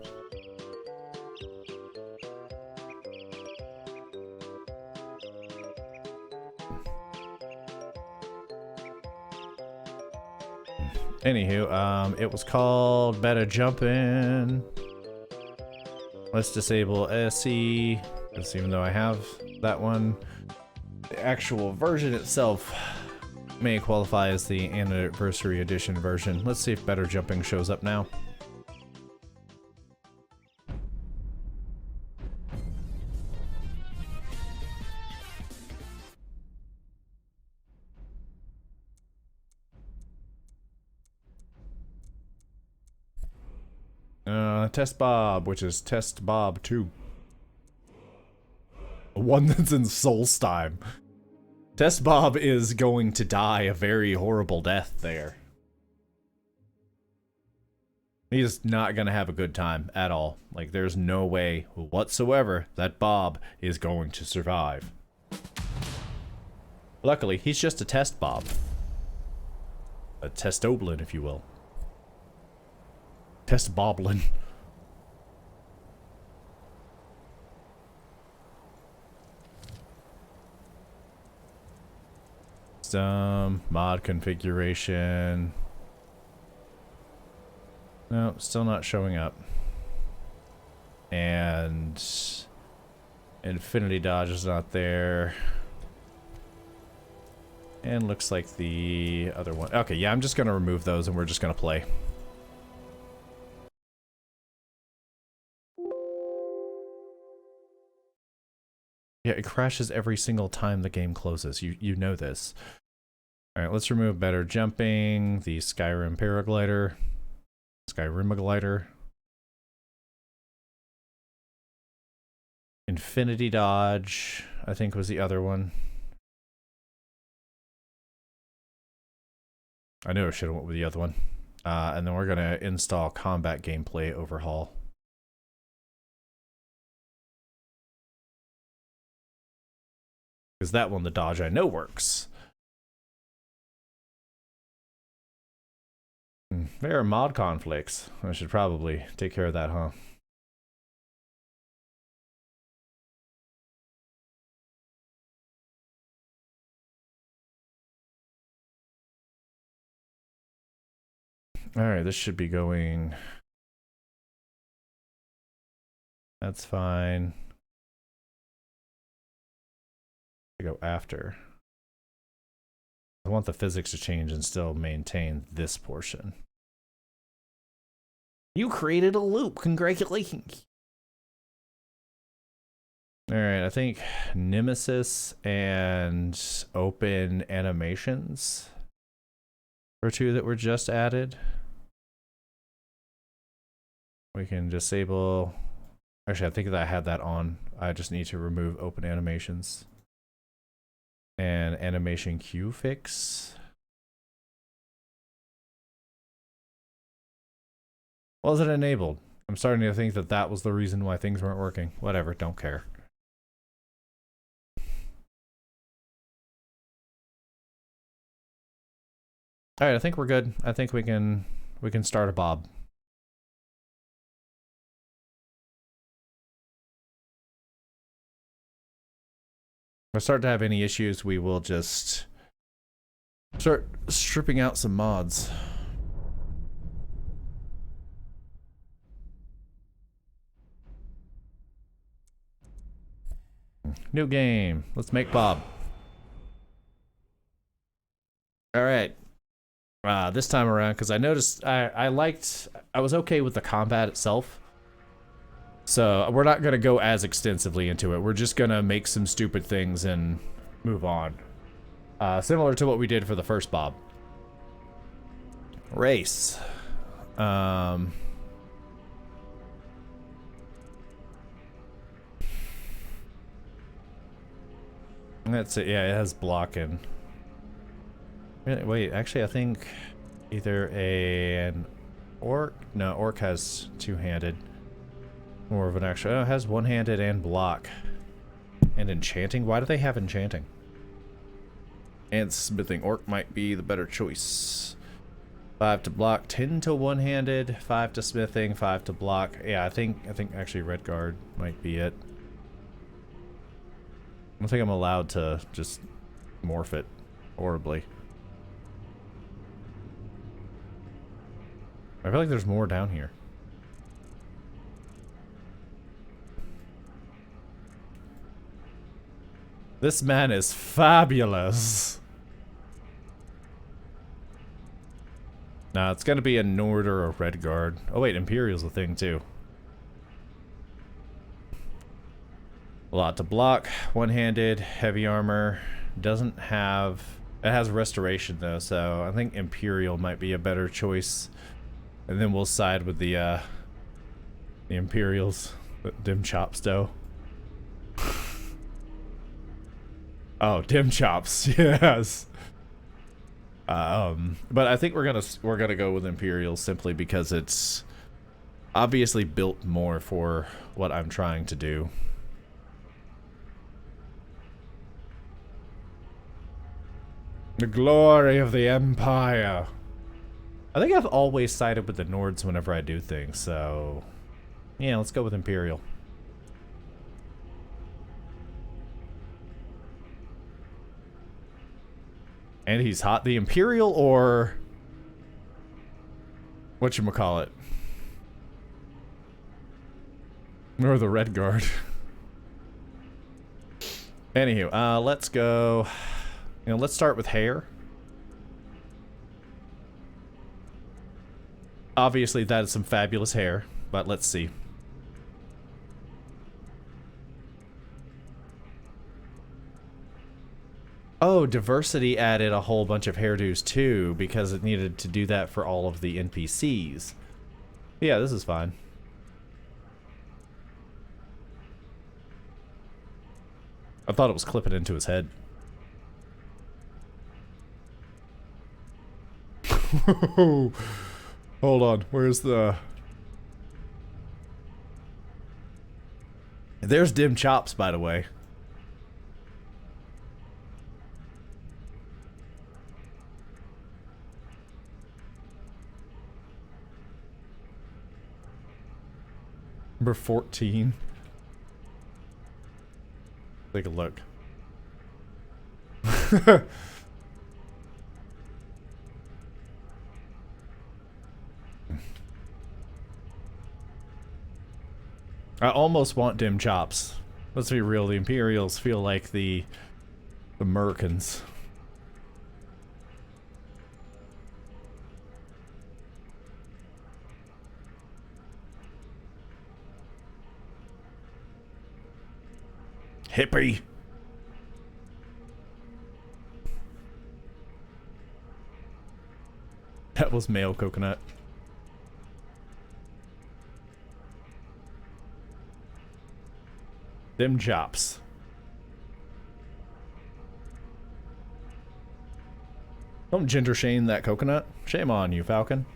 Anywho, it was called Better Jumpin'. Let's disable SE, because even though I have that one, the actual version itself may qualify as the anniversary edition version. Let's see if Better Jumping shows up now. Test Bob, which is Test Bob 2. One that's in Solstheim. Test Bob is going to die a very horrible death there. He's not going to have a good time at all. Like, there's no way whatsoever that Bob is going to survive. Luckily, he's just a Test Bob. A Testoblin, if you will. Test Boblin. Mod configuration. No, still not showing up. And Infinity Dodge is not there. And looks like the other one. Okay, yeah, I'm just gonna remove those and we're just gonna play. Yeah, it crashes every single time the game closes. You know this. Alright, let's remove Better Jumping, the Skyrim Paraglider, Skyrim-a-glider, Infinity Dodge, I think was the other one. I knew I should have went with the other one. And then we're going to install Combat Gameplay Overhaul. Because that one, the dodge, I know works. There are mod conflicts. I should probably take care of that, huh? Alright, this should be going. That's fine. To go after. I want the physics to change and still maintain this portion. You created a loop. Congratulations. Alright, I think Nemesis and open animations or two that were just added. We can disable. Actually, I think that I had that on. I just need to remove open animations. And animation queue fix. Was it enabled? I'm starting to think that that was the reason why things weren't working. Whatever, don't care. All right, I think we're good. I think we can start a Bob. If I start to have any issues, we will just start stripping out some mods. New game. Let's make Bob. All right. This time around, because I noticed I was okay with the combat itself. So we're not gonna go as extensively into it. We're just gonna make some stupid things and move on. Similar to what we did for the first Bob. Race. That's it. Yeah, it has blocking. Wait, actually, I think either an orc. No, orc has two-handed. More of an actual. Oh, it has one-handed and block. And enchanting. Why do they have enchanting? And smithing. Orc might be the better choice. 5 to block, 10 to one-handed, 5 to smithing, 5 to block. Yeah, I think actually red guard might be it. I don't think I'm allowed to just morph it horribly. I feel like there's more down here. This man is fabulous. Nah, it's gonna be a Nord or a Red Guard. Oh wait, Imperial's a thing too. A lot to block, one-handed, heavy armor. Doesn't have... It has restoration though, so I think Imperial might be a better choice. And then we'll side with the Imperials. Dim chops though. Oh, dim chops, yes. But I think we're gonna go with Imperials simply because it's obviously built more for what I'm trying to do. The glory of the Empire. I think I've always sided with the Nords whenever I do things, so yeah, let's go with Imperial. And he's hot. The Imperial or whatchamacallit? Or the Red Guard. Anywho, let's go. Let's start with hair. Obviously, that is some fabulous hair, but let's see. Oh, diversity added a whole bunch of hairdos too, because it needed to do that for all of the NPCs. Yeah, this is fine. I thought it was clipping into his head. Hold on, where's the... There's dim chops, by the way. Number 14. Take a look. I almost want dim chops. Let's be real, the Imperials feel like the Americans. Hippie. topless male coconut. Them chops. Don't gender shame that coconut. Shame on you, Falcon.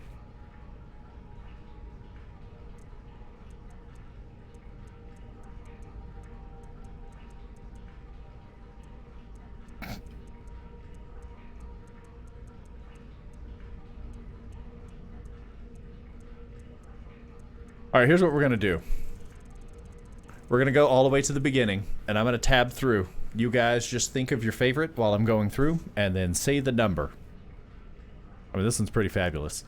Alright, here's what we're gonna do. We're gonna go all the way to the beginning, and I'm gonna tab through. You guys just think of your favorite while I'm going through, and then say the number. I mean, this one's pretty fabulous.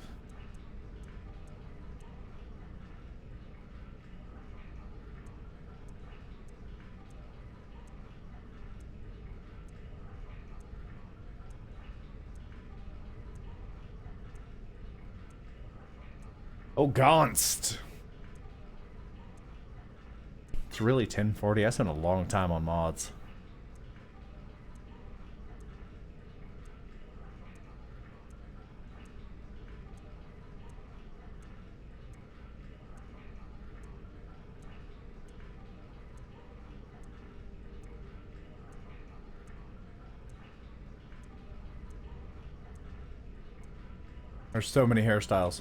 Oh, Gonst! It's really 1040. I spent a long time on mods. There's so many hairstyles.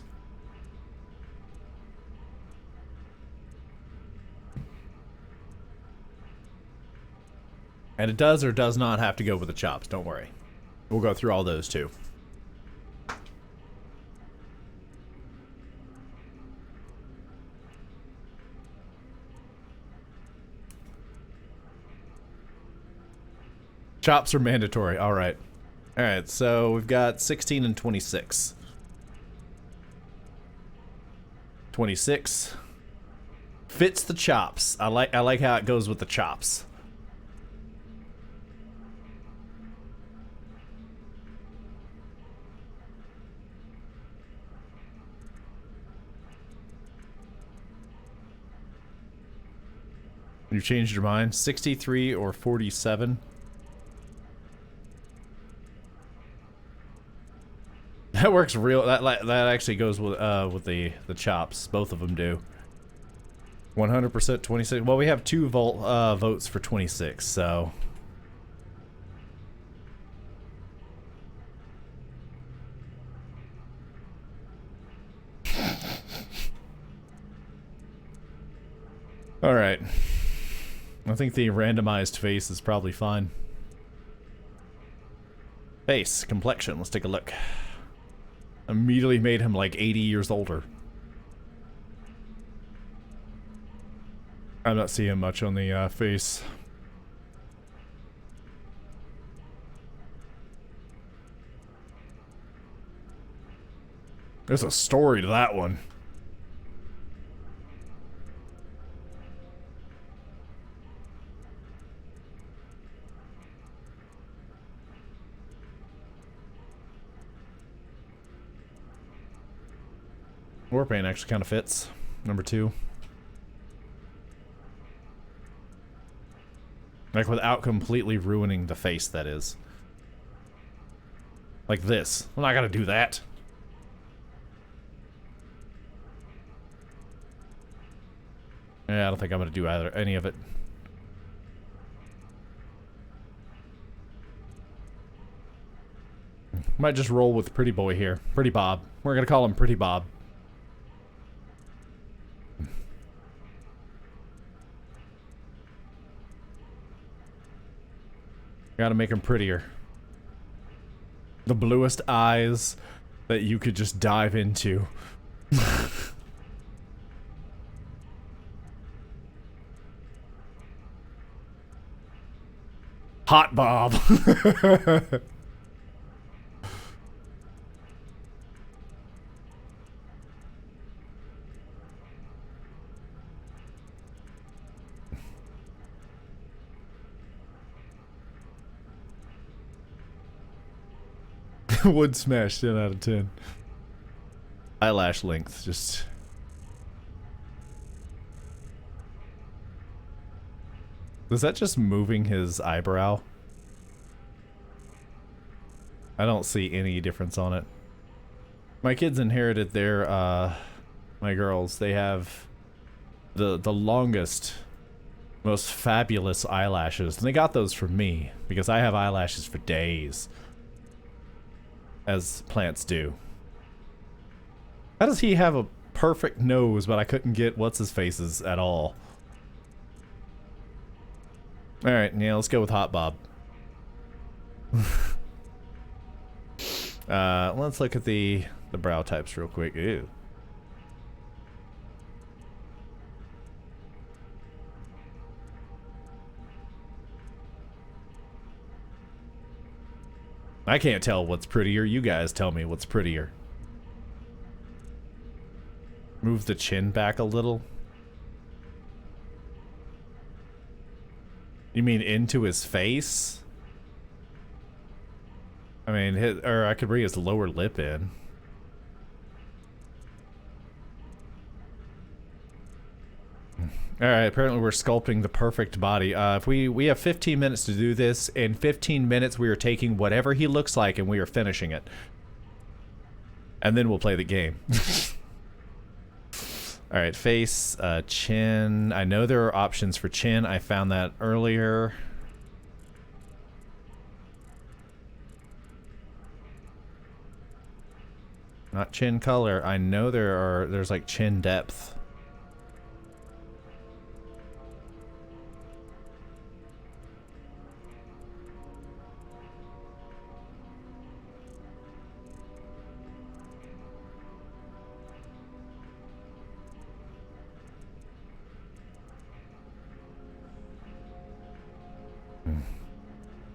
And it does or does not have to go with the chops, don't worry. We'll go through all those too. Chops are mandatory, alright. Alright, so we've got 16 and 26. 26 fits the chops. I like how it goes with the chops. You changed your mind? 63 or 47? That works real. That actually goes with the chops. Both of them do. 100% 26. Well, we have 2 votes for 26, so. All right. I think the randomized face is probably fine. Face, complexion, let's take a look. Immediately made him like 80 years older. I'm not seeing much on the face. There's a story to that one. Warpaint actually kind of fits. Number 2. Like without completely ruining the face, that is. Like this. I'm not gonna do that. Yeah, I don't think I'm gonna do any of it. Might just roll with Pretty Boy here. Pretty Bob. We're gonna call him Pretty Bob. Gotta make him prettier. The bluest eyes that you could just dive into. HottBobb. Wood smash, 10 out of 10. Eyelash length, just... Is that just moving his eyebrow? I don't see any difference on it. My kids inherited their, my girls, they have the longest, most fabulous eyelashes. And they got those from me, because I have eyelashes for days. As plants do. How does he have a perfect nose, but I couldn't get what's-his-faces at all? Alright, yeah, let's go with HottBobb. Let's look at the brow types real quick. Ew. I can't tell what's prettier. You guys tell me what's prettier. Move the chin back a little. You mean into his face? I mean, or I could bring his lower lip in. Alright, apparently we're sculpting the perfect body. If we have 15 minutes to do this. In 15 minutes we are taking whatever he looks like and we are finishing it. And then we'll play the game. Alright, face, chin. I know there are options for chin. I found that earlier. Not chin color. I know there's like chin depth.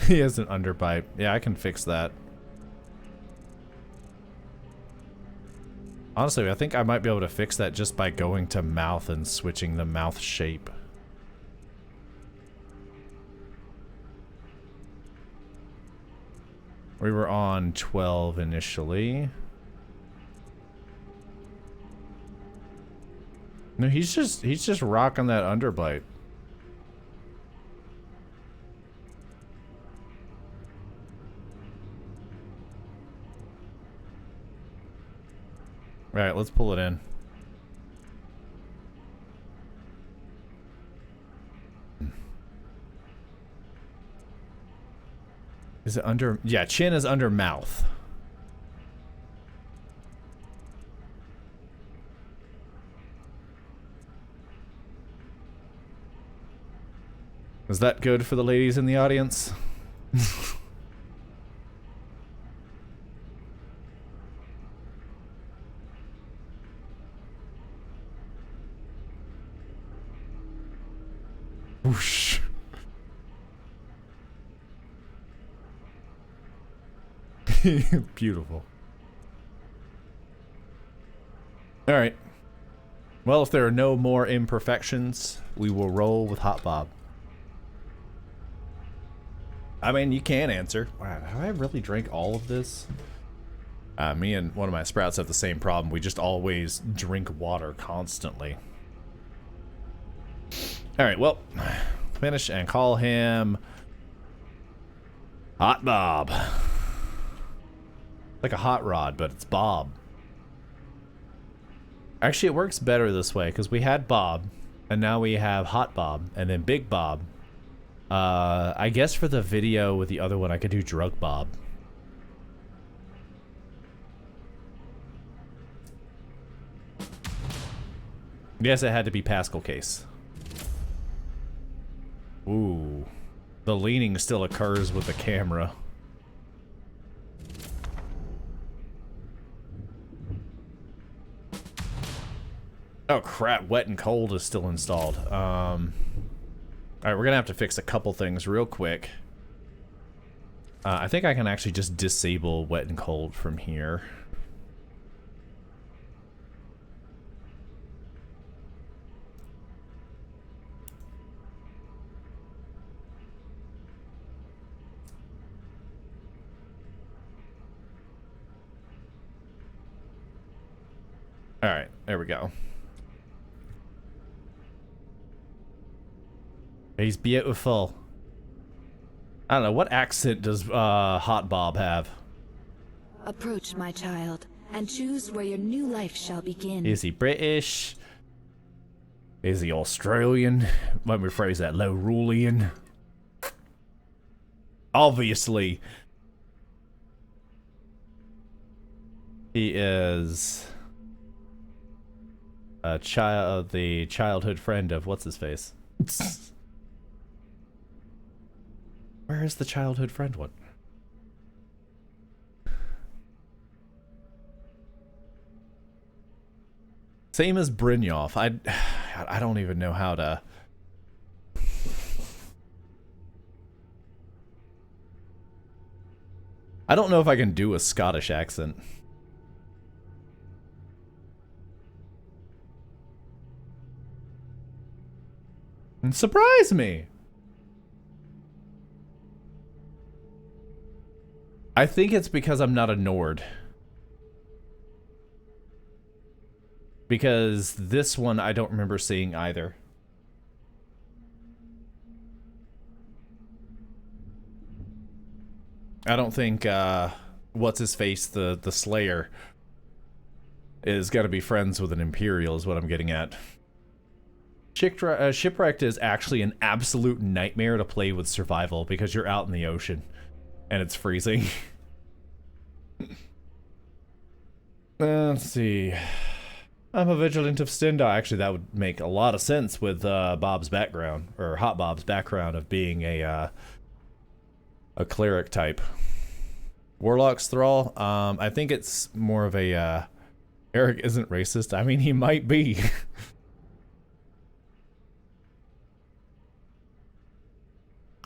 He has an underbite. Yeah, I can fix that. Honestly, I think I might be able to fix that just by going to mouth and switching the mouth shape. We were on 12 initially. No, he's just rocking that underbite. Alright, let's pull it in. Is it under? Yeah, chin is under mouth. Is that good for the ladies in the audience? Whoosh. Beautiful. All right. Well, if there are no more imperfections, we will roll with HottBobb. I mean, you can answer. Wow, have I really drank all of this? Me and one of my sprouts have the same problem. We just always drink water constantly. Alright, well, finish and call him HottBobb. Like a hot rod, but it's Bob. Actually, it works better this way, because we had Bob, and now we have HottBobb, and then Big Bob. I guess for the video with the other one, I could do Drug Bob. Yes, it had to be Pascal case. Ooh. The leaning still occurs with the camera. Oh crap, wet and cold is still installed. Alright, we're gonna have to fix a couple things real quick. I think I can actually just disable wet and cold from here. Alright, there we go. He's beautiful. I don't know, what accent does HottBobb have? Approach, my child. and choose where your new life shall begin. Is he British? Is he Australian? Let me phrase that, Low-Rulian. Obviously, he is a child, the childhood friend of what's his face. Where is the childhood friend one? Same as Brynjolf. I don't even know how to. I don't know if I can do a Scottish accent. Surprise me. I think it's because I'm not a Nord. Because this one I don't remember seeing either. I don't think what's his face, the Slayer, is gonna be friends with an Imperial is what I'm getting at. Shipwrecked is actually an absolute nightmare to play with survival because you're out in the ocean and it's freezing. Let's see. I'm a vigilant of Stendar. Actually, that would make a lot of sense with Bob's background, or HottBobb's background of being a cleric type. Warlock's Thrall. I think it's more of a Eric isn't racist. I mean, he might be.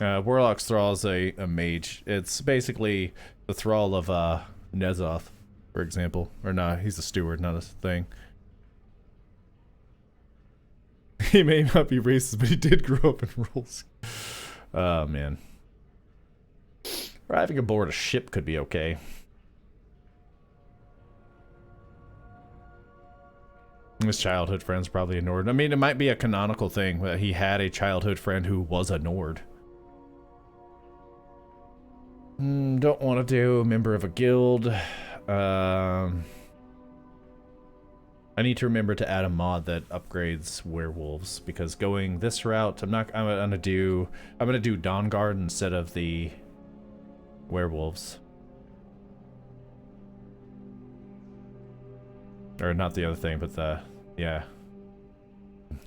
Warlock's Thrall is a mage. It's basically the thrall of Nezoth, for example. Or no, he's a steward, not a thing. He may not be racist, but he did grow up in rules. Oh, man. Arriving aboard a ship could be okay. His childhood friend's probably a Nord. I mean, it might be a canonical thing that he had a childhood friend who was a Nord. Don't want to do a member of a guild. I need to remember to add a mod that upgrades werewolves because going this route, I'm gonna do Dawnguard instead of the werewolves. Or not the other thing, but yeah.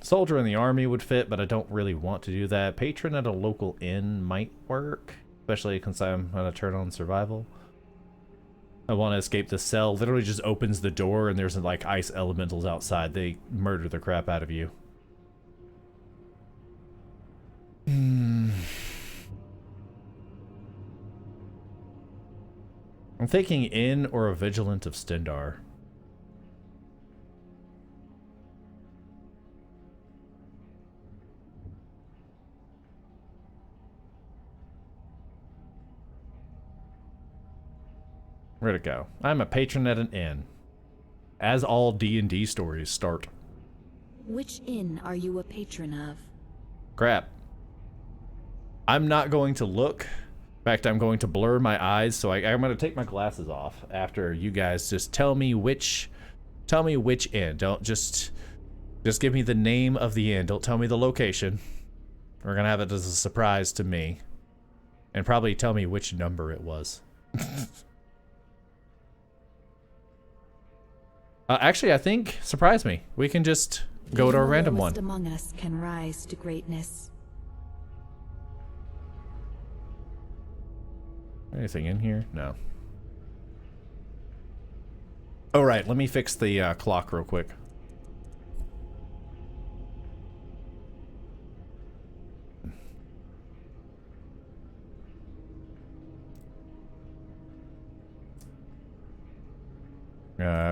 Soldier in the army would fit, but I don't really want to do that. Patron at a local inn might work, especially since I'm gonna turn on survival. I want to escape the cell. Literally just opens the door and there's like ice elementals outside. They murder the crap out of you. I'm thinking inn or a vigilant of Stendar. Where'd it go? I'm a patron at an inn. As all D&D stories start. Which inn are you a patron of? Crap. I'm not going to look. In fact, I'm going to blur my eyes, so I'm going to take my glasses off after you guys just tell me which inn. Don't just give me the name of the inn. Don't tell me the location. We're going to have it as a surprise to me. And probably tell me which number it was. Actually, I think, surprise me. We can just go to a random one. The lowest among us can rise to greatness. Anything in here? No. All right, let me fix the clock real quick.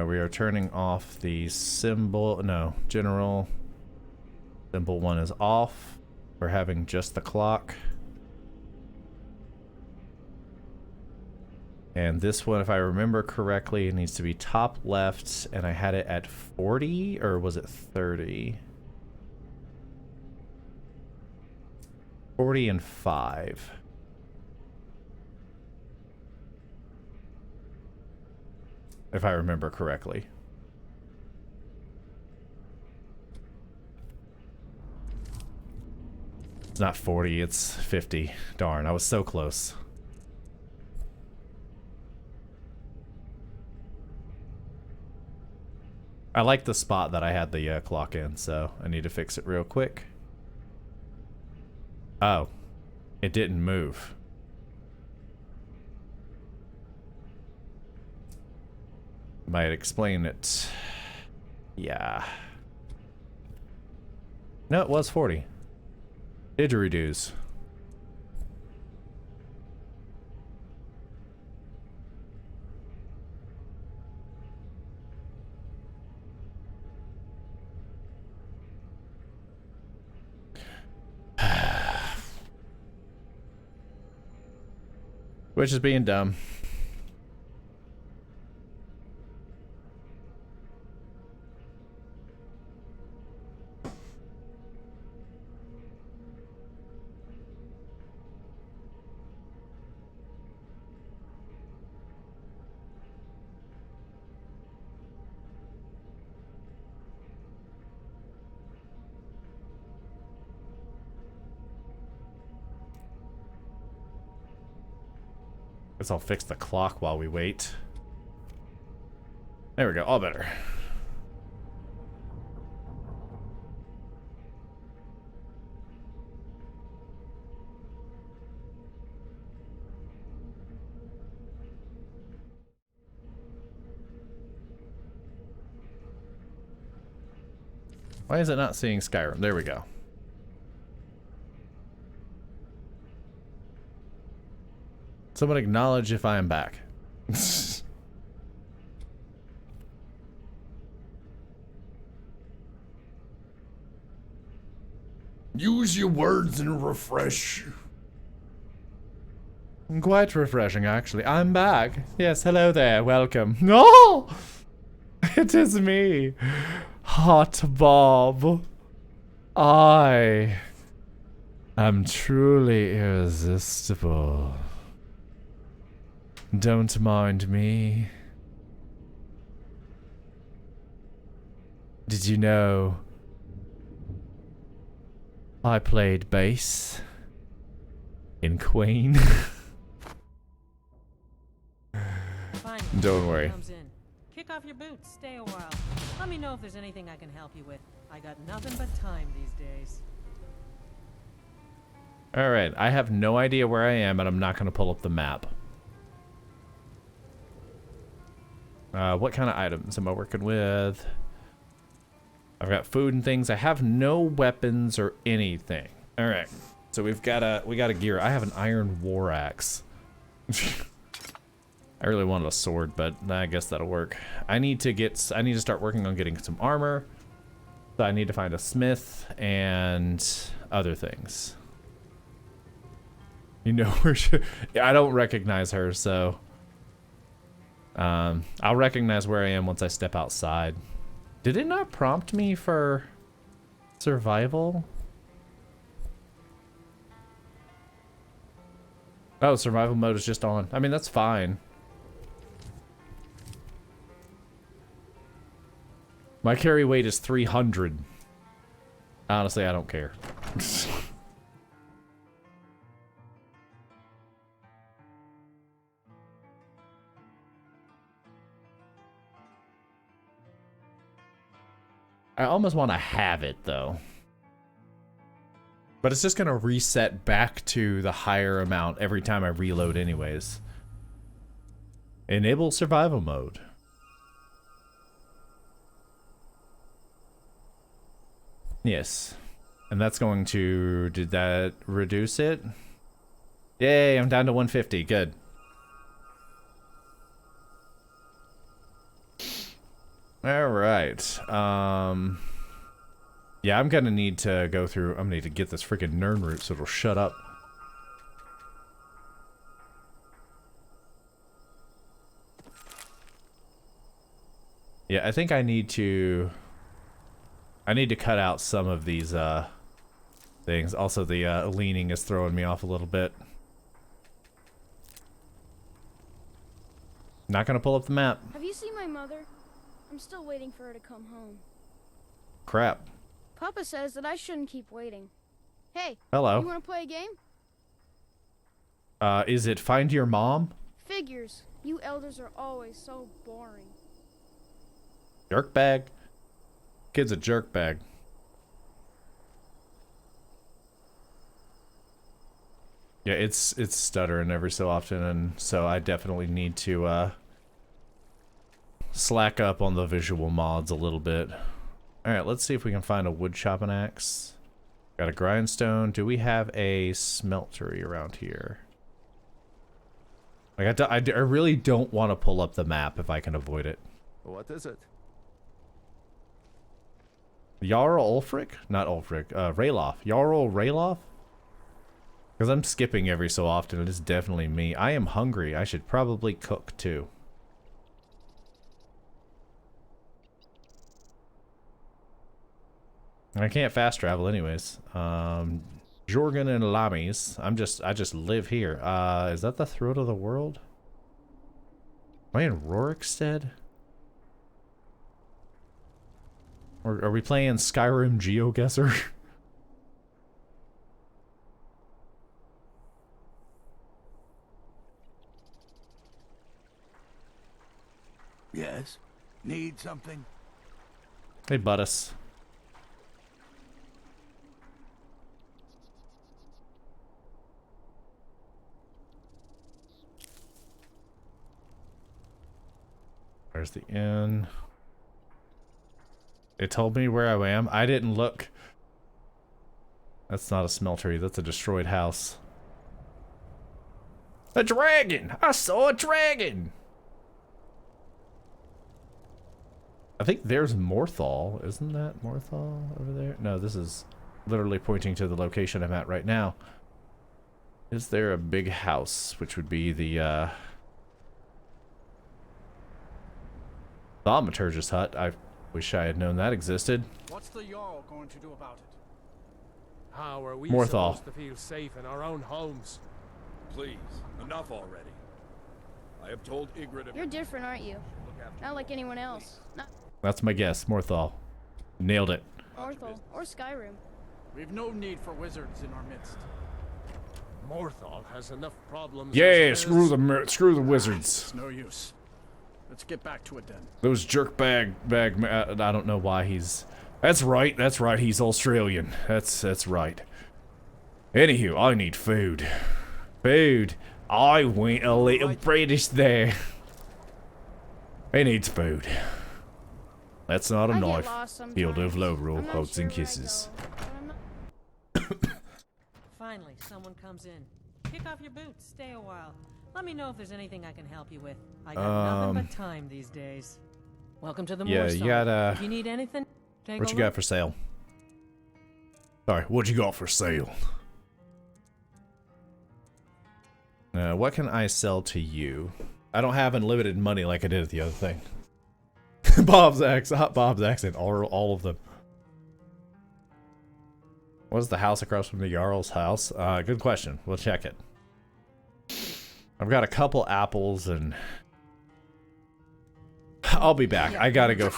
We are turning off the symbol. No, general. Symbol 1 is off. We're having just the clock. And this one, if I remember correctly, it needs to be top left, and I had it at 40, or was it 30? 40 and 5. if I remember correctly. It's not 40, it's 50. Darn, I was so close. I like the spot that I had the clock in, so I need to fix it real quick. Oh, it didn't move. Might explain it. Yeah. No, it was 40. Didgeridoos. Which is being dumb. Guess I'll fix the clock while we wait. There we go, all better. Why is it not seeing Skyrim? There we go. Someone acknowledge if I am back. Use your words and refresh. Quite refreshing, actually. I'm back. Yes, hello there. Welcome. No! It is me, HottBobb. I am truly irresistible. Don't mind me. Did you know I played bass in Queen? Finally, Don't worry. comes in. Kick off your boots. Stay a while. Let me know if there's anything I can help you with. I got nothing but time these days. Alright, I have no idea where I am, and I'm not going to pull up the map. What kind of items am I working with? I've got food and things. I have no weapons or anything. All right, so we got a gear. I have an iron war axe. I really wanted a sword, but I guess that'll work. I need to start working on getting some armor. So I need to find a smith and other things. You know where I don't recognize her, so I'll recognize where I am once I step outside. Did it not prompt me for survival? Oh, survival mode is just on. I mean, that's fine. My carry weight is 300. Honestly, I don't care. I almost want to have it, though. But it's just going to reset back to the higher amount every time I reload anyways. Enable survival mode. Yes. And that's going to... Did that reduce it? Yay, I'm down to 150. Good. Alright. Yeah, I'm gonna need to go through... I'm gonna need to get this freaking Nern root so it'll shut up. Yeah, I think I need to... I need to cut out some of these, things. Also, the, leaning is throwing me off a little bit. Not gonna pull up the map. Have you seen my mother? I'm still waiting for her to come home. Crap. Papa says that I shouldn't keep waiting. Hey, Hello. you want to play a game? Is it Find Your Mom? Figures. You elders are always so boring. Jerkbag. Kid's a jerkbag. Yeah, it's stuttering every so often, and so I definitely need to slack up on the visual mods a little bit. Alright, let's see if we can find a wood chopping axe. Got a grindstone. Do we have a smeltery around here? Like, I really don't want to pull up the map if I can avoid it. What is it? Jarl Ulfric? Not Ulfric. Ralof. Jarl Ralof? Because I'm skipping every so often. It is definitely me. I am hungry. I should probably cook too. I can't fast travel anyways. Jorgen and Lamis. I just live here. Is that the throat of the world? Am I in Rorikstead? Or are we playing Skyrim GeoGuessr? Yes? Need something? Hey, Buttus. There's the inn. It told me where I am. I didn't look. That's not a smeltery. That's a destroyed house. A dragon! I saw a dragon! I think there's Morthal. Isn't that Morthal over there? No, this is literally pointing to the location I'm at right now. Is there a big house, which would be the, Thaumaturgist hut? I wish I had known that existed. What's the Jarl going to do about it? How are we Morthal. supposed to feel safe in our own homes? Please, enough already. I have told Ygritte to You're different, aren't you? Not like anyone else. Not That's my guess. Morthal. Nailed it. Orthol or Skyrim. We've no need for wizards in our midst. Morthal has enough problems. Yeah, as it screw is. the wizards. It's no use. Let's get back to it then. Those bag. I don't know why he's. That's right. He's Australian. That's right. Anywho, I need food. Food. I went a little British there. He needs food. That's not a I knife. get lost sometimes. Field of low roll, I'm not hugs sure and where I kisses. go, but I'm not- Finally, someone comes in. Kick off your boots. Stay a while. Let me know if there's anything I can help you with. I got nothing but time these days. Welcome to the Yeah, Moor you Song. gotta- If you need anything, take What a you look. got for sale? Sorry, what you got for sale? What can I sell to you? I don't have unlimited money like I did at the other thing. Bob's accent, HottBobb's accent, all of them. What is the house across from the Jarl's house? Good question. We'll check it. I've got a couple apples and I'll be back. I gotta go.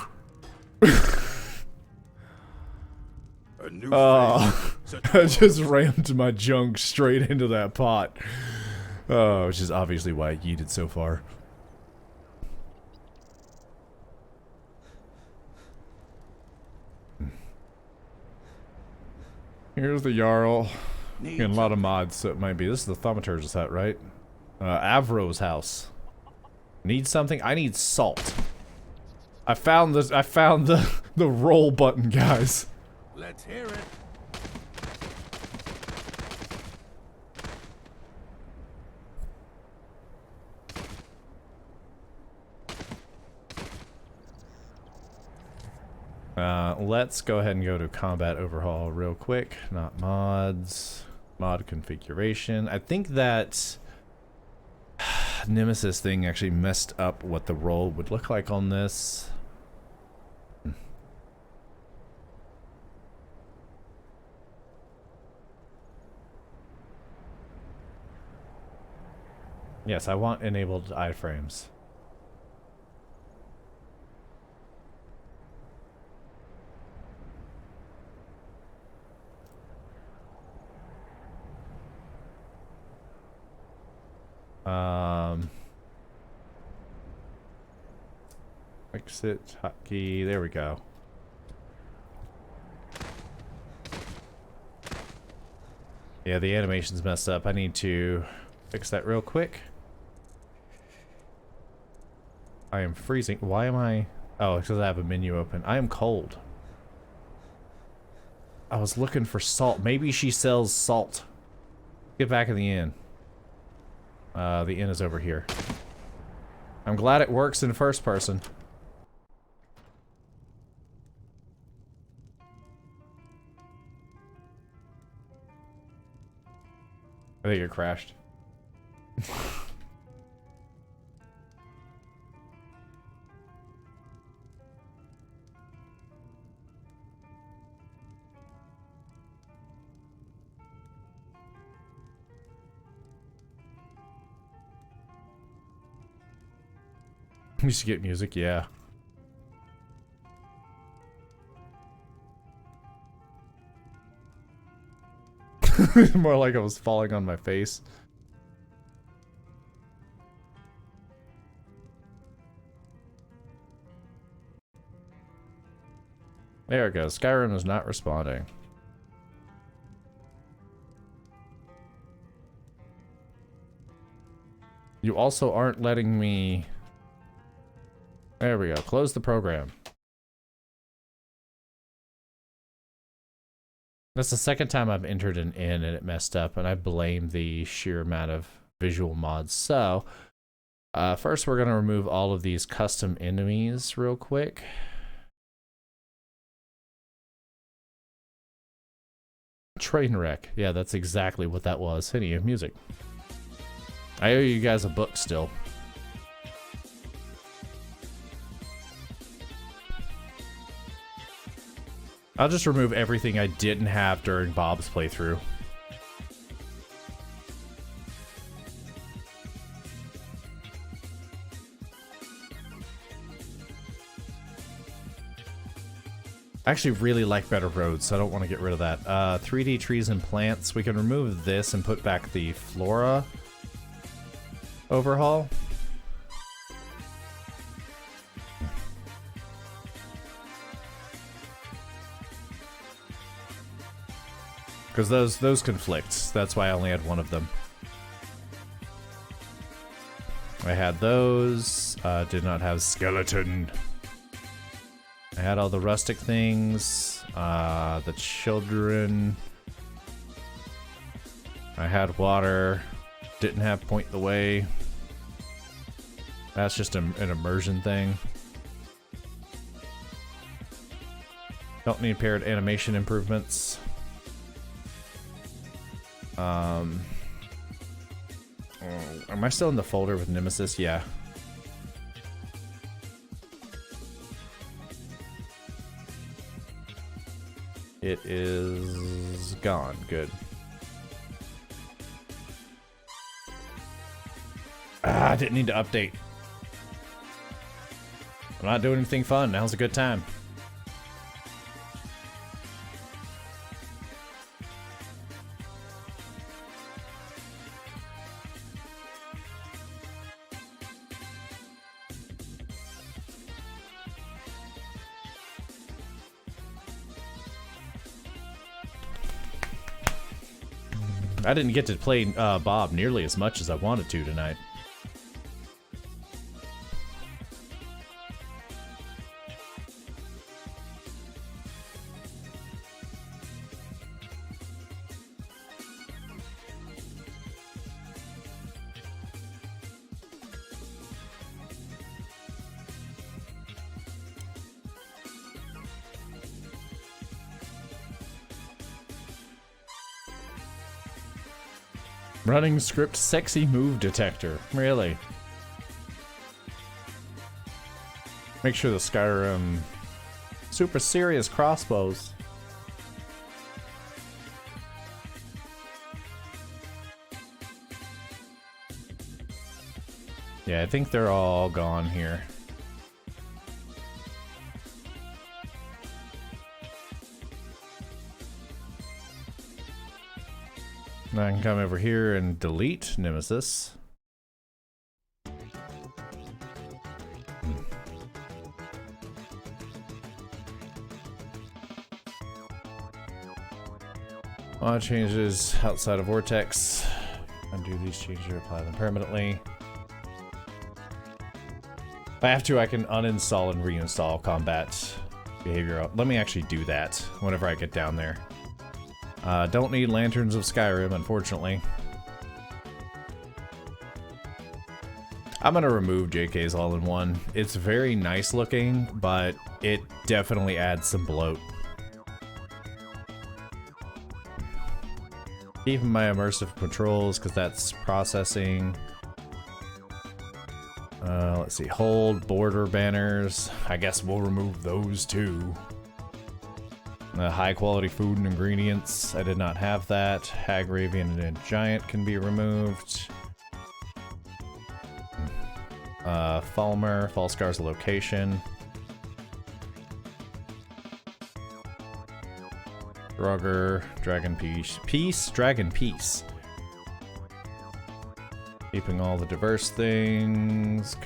A new Oh, face. I just rammed my junk straight into that pot. Oh, which is obviously why I yeeted so far. Here's the Jarl. Need And a lot of mods, so it might be. This is the Thaumaturgist hut, right? Avro's house. Need something? I need salt. I found this. I found the roll button, guys. Let's hear it. Let's go ahead and go to combat overhaul real quick. Not mods. Mod configuration. I think that Nemesis thing actually messed up what the roll would look like on this. Yes, I want enabled iframes. Exit hotkey. There we go. Yeah, the animation's messed up. I need to fix that real quick. I am freezing. Why am I? Oh, because I have a menu open. I am cold. I was looking for salt. Maybe she sells salt. Get back in the inn. The inn is over here. I'm glad it works in first person. I think it crashed. We should get music, yeah. More like I was falling on my face. There it goes. Skyrim is not responding. You also aren't letting me... There we go. Close the program. That's the second time I've entered an inn and it messed up, and I blame the sheer amount of visual mods. So, first we're going to remove all of these custom enemies real quick. Train wreck. Yeah, that's exactly what that was. Hitting of music. I owe you guys a book still. I'll just remove everything I didn't have during Bob's playthrough. I actually really like better roads, so I don't want to get rid of that. 3D trees and plants. We can remove this and put back the flora overhaul. Because those conflict. That's why I only had one of them. I had those. Did not have skeleton. I had all the rustic things. The children. I had water. Didn't have point the way. That's just an immersion thing. Don't need paired animation improvements. Am I still in the folder with Nemesis? Yeah. It is gone. Good. I didn't need to update. I'm not doing anything fun. Now's a good time. I didn't get to play Bob nearly as much as I wanted to tonight. Running script sexy move detector. Really? Make sure the Skyrim super serious crossbows. Yeah, I think they're all gone here. Now I can come over here and delete Nemesis. Mod changes outside of Vortex. Undo these changes or apply them permanently. If I have to, I can uninstall and reinstall combat behavior. Let me actually do that whenever I get down there. Don't need Lanterns of Skyrim, unfortunately. I'm gonna remove JK's all-in-one. It's very nice looking, but it definitely adds some bloat. Keeping my immersive controls, because that's processing. Let's see, hold, border banners. I guess we'll remove those too. High quality food and ingredients. I did not have that. Hagravian and Giant can be removed. Falmer, Falscar's location. Draugr, Dragon Peace, Dragon Peace. Keeping all the diverse things.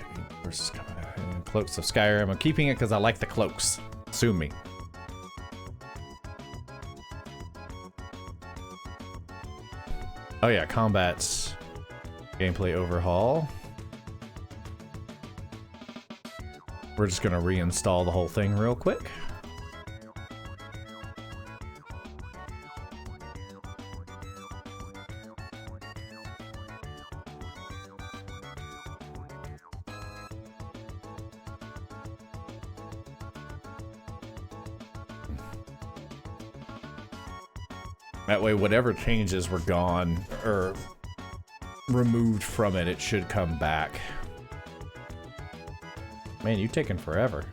Cloaks of Skyrim. I'm keeping it because I like the cloaks. Sue me. Oh yeah, combat's gameplay overhaul. We're just gonna reinstall the whole thing real quick. That way, whatever changes were gone or removed from it, it should come back. Man, you taking forever.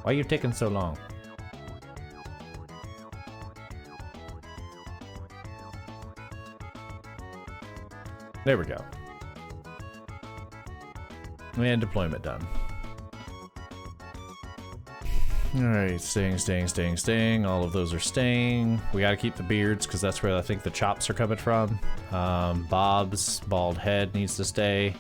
Why are you taking so long? There we go. And deployment done. Alright, staying. All of those are staying. We gotta keep the beards because that's where I think the chops are coming from. Bob's bald head needs to stay.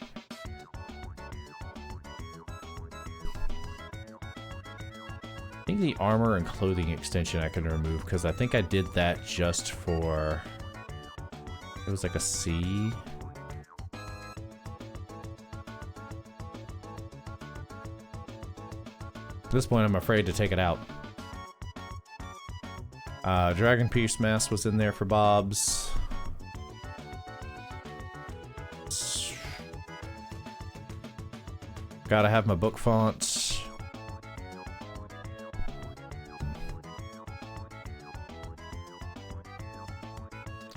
I think the armor and clothing extension I can remove because I think I did that just for... It was like a C. At this point, I'm afraid to take it out. Dragon Peace Mask was in there for Bob's. Gotta have my book font.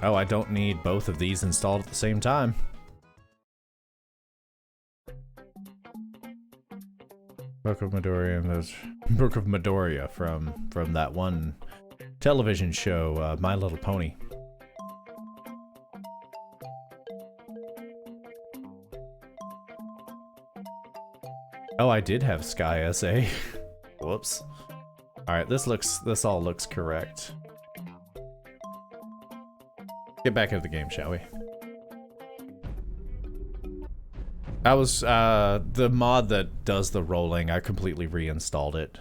Oh, I don't need both of these installed at the same time. Book of Midoriya and those Book of Midoriya from that one television show, My Little Pony. Oh, I did have Sky SA. Whoops. All right, this all looks correct. Get back into the game, shall we? That was the mod that does the rolling. I completely reinstalled it.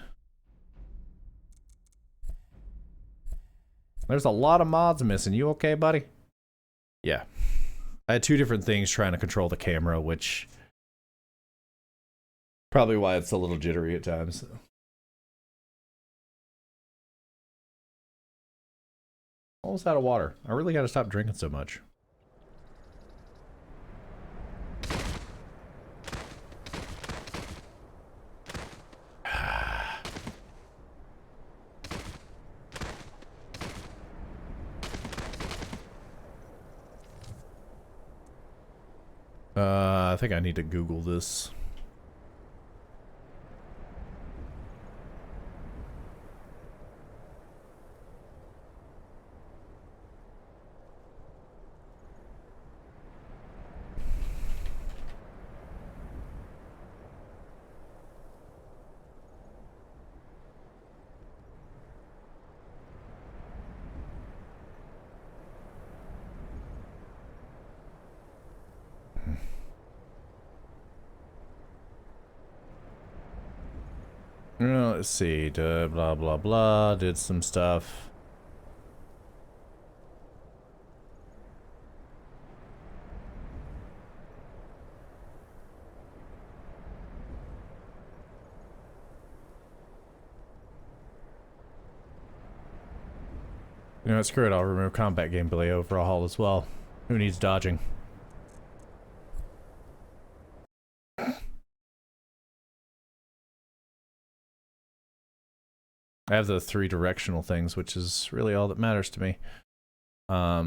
There's a lot of mods missing. You okay, buddy? Yeah. I had two different things trying to control the camera, which probably why it's a little jittery at times. Almost out of water. I really got to stop drinking so much. I think I need to Google this. Let's see, blah blah blah, did some stuff. You know what, screw it, I'll remove combat gameplay overhaul as well. Who needs dodging? I have the 3 directional things, which is really all that matters to me. I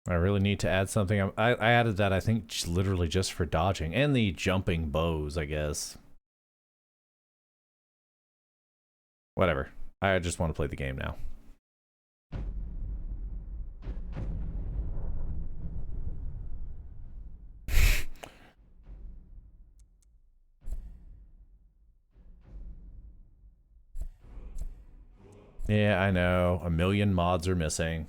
really need to add something. I added that, I think, literally just for dodging. And the jumping bows, I guess. Whatever. I just want to play the game now. Yeah, I know. A million mods are missing.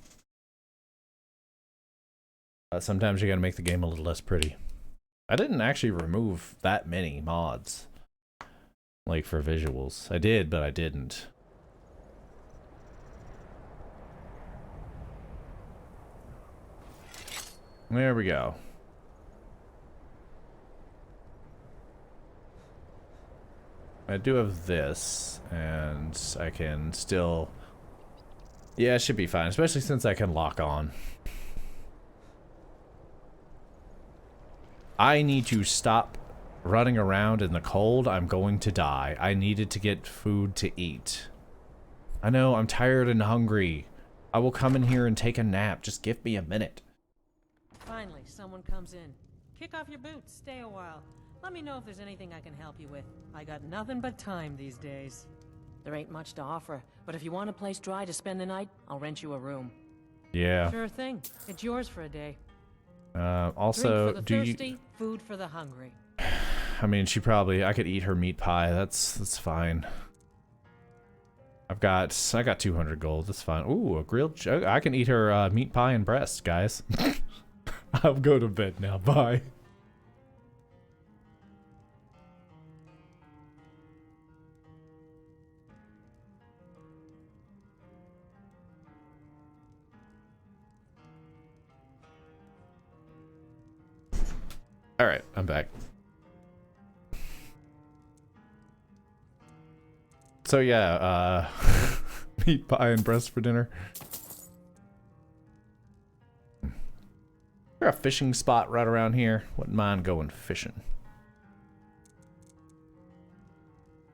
Sometimes you gotta make the game a little less pretty. I didn't actually remove that many mods. Like for visuals. I did, but I didn't. There we go. I do have this, and I can still... Yeah, it should be fine, especially since I can lock on. I need to stop running around in the cold. I'm going to die. I needed to get food to eat. I know, I'm tired and hungry. I will come in here and take a nap. Just give me a minute. Finally, someone comes in. Kick off your boots, stay a while. Let me know if there's anything I can help you with. I got nothing but time these days. There ain't much to offer, but if you want a place dry to spend the night, I'll rent you a room. Yeah. Sure thing. It's yours for a day. Also, Drink for the thirsty, food for the hungry. I mean, she probably... I could eat her meat pie. That's fine. I got 200 gold. That's fine. Ooh, a grilled... I can eat her meat pie and breast, guys. I'll go to bed now. Bye. Alright, I'm back. So yeah, meat pie and breast for dinner. There's a fishing spot right around here. Wouldn't mind going fishing.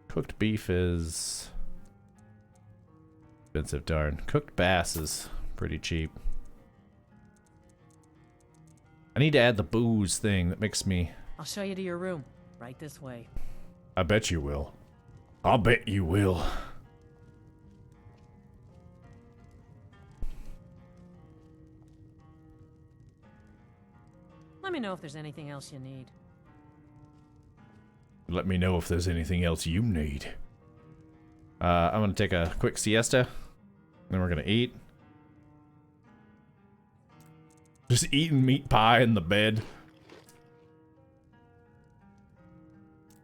Cooked beef is expensive, darn. Cooked bass is pretty cheap. I need to add the booze thing that makes me... I'll show you to your room. Right this way. I bet you will. I'll bet you will. Let me know if there's anything else you need. Let me know if there's anything else you need. I'm gonna take a quick siesta. Then we're gonna eat. Just eating meat pie in the bed.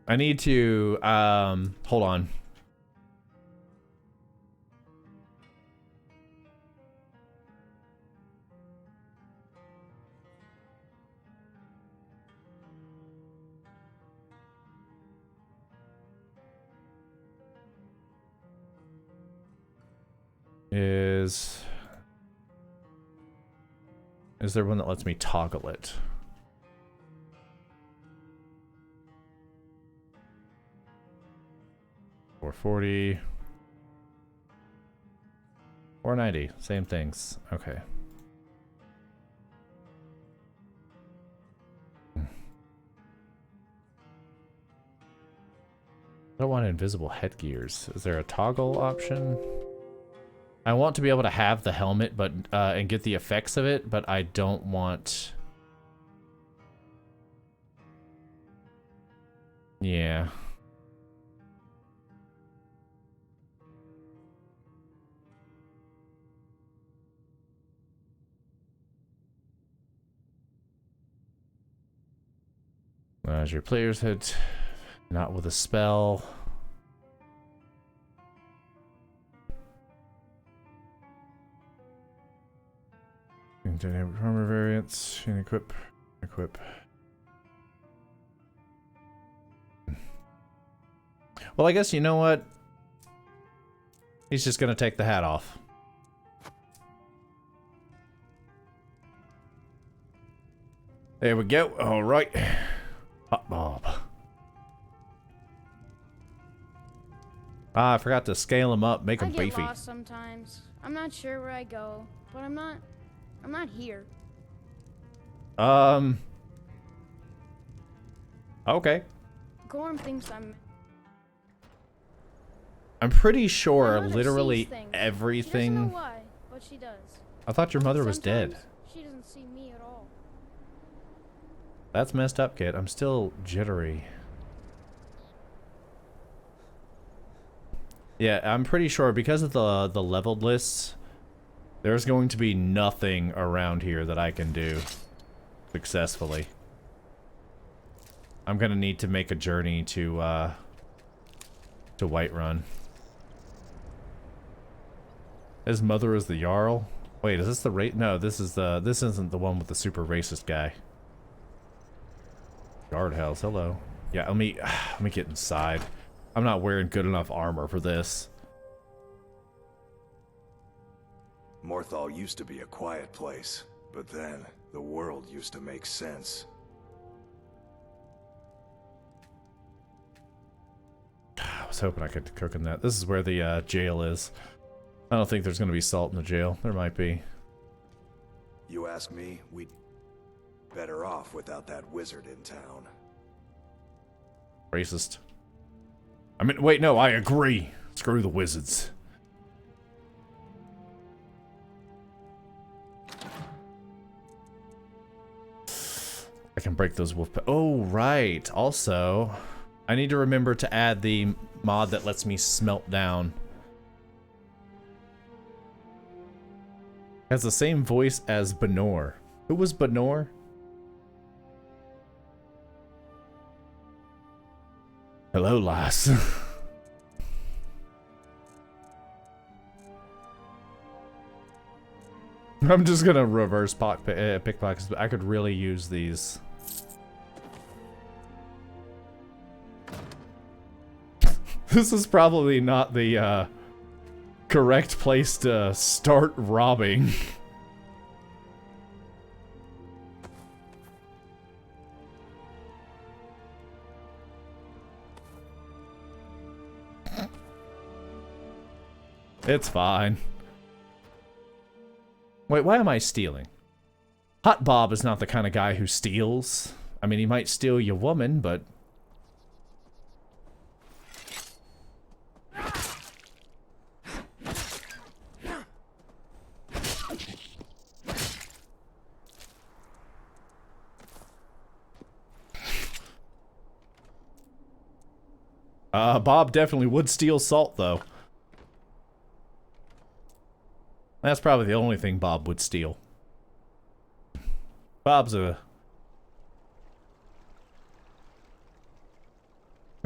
I need to, hold on. Is there one that lets me toggle it? $440. $490. Same things. Okay. I don't want invisible headgears. Is there a toggle option? I want to be able to have the helmet, but and get the effects of it, but I don't want... Yeah. As your players hit, not with a spell. Dynamic armor variants, and equip. Well, I guess you know what? He's just gonna take the hat off. There we go. All right. HottBobb. Ah, I forgot to scale him up, make him I get beefy. lost sometimes. I'm not sure where I go, but I'm not here. Okay. Gorm thinks I'm pretty My sure mother literally sees things. She doesn't know everything. why, but she does. I thought your mother was dead. Sometimes she doesn't see me at all. That's messed up, kid. I'm still jittery. Yeah, I'm pretty sure because of the leveled lists, there's going to be nothing around here that I can do successfully. I'm gonna need to make a journey to Whiterun. His mother is the Jarl. Wait, is this the No, this isn't the one with the super racist guy. Guardhouse, hello. Yeah, let me get inside. I'm not wearing good enough armor for this. Morthal used to be a quiet place, but then the world used to make sense. I was hoping I could cook in that. This is where the jail is. I don't think there's going to be salt in the jail. There might be. You ask me, we'd better off without that wizard in town. Racist. I mean, wait, no, I agree. Screw the wizards. I can break those wolf. Oh, right. Also, I need to remember to add the mod that lets me smelt down. Has the same voice as Benor. Who was Benor? Hello, lass. I'm just gonna reverse pickpockets, but I could really use these. This is probably not the correct place to start robbing. It's fine. Wait, why am I stealing? HottBobb is not the kind of guy who steals. I mean, he might steal your woman, but... Bob definitely would steal salt, though. That's probably the only thing Bob would steal. Bob's the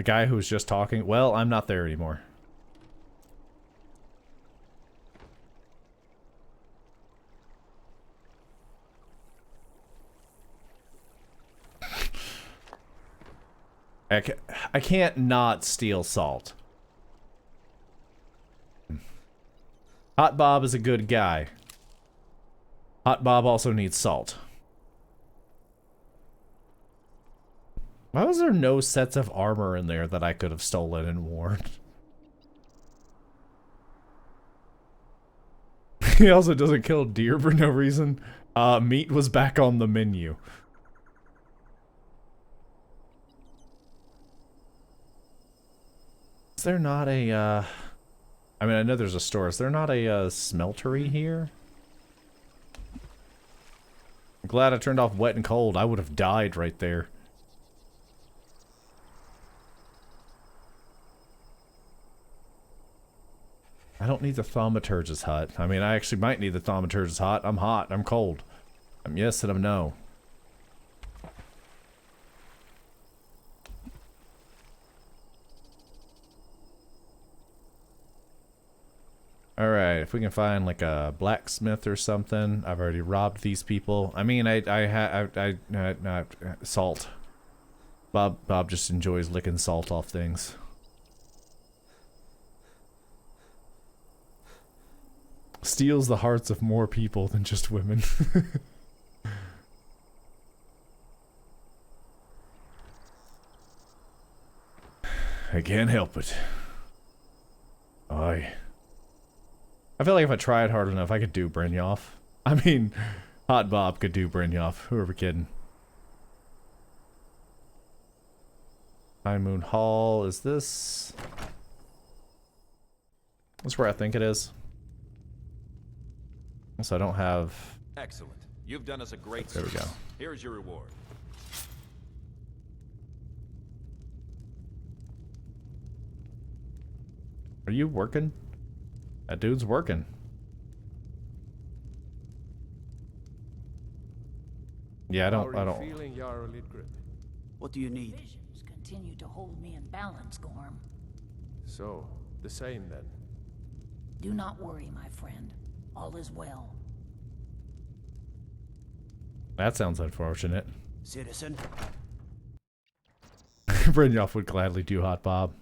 guy who was just talking. Well, I'm not there anymore. I can't not steal salt. HottBobb is a good guy. HottBobb also needs salt. Why was there no sets of armor in there that I could have stolen and worn? He also doesn't kill deer for no reason. Meat was back on the menu. Is there not a, I mean, I know there's a store. Is there not a, smeltery here? I'm glad I turned off wet and cold. I would have died right there. I don't need the thaumaturge's hut. I mean, I actually might need the thaumaturge's hut. I'm hot. I'm cold. I'm yes and I'm no. Alright, if we can find like a blacksmith or something. I've already robbed these people. I mean, salt. Bob just enjoys licking salt off things. Steals the hearts of more people than just women. I can't help it. I feel like if I tried hard enough, I could do Brynjolf. I mean, HottBobb could do Brynjolf. Who are we kidding? High Moon Hall, is this? That's where I think it is. So I don't have... Excellent. You've done us a great There we go. Here's your reward. Are you working? That dude's working. Yeah, I don't... Feeling, Jarl Lidgrim? What do you need? Visions continue to hold me in balance, Gorm. So, the same then. Do not worry, my friend. All is well. That sounds unfortunate. Citizen? Brynjolf would gladly do HottBobb.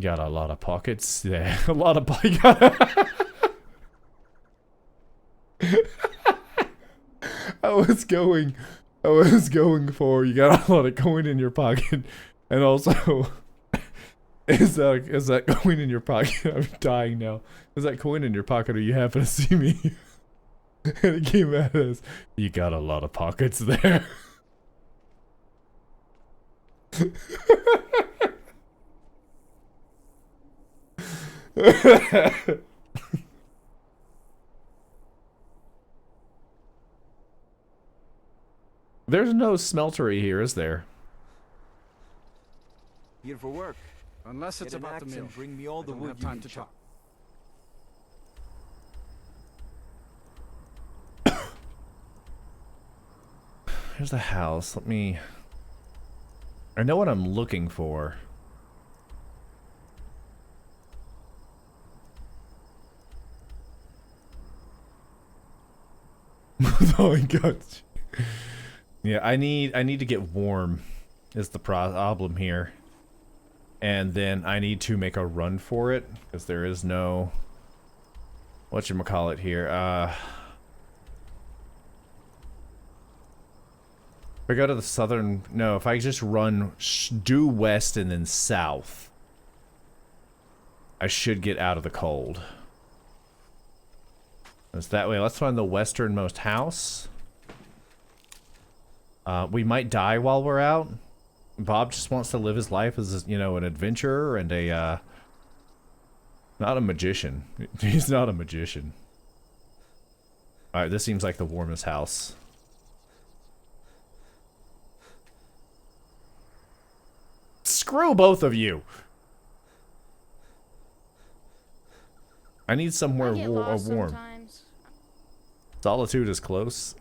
Got a lot of pockets. Yeah, a lot of pockets. I was going for you got a lot of coin in your pocket, and also is that coin in your pocket? I'm dying now. Is that coin in your pocket, or you happen to see me? And it came at us. You got a lot of pockets there. There's no smeltery here, is there? Here for work. Unless it's Get an about the axe mill. and bring me all the I don't wood have you time need to chopped. Here's the house. Let me... I know what I'm looking for. Oh my god. Yeah, I need to get warm is the problem here. And then I need to make a run for it because there is no whatchamacallit here. If I go to the southern, no, if I just run due west and then south, I should get out of the cold. It's that way. Let's find the westernmost house. We might die while we're out. Bob just wants to live his life as, you know, an adventurer and a, not a magician. He's not a magician. Alright, this seems like the warmest house. Screw both of you! I need somewhere I get lost warm. sometimes. Solitude is close.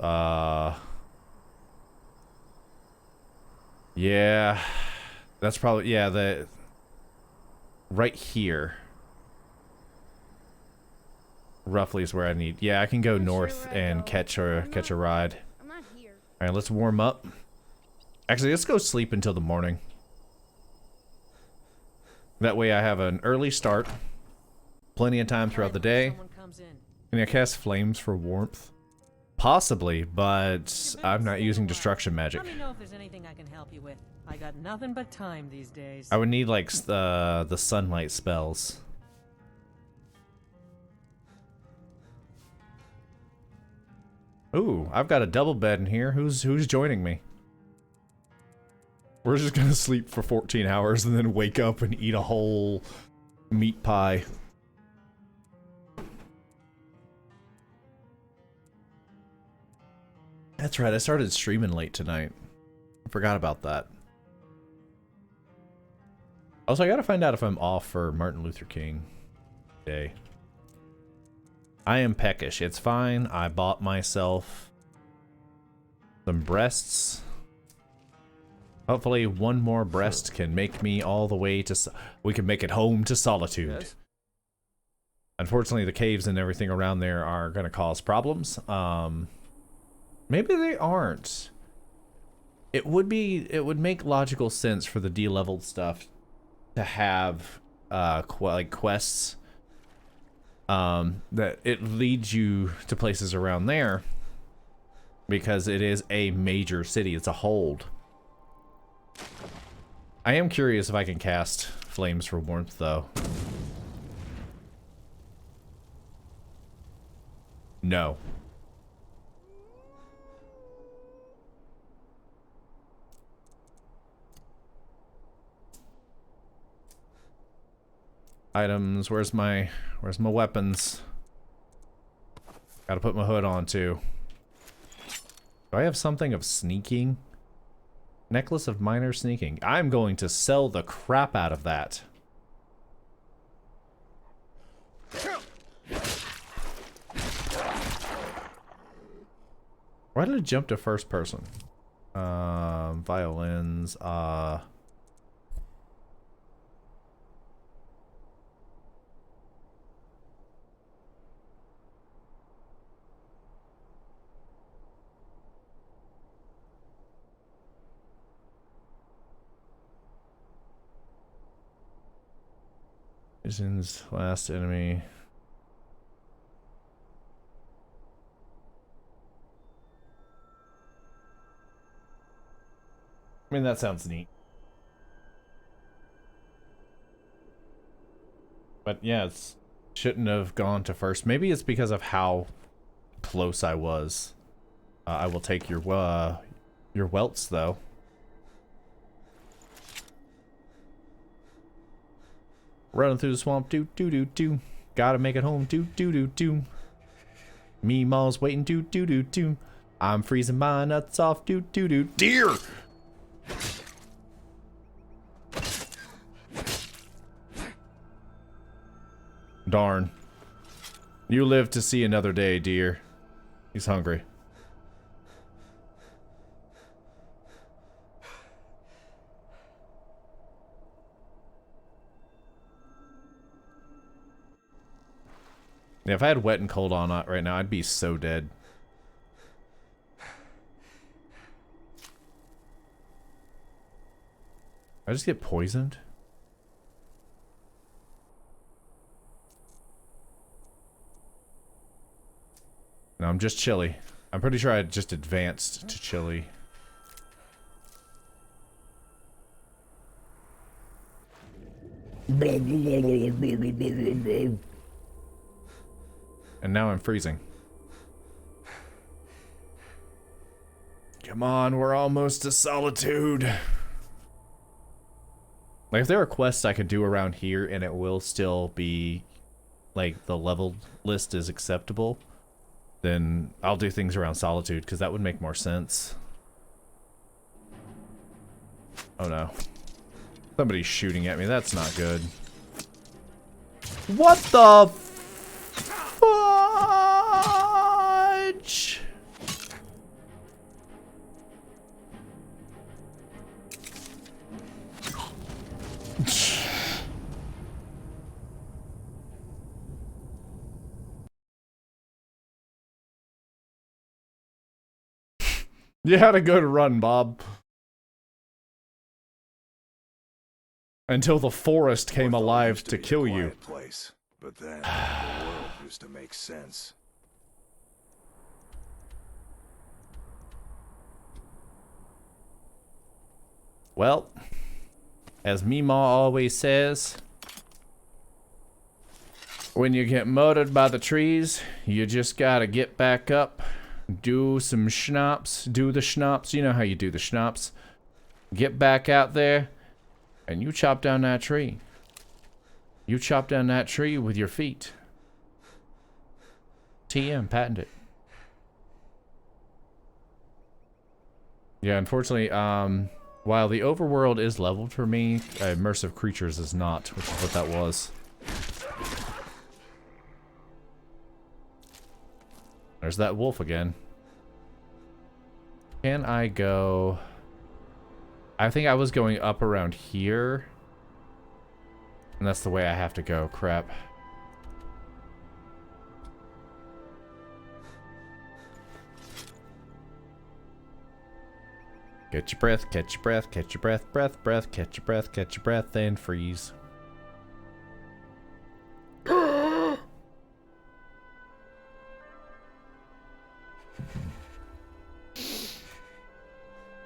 Yeah. That's probably, yeah, the... Right here. Roughly is where I need. Yeah, I can go north and catch a ride. I'm not here. Alright, let's warm up. Actually, let's go sleep until the morning. That way I have an early start. Plenty of time throughout the day. Can I cast flames for warmth? Possibly, but I'm not using destruction magic. Let me know if there's anything I can help you with. I got nothing but time these days. I would need like the sunlight spells. Ooh, I've got a double bed in here. Who's joining me? We're just gonna sleep for 14 hours and then wake up and eat a whole meat pie. That's right, I started streaming late tonight. I forgot about that. Also, I gotta find out if I'm off for Martin Luther King Day. I am peckish. It's fine. I bought myself some breasts. Hopefully one more breast can make me all the way to... We can make it home to Solitude. Yes. Unfortunately, the caves and everything around there are going to cause problems. Maybe they aren't. It would make logical sense for the D-leveled stuff to have like quests that it leads you to places around there because it is a major city. It's a hold. I am curious if I can cast flames for warmth though. No. Items, where's my weapons? Gotta put my hood on too. Do I have something of sneaking? Necklace of minor sneaking. I'm going to sell the crap out of that. Why did it jump to first person? Violins, Vision's last enemy. I mean, that sounds neat. But yeah, it shouldn't have gone to first. Maybe it's because of how close I was. I will take your welts, though. Running through the swamp, do. Gotta make it home, do. Me Ma's waiting, do. I'm freezing my nuts off, do. Deer! Darn. You live to see another day, dear. He's hungry. Yeah, if I had wet and cold on right now, I'd be so dead. I just get poisoned? No, I'm just chilly. I'm pretty sure I just advanced to chilly. And now I'm freezing. Come on, we're almost to Solitude. Like, if there are quests I could do around here and it will still be, like, the level list is acceptable, then I'll do things around Solitude, because that would make more sense. Oh no. Somebody's shooting at me. That's not good. What the fudge? You had a good run, Bob. Until the forest came alive to kill you. Place, but then the world used to make sense. Well, as Meemaw always says, when you get murdered by the trees, you just gotta get back up, do some schnapps, do the schnapps. You know how you do the schnapps. Get back out there, and you chop down that tree. You chop down that tree with your feet. TM, patent it. Yeah, unfortunately, while the overworld is leveled for me, immersive creatures is not, which is what that was. There's that wolf again. Can I go... I think I was going up around here. And that's the way I have to go. Crap. Catch your breath, catch your breath, catch your breath, breath, breath, catch your breath, catch your breath, and freeze. You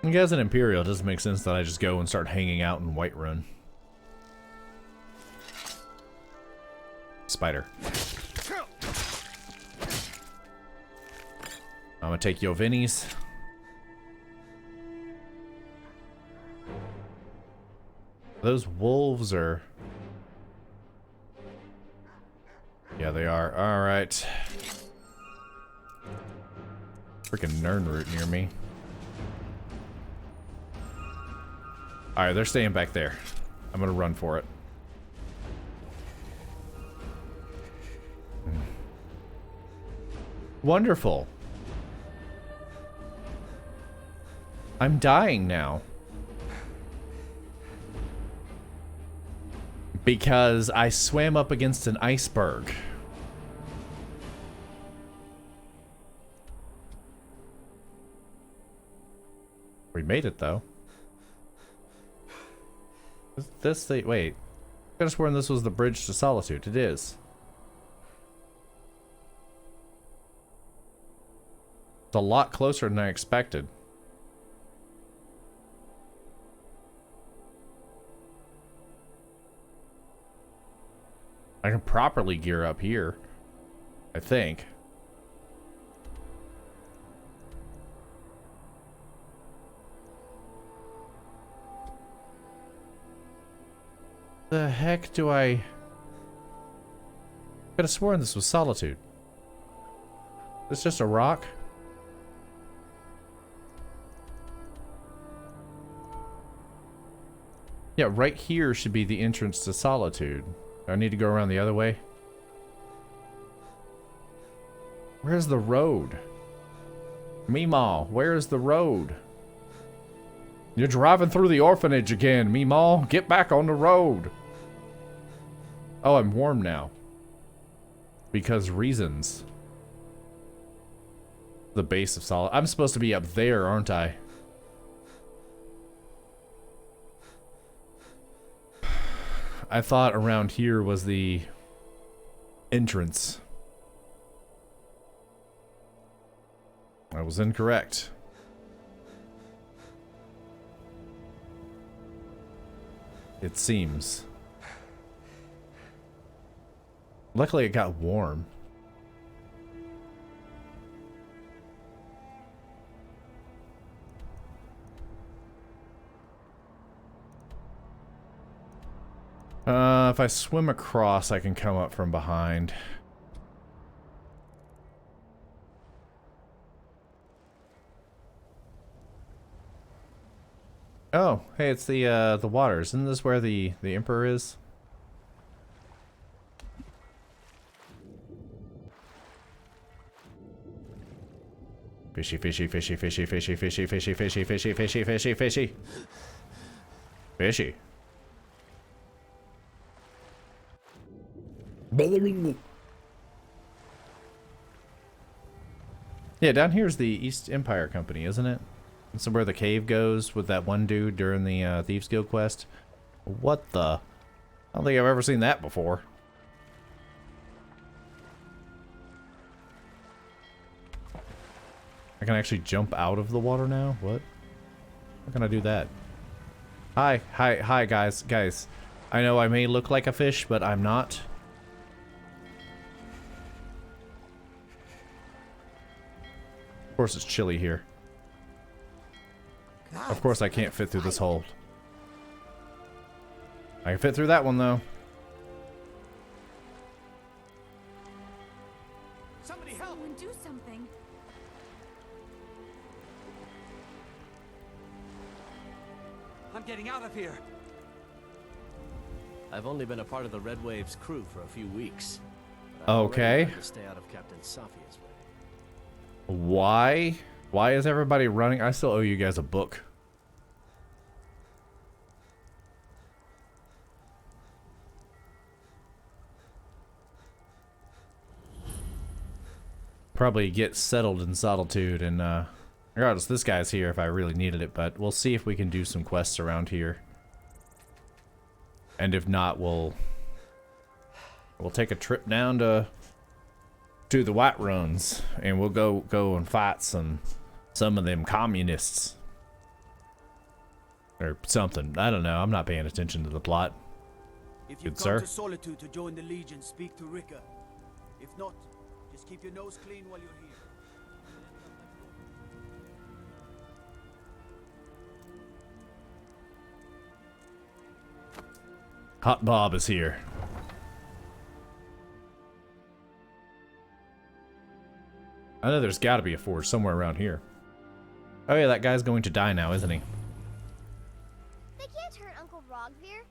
guys, an Imperial, it doesn't make sense that I just go and start hanging out in Whiterun. Spider. I'm gonna take your Vinnies. Those wolves are... Yeah, they are. Alright. Freaking Nernroot near me. Alright, they're staying back there. I'm gonna run for it. Wonderful. I'm dying now. Because I swam up against an iceberg. We made it though. This thing, wait. I could have sworn this was the bridge to Solitude. It is. It's a lot closer than I expected. I can properly gear up here, I think. The heck do I... Could have sworn this was Solitude. It's just a rock? Yeah, right here should be the entrance to Solitude. Do I need to go around the other way? Where's the road? Meemaw, where's the road? You're driving through the orphanage again, Meemaw. Get back on the road. Oh, I'm warm now. Because reasons. The base of Solitude. I'm supposed to be up there, aren't I? I thought around here was the entrance. I was incorrect. It seems. Luckily it got warm. If I swim across, I can come up from behind. Oh, hey, it's the waters. Isn't this where the Emperor is? Fishy, fishy, fishy, fishy, fishy, fishy, fishy, fishy, fishy, fishy, fishy, fishy. Fishy. Yeah, down here's the East Empire Company, isn't it? This is where the cave goes with that one dude during the Thieves Guild quest. What the? I don't think I've ever seen that before. I can actually jump out of the water now? What? How can I do that? Hi, guys. Guys, I know I may look like a fish, but I'm not. Of course it's chilly here. Of course I can't fit through this hole. I can fit through that one though. Somebody help! Someone do something. I'm getting out of here. I've only been a part of the Red Wave's crew for a few weeks. Okay. To stay out of Captain Safia's way. Why? Why is everybody running? I still owe you guys a book. Probably get settled in Solitude and I Regardless, this guy's here if I really needed it, but we'll see if we can do some quests around here. And if not, we'll take a trip down to the White Runs, and we'll go and fight some of them communists. Or something. I don't know. I'm not paying attention to the plot. If you Good come sir. to Solitude to join the Legion, speak to Rika. If not, just keep your nose clean while you're here. HottBobb is here. I know there's got to be a forge somewhere around here. Oh yeah, that guy's going to die now, isn't he? They can't hurt Uncle Rogvir.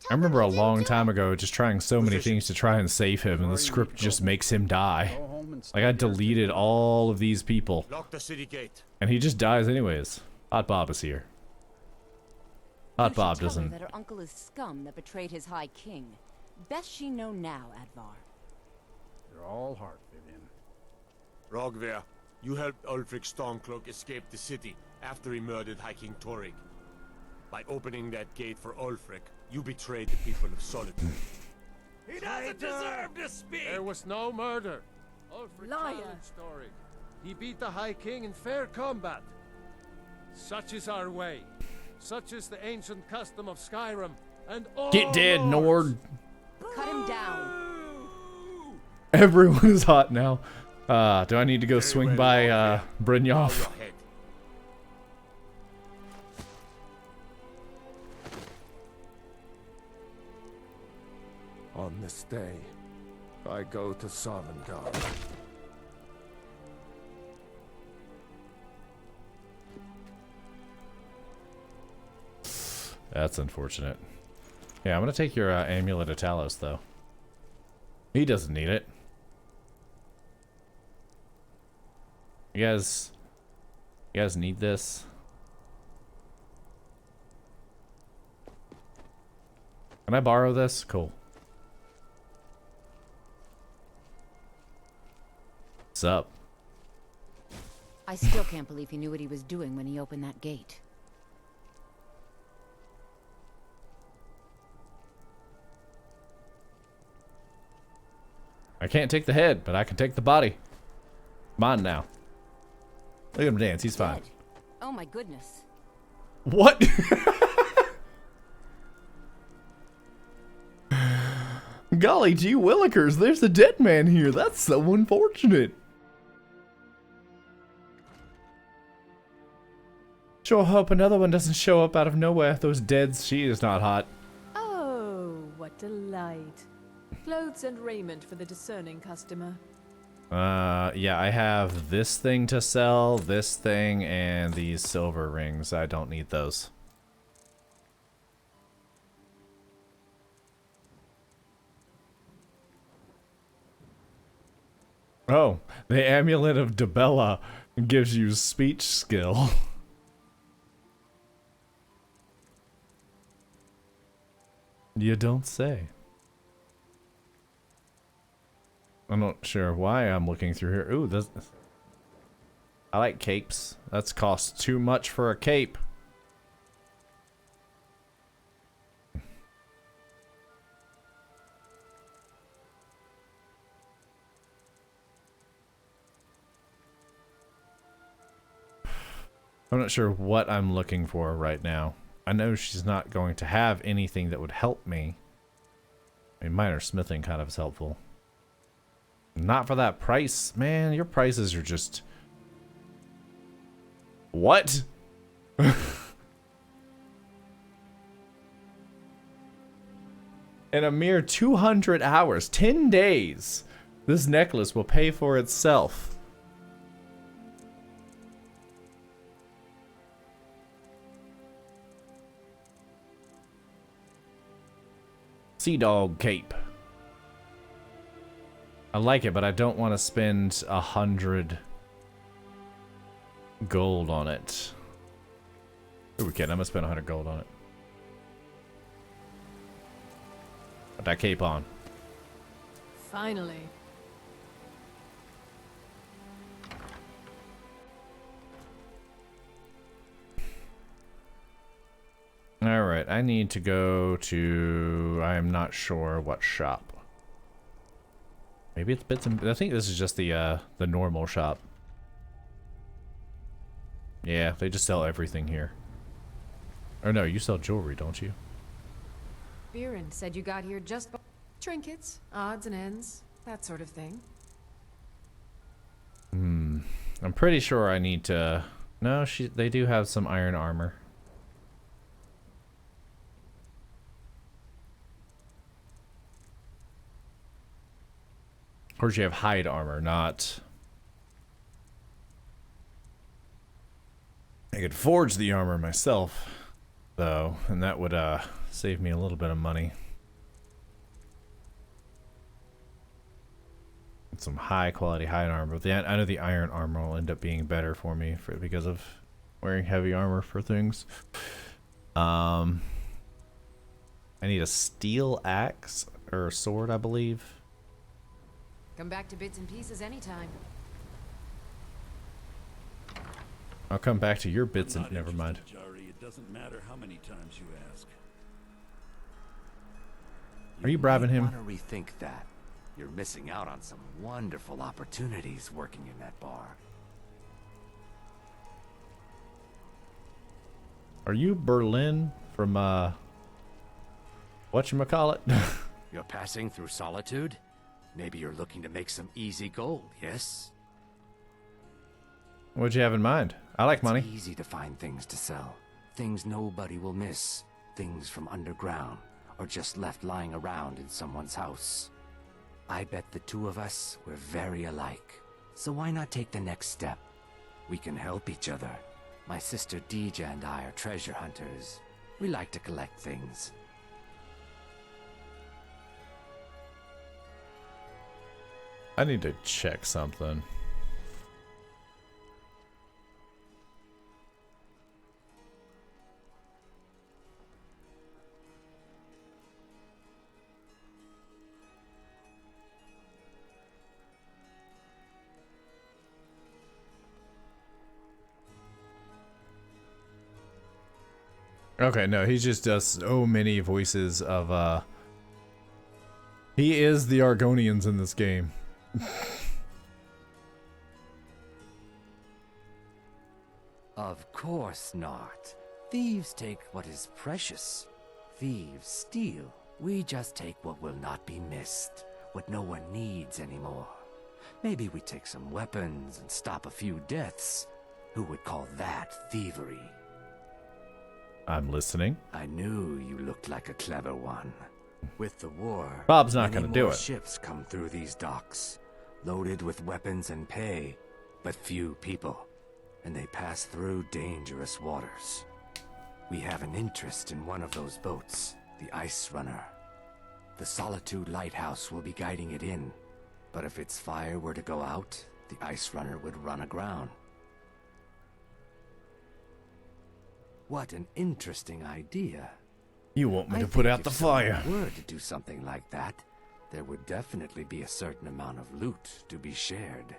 I remember a long time ago just trying so many things to try and save him, and the script just makes him die. Like, I deleted all of these people, Lock the city gate. and he just dies anyways. HottBobb is here. HottBobb doesn't... that her uncle is scum that betrayed his high king. Best she know now, Advar. You're all heart, Vivian. Rogvir, you helped Ulfric Stormcloak escape the city after he murdered High King Torrig. By opening that gate for Ulfric, you betrayed the people of Solitude. He doesn't deserve to speak! There was no murder. Ulfric Liar. challenged Torrig. He beat the High King in fair combat. Such is our way. Such is the ancient custom of Skyrim, and all Get dead, lords. Nord! Cut him down. Everyone is hot now. Do I need to go Very swing well, by, Bow Brynjolf? your head. On this day, I go to Sovngarde. That's unfortunate. Yeah, I'm gonna take your Amulet of Talos, though. He doesn't need it. You guys need this? Can I borrow this? Cool. What's up? I still can't believe he knew what he was doing when he opened that gate. I can't take the head, but I can take the body. Mine now. Look at him dance. He's fine. Dead. Oh my goodness. What? Golly gee willikers, there's a dead man here. That's so unfortunate. Sure hope another one doesn't show up out of nowhere. Those deads, she is not hot. Oh, what delight. Clothes and raiment for the discerning customer. Yeah, I have this thing to sell, this thing, and these silver rings. I don't need those. Oh, the Amulet of Debella gives you speech skill. You don't say. I'm not sure why I'm looking through here. Ooh, this... I like capes. That's cost too much for a cape. I'm not sure what I'm looking for right now. I know she's not going to have anything that would help me. I mean, minor smithing kind of is helpful. Not for that price. Man, your prices are just... What? In a mere 200 hours, 10 days, this necklace will pay for itself. Sea Dog Cape. I like it, but I don't want to spend 100 gold on it. Who we kidding? I'm gonna spend 100 gold on it. Put that cape on. Finally. Alright, I need to go to... I am not sure what shop. Maybe it's bits and... I think this is just the normal shop. Yeah, they just sell everything here. Or no, you sell jewelry, don't you? Viren said you got here just... Trinkets, odds and ends, that sort of thing. I'm pretty sure I need to... No, they do have some iron armor. Of course, you have hide armor, not... I could forge the armor myself, though, and that would save me a little bit of money. Some high quality hide armor, but I know the iron armor will end up being better for me because of wearing heavy armor for things. I need a steel axe or a sword, I believe. Come back to bits and pieces anytime. I'll come back to your bits and never mind. Jari, it doesn't matter how many times you ask. Are you bribing him? Want to rethink that. You're missing out on some wonderful opportunities working in that bar. Are you Berlin from whatchamacallit? You're passing through Solitude? Maybe you're looking to make some easy gold, yes? What'd you have in mind? I like money. It's easy to find things to sell. Things nobody will miss. Things from underground, or just left lying around in someone's house. I bet the two of us were very alike. So why not take the next step? We can help each other. My sister Deja and I are treasure hunters. We like to collect things. I need to check something. Okay, no, he just does so many voices of, he is the Argonians in this game. Of course not. Thieves take what is precious. Thieves steal. We just take what will not be missed, what no one needs anymore. Maybe we take some weapons and stop a few deaths. Who would call that thievery? I'm listening. I knew you looked like a clever one. With the war, Bob's not gonna do it. Ships come through these docks, loaded with weapons and pay, but few people, and they pass through dangerous waters. We have an interest in one of those boats, the Ice Runner. The Solitude Lighthouse will be guiding it in, but if its fire were to go out, the Ice Runner would run aground. What an interesting idea. You want me to put out the fire? If someone were to do something like that, there would definitely be a certain amount of loot to be shared.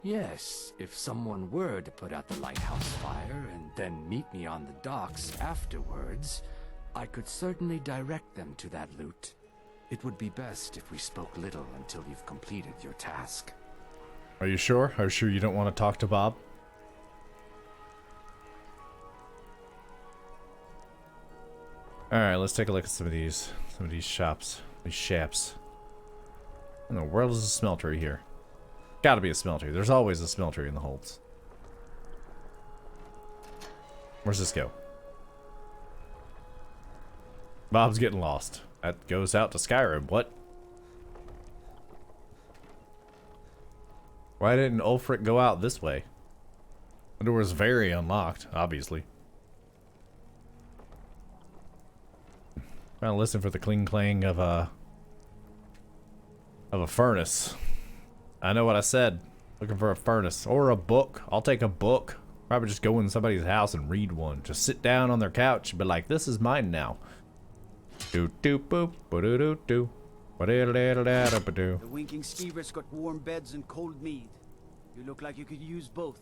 Yes, if someone were to put out the lighthouse fire and then meet me on the docks afterwards, I could certainly direct them to that loot. It would be best if we spoke little until you've completed your task. Are you sure? Are you sure you don't want to talk to Bob? Alright, let's take a look at some of these shops. These shaps. In the world is a smeltery here? Gotta be a smeltery. There's always a smeltery in the holds. Where's this go? Bob's getting lost. That goes out to Skyrim. What? Why didn't Ulfric go out this way? The door was very unlocked, obviously. Trying to listen for the cling clang of a furnace. I know what I said. Looking for a furnace or a book. I'll take a book. Probably just go in somebody's house and read one. Just sit down on their couch and be like, "This is mine now." Do do boop, ba do do do, ba da da da da ba do. The winking skeever's got warm beds and cold mead. You look like you could use both.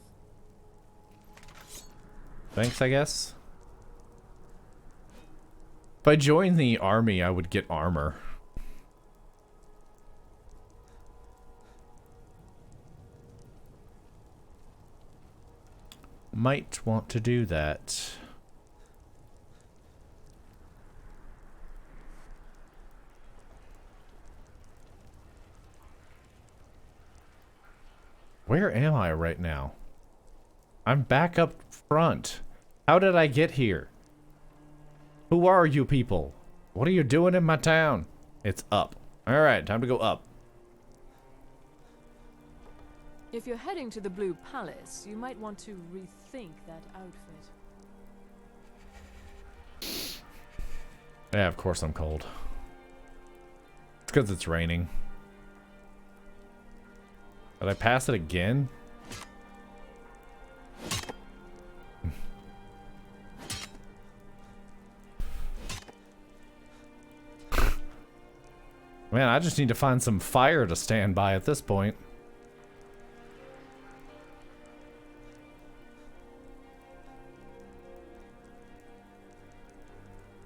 Thanks, I guess. If I joined the army, I would get armor. Might want to do that. Where am I right now? I'm back up front. How did I get here? Who are you people? What are you doing in my town? It's up. Alright, time to go up. If you're heading to the Blue Palace, you might want to rethink that outfit. Yeah, of course I'm cold. It's because it's raining. Did I pass it again? Man, I just need to find some fire to stand by at this point.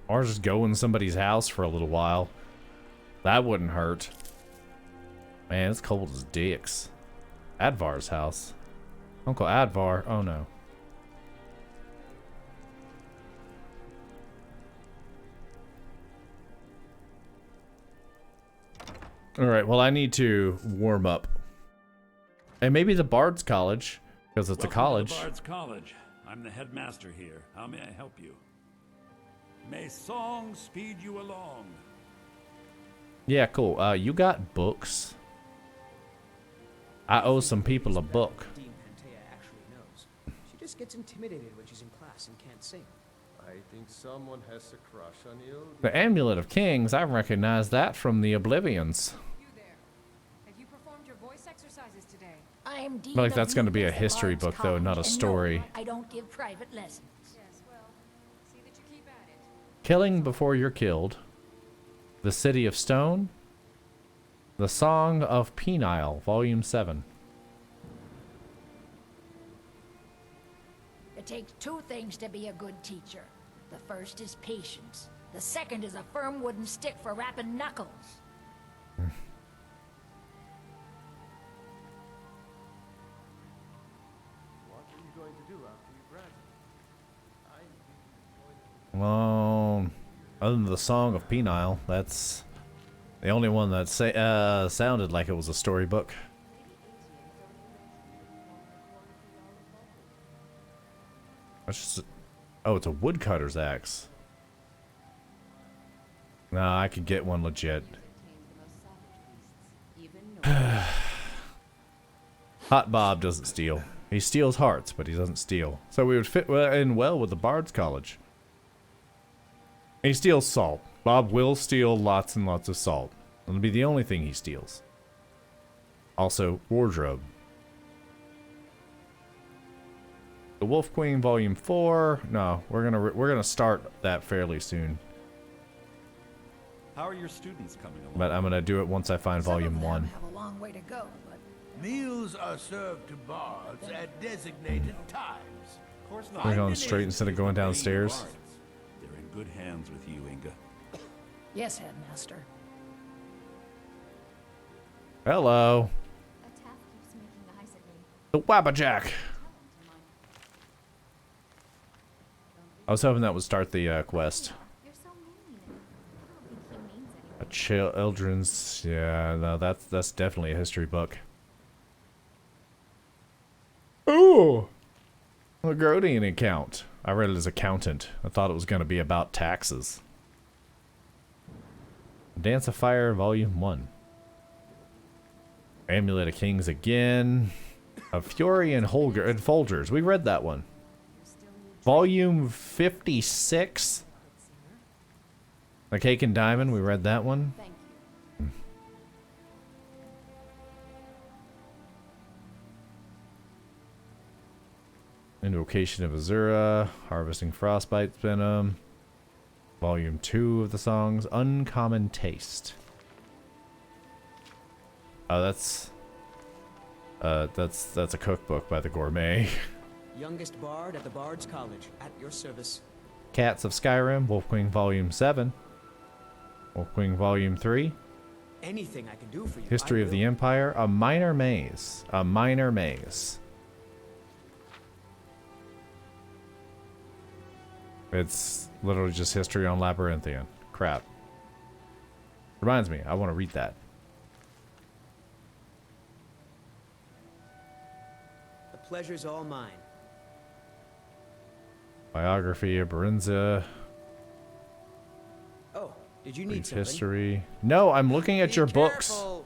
Or just go in somebody's house for a little while. That wouldn't hurt. Man, it's cold as dicks. Advar's house. Uncle Advar. Oh no. Alright, well I need to warm up. And maybe the Bard's College, because it's a college. To the Bard's College. I'm the headmaster here. How may I help you? May song speed you along. Yeah, cool. You got books. I owe some people a book. Dean Pantea actually knows. She just gets intimidated when she's in class and can't sing. I think someone has a crush on you. The Amulet of Kings, I recognize that from the Oblivions. You there. Have you performed your voice exercises today? I'm Dean Like of that's going to be a Music at history Bard's book, though, College, not a and no, story. I don't give private lessons. Yes, well, see that you keep at it. Killing Before You're Killed. The City of Stone. The Song of Penile, Volume 7. It takes two things to be a good teacher. The first is patience. The second is a firm wooden stick for rapping knuckles. What are you going to do after you graduate? Other than the Song of Penile, that's the only one that sounded like it was a storybook. That's just oh, it's a woodcutter's axe. Nah, I could get one legit. HottBobb doesn't steal. He steals hearts, but he doesn't steal. So we would fit in well with the Bard's College. He steals salt. Bob will steal lots and lots of salt. It'll be the only thing he steals. Also, wardrobe. The Wolf Queen Volume 4. No, we're gonna start that fairly soon. How are your students coming along? But I'm gonna do it once I find Volume 1. Have a long way to go, but Meals are served to bards at designated times. Of course not. We're going straight instead of going downstairs. They're in good hands with you, Inga. yes, headmaster. Hello. A taff keeps making eyes at me. The Wabbajack. I was hoping that would start the quest. You're so mean. I don't think he means anything. A Children's, yeah, no, that's definitely a history book. Ooh, a Grodian account. I read it as accountant. I thought it was going to be about taxes. Dance of Fire, Volume 1. Amulet of Kings again. Of Fury and Folgers. We read that one. Volume 56. The Cake and Diamond, we read that one. Thank you. Invocation of Azura, Harvesting Frostbite Venom. Volume 2 of the songs, Uncommon Taste. Oh, that's a cookbook by the Gourmet. Youngest bard at the Bard's College, at your service. Cats of Skyrim, Wolfwing Volume 7, Wolfwing Volume 3, Anything I can do for you. History of the Empire, A Minor Maze. A Minor Maze. It's literally just history on Labyrinthian. Crap. Reminds me, I want to read that. The pleasure's all mine. Biography of Berenza. Oh, did you need Brief something? history. No, I'm looking at your books. Careful.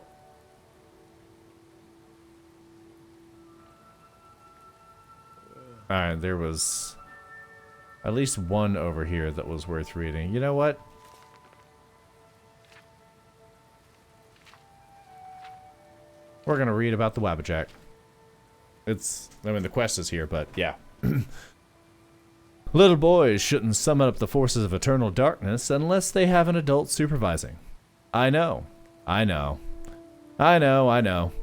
Alright, there was at least one over here that was worth reading. You know what? We're gonna read about the Wabbajack. I mean, the quest is here, but yeah. Little boys shouldn't summon up the forces of eternal darkness unless they have an adult supervising. I know. I know. I know, I know.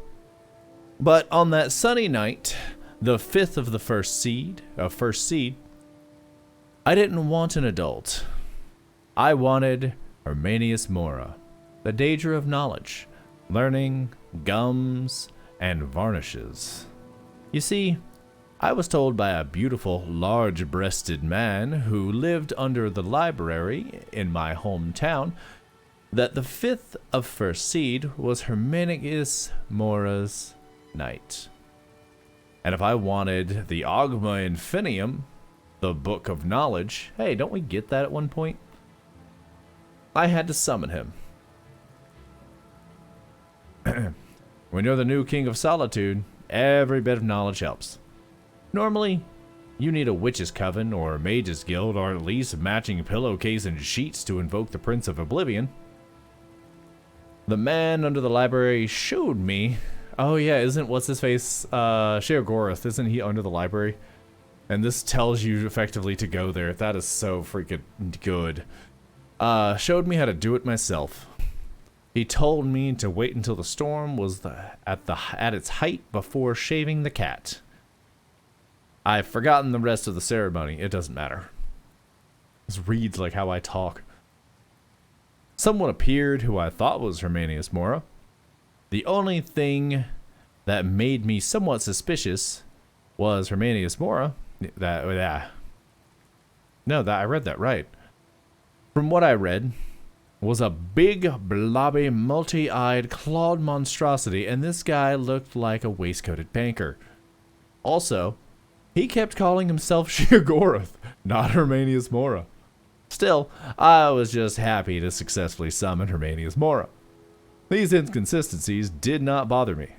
But on that sunny night, the 5th of the first seed, I didn't want an adult. I wanted Hermanius Mora, the Daedra of knowledge, learning, gums, and varnishes. You see, I was told by a beautiful, large-breasted man who lived under the library in my hometown that the 5th of first seed was Hermanius Mora's night. And if I wanted the Ogma Infinium, the Book of Knowledge, hey, don't we get that at one point? I had to summon him. When you're the new King of Solitude, every bit of knowledge helps. Normally, you need a Witch's Coven or a Mage's Guild or at least matching pillowcase and sheets to invoke the Prince of Oblivion. The man under the library showed me. Oh yeah, isn't what's-his-face, Sheogorath, isn't he under the library? And this tells you effectively to go there. That is so freaking good. Showed me how to do it myself. He told me to wait until the storm was at its height before shaving the cat. I've forgotten the rest of the ceremony. It doesn't matter. This reads like how I talk. Someone appeared who I thought was Hermanius Mora. The only thing that made me somewhat suspicious was Hermanius Mora. I read that right. From what I read, was a big, blobby, multi-eyed, clawed monstrosity, and this guy looked like a waistcoated banker. Also, he kept calling himself Sheogorath, not Hermanius Mora. Still, I was just happy to successfully summon Hermanius Mora. These inconsistencies did not bother me.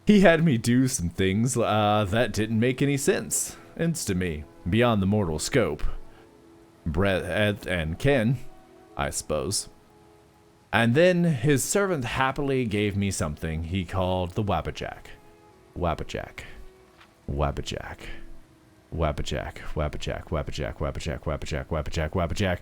He had me do some things that didn't make any sense to me, beyond the mortal scope. Breadth and ken, I suppose. And then his servant happily gave me something he called the Wabbajack. Wabbajack. Wabbajack. Wabbajack. Wabbajack. Wabbajack. Wabbajack. Wabbajack. Wabbajack. Wabbajack.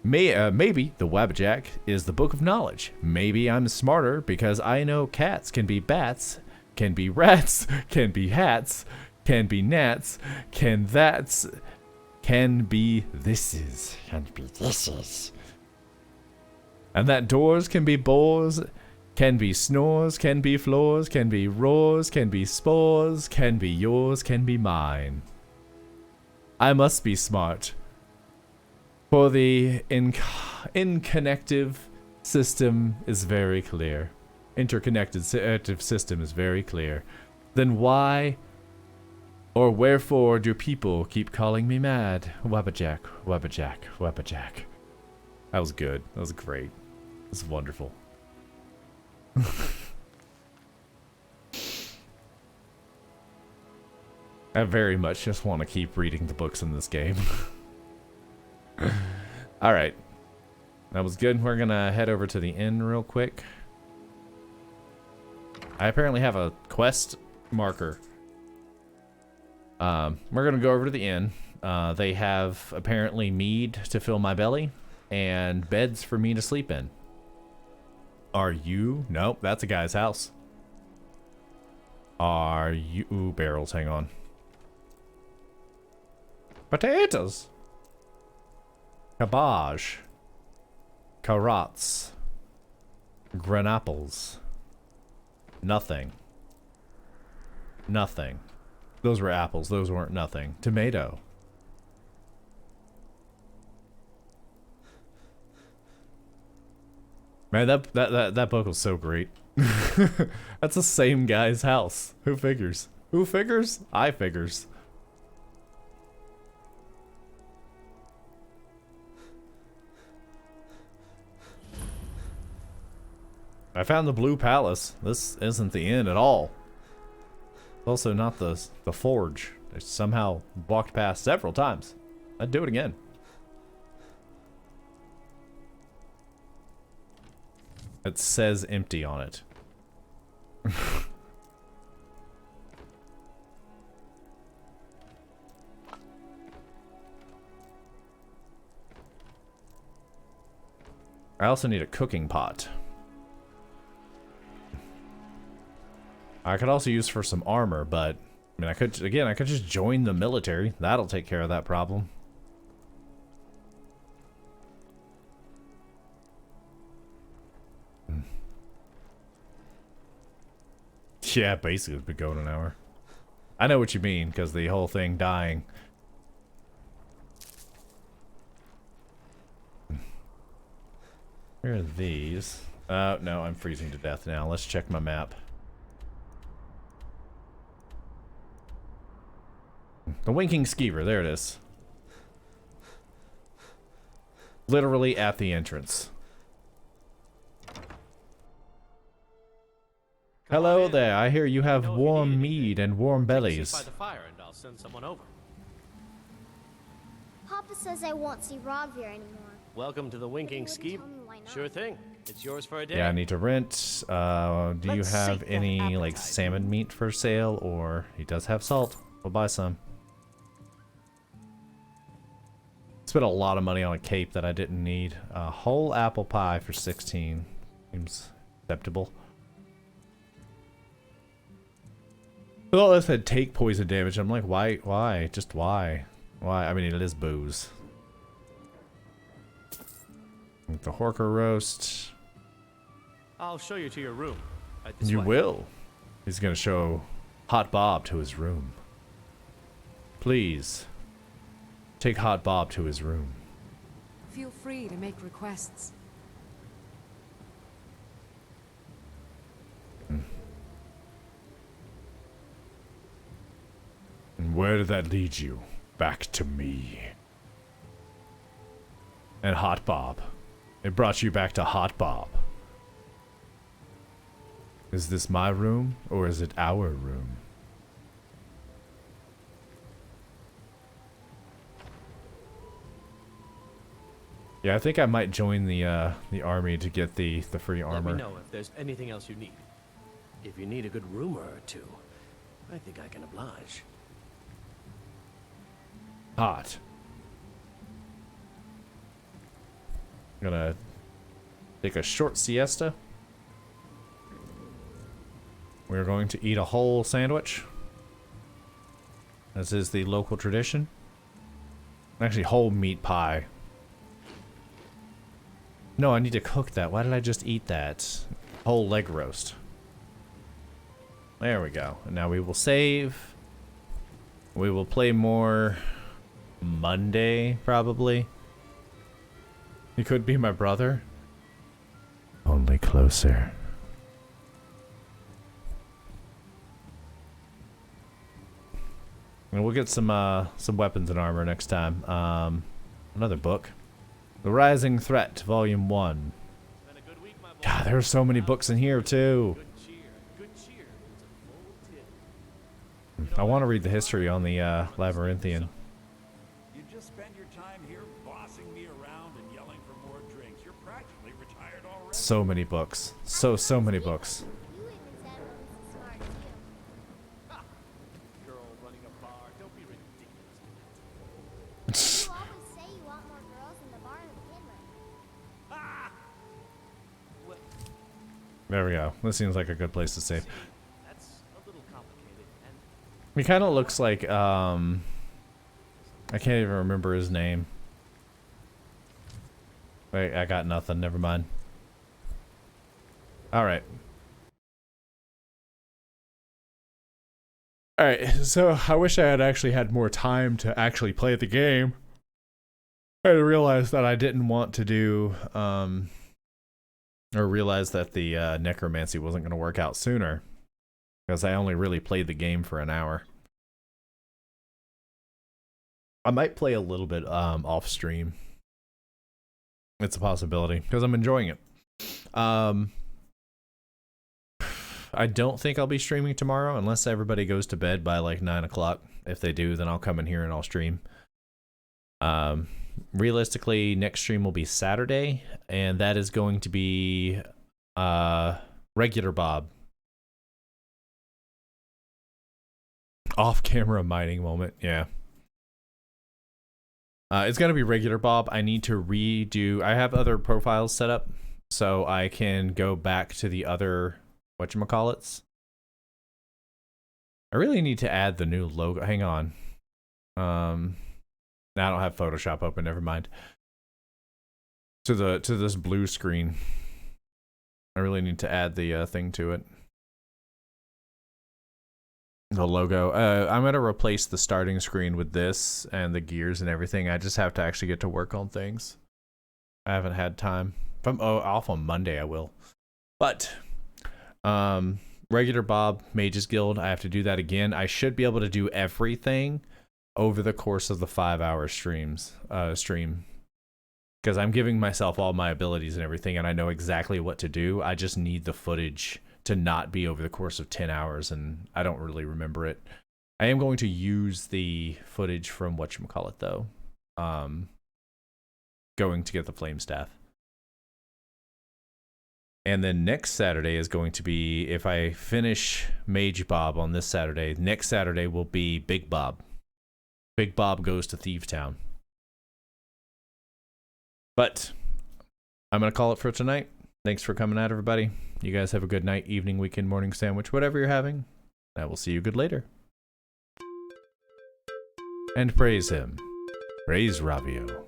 Maybe the Wabbajack is the Book of Knowledge. Maybe I'm smarter because I know cats can be bats, can be rats, can be hats, can be gnats, can that's, can be thises, can be thises. And that doors can be bores, can be snores, can be floors, can be roars, can be spores, can be yours, can be mine. I must be smart. For the interconnective system is very clear. Interconnected system is very clear. Then why or wherefore do people keep calling me mad? Wabbajack, Wabbajack, Wabbajack. That was good. That was great. That was wonderful. I very much just want to keep reading the books in this game. Alright. That was good. We're gonna head over to the inn real quick. I apparently have a quest marker. We're gonna go over to the inn. They have apparently mead to fill my belly and beds for me to sleep in. Are you? Nope, that's a guy's house. Are you? Ooh, barrels, hang on. Potatoes. Cabbage. Carrots. Granapples. Nothing. Nothing. Those were apples. Those weren't nothing. Tomato. Man, that book was so great. That's the same guy's house. Who figures? Who figures? I figures. I found the Blue Palace. This isn't the inn at all. Also not the forge. I somehow walked past several times. I'd do it again. It says empty on it. I also need a cooking pot. I could also use for some armor, but I mean, I could just join the military. That'll take care of that problem. Yeah, basically it's been going an hour. I know what you mean, because the whole thing dying. Where are these? No, I'm freezing to death now. Let's check my map. The Winking Skeever, there it is. Literally at the entrance. Hello there, I hear you have warm mead and warm bellies. By the fire and I'll send someone over. Papa says I won't see Rob here anymore. Welcome to the Winking Skeever. Sure thing. It's yours for a day. Yeah, I need to rent. Do you have any like salmon meat for sale? Or he does have salt. We'll buy some. Spent a lot of money on a cape that I didn't need. A whole apple pie for 16. Seems acceptable. Well, it said take poison damage. I'm like, why? Why? Just why? Why? I mean, it is booze. The Horker roast. I'll show you to your room. You will. He's gonna show HottBobb to his room. Please. Take HottBobb to his room. Feel free to make requests. And where did that lead you? Back to me. And HottBobb. It brought you back to HottBobb. Is this my room, or is it our room? Yeah, I think I might join the army to get the free armor. Let me know if there's anything else you need. If you need a good rumor or two, I think I can oblige. Hot. I'm gonna take a short siesta. We're going to eat a whole sandwich, as is the local tradition. Actually, whole meat pie. No, I need to cook that. Why did I just eat that? Whole leg roast. There we go. And now we will save. We will play more Monday, probably. He could be my brother. Only closer. And we'll get some weapons and armor next time. Another book. The Rising Threat, Volume 1. God, there are so many books in here, too. I want to read the history on the Labyrinthian. You just spend your time here bossing me around and yelling for more drinks. You're practically retired already. So many books. So many books. Girl running a bar. Don't be You ridiculous. always say you want more girls in the bar to begin with. There we go. This seems like a good place to save. That's a little complicated. He kind of looks like, I can't even remember his name. Wait, I got nothing. Never mind. Alright. Alright, so I wish I had actually had more time to actually play the game. I realized that I didn't want to do, or realized that the necromancy wasn't going to work out sooner. Because I only really played the game for an hour. I might play a little bit off stream. It's a possibility, because I'm enjoying it. I don't think I'll be streaming tomorrow unless everybody goes to bed by like 9 o'clock. If they do, then I'll come in here and I'll stream. Realistically, next stream will be Saturday, and that is going to be regular Bob. Off-camera mining moment, yeah. It's going to be regular Bob. I need to redo... I have other profiles set up, so I can go back to the other... whatchamacallits. I really need to add the new logo. Hang on. I don't have Photoshop open, never mind. To this blue screen. I really need to add the thing to it. The logo. I'm going to replace the starting screen with this and the gears and everything. I just have to actually get to work on things. I haven't had time. If I'm off on Monday, I will. But regular Bob, Mages Guild, I have to do that again. I should be able to do everything over the course of the 5-hour stream. Because I'm giving myself all my abilities and everything, and I know exactly what to do. I just need the footage to not be over the course of 10 hours, and I don't really remember it. I am going to use the footage from whatchamacallit, though. Going to get the flame staff. And then next Saturday is going to be, if I finish Mage Bob on this Saturday, next Saturday will be Big Bob. Big Bob goes to Thief Town. But I'm going to call it for tonight. Thanks for coming out, everybody. You guys have a good night, evening, weekend, morning sandwich, whatever you're having. I will see you good later. And praise him. Praise Ravio.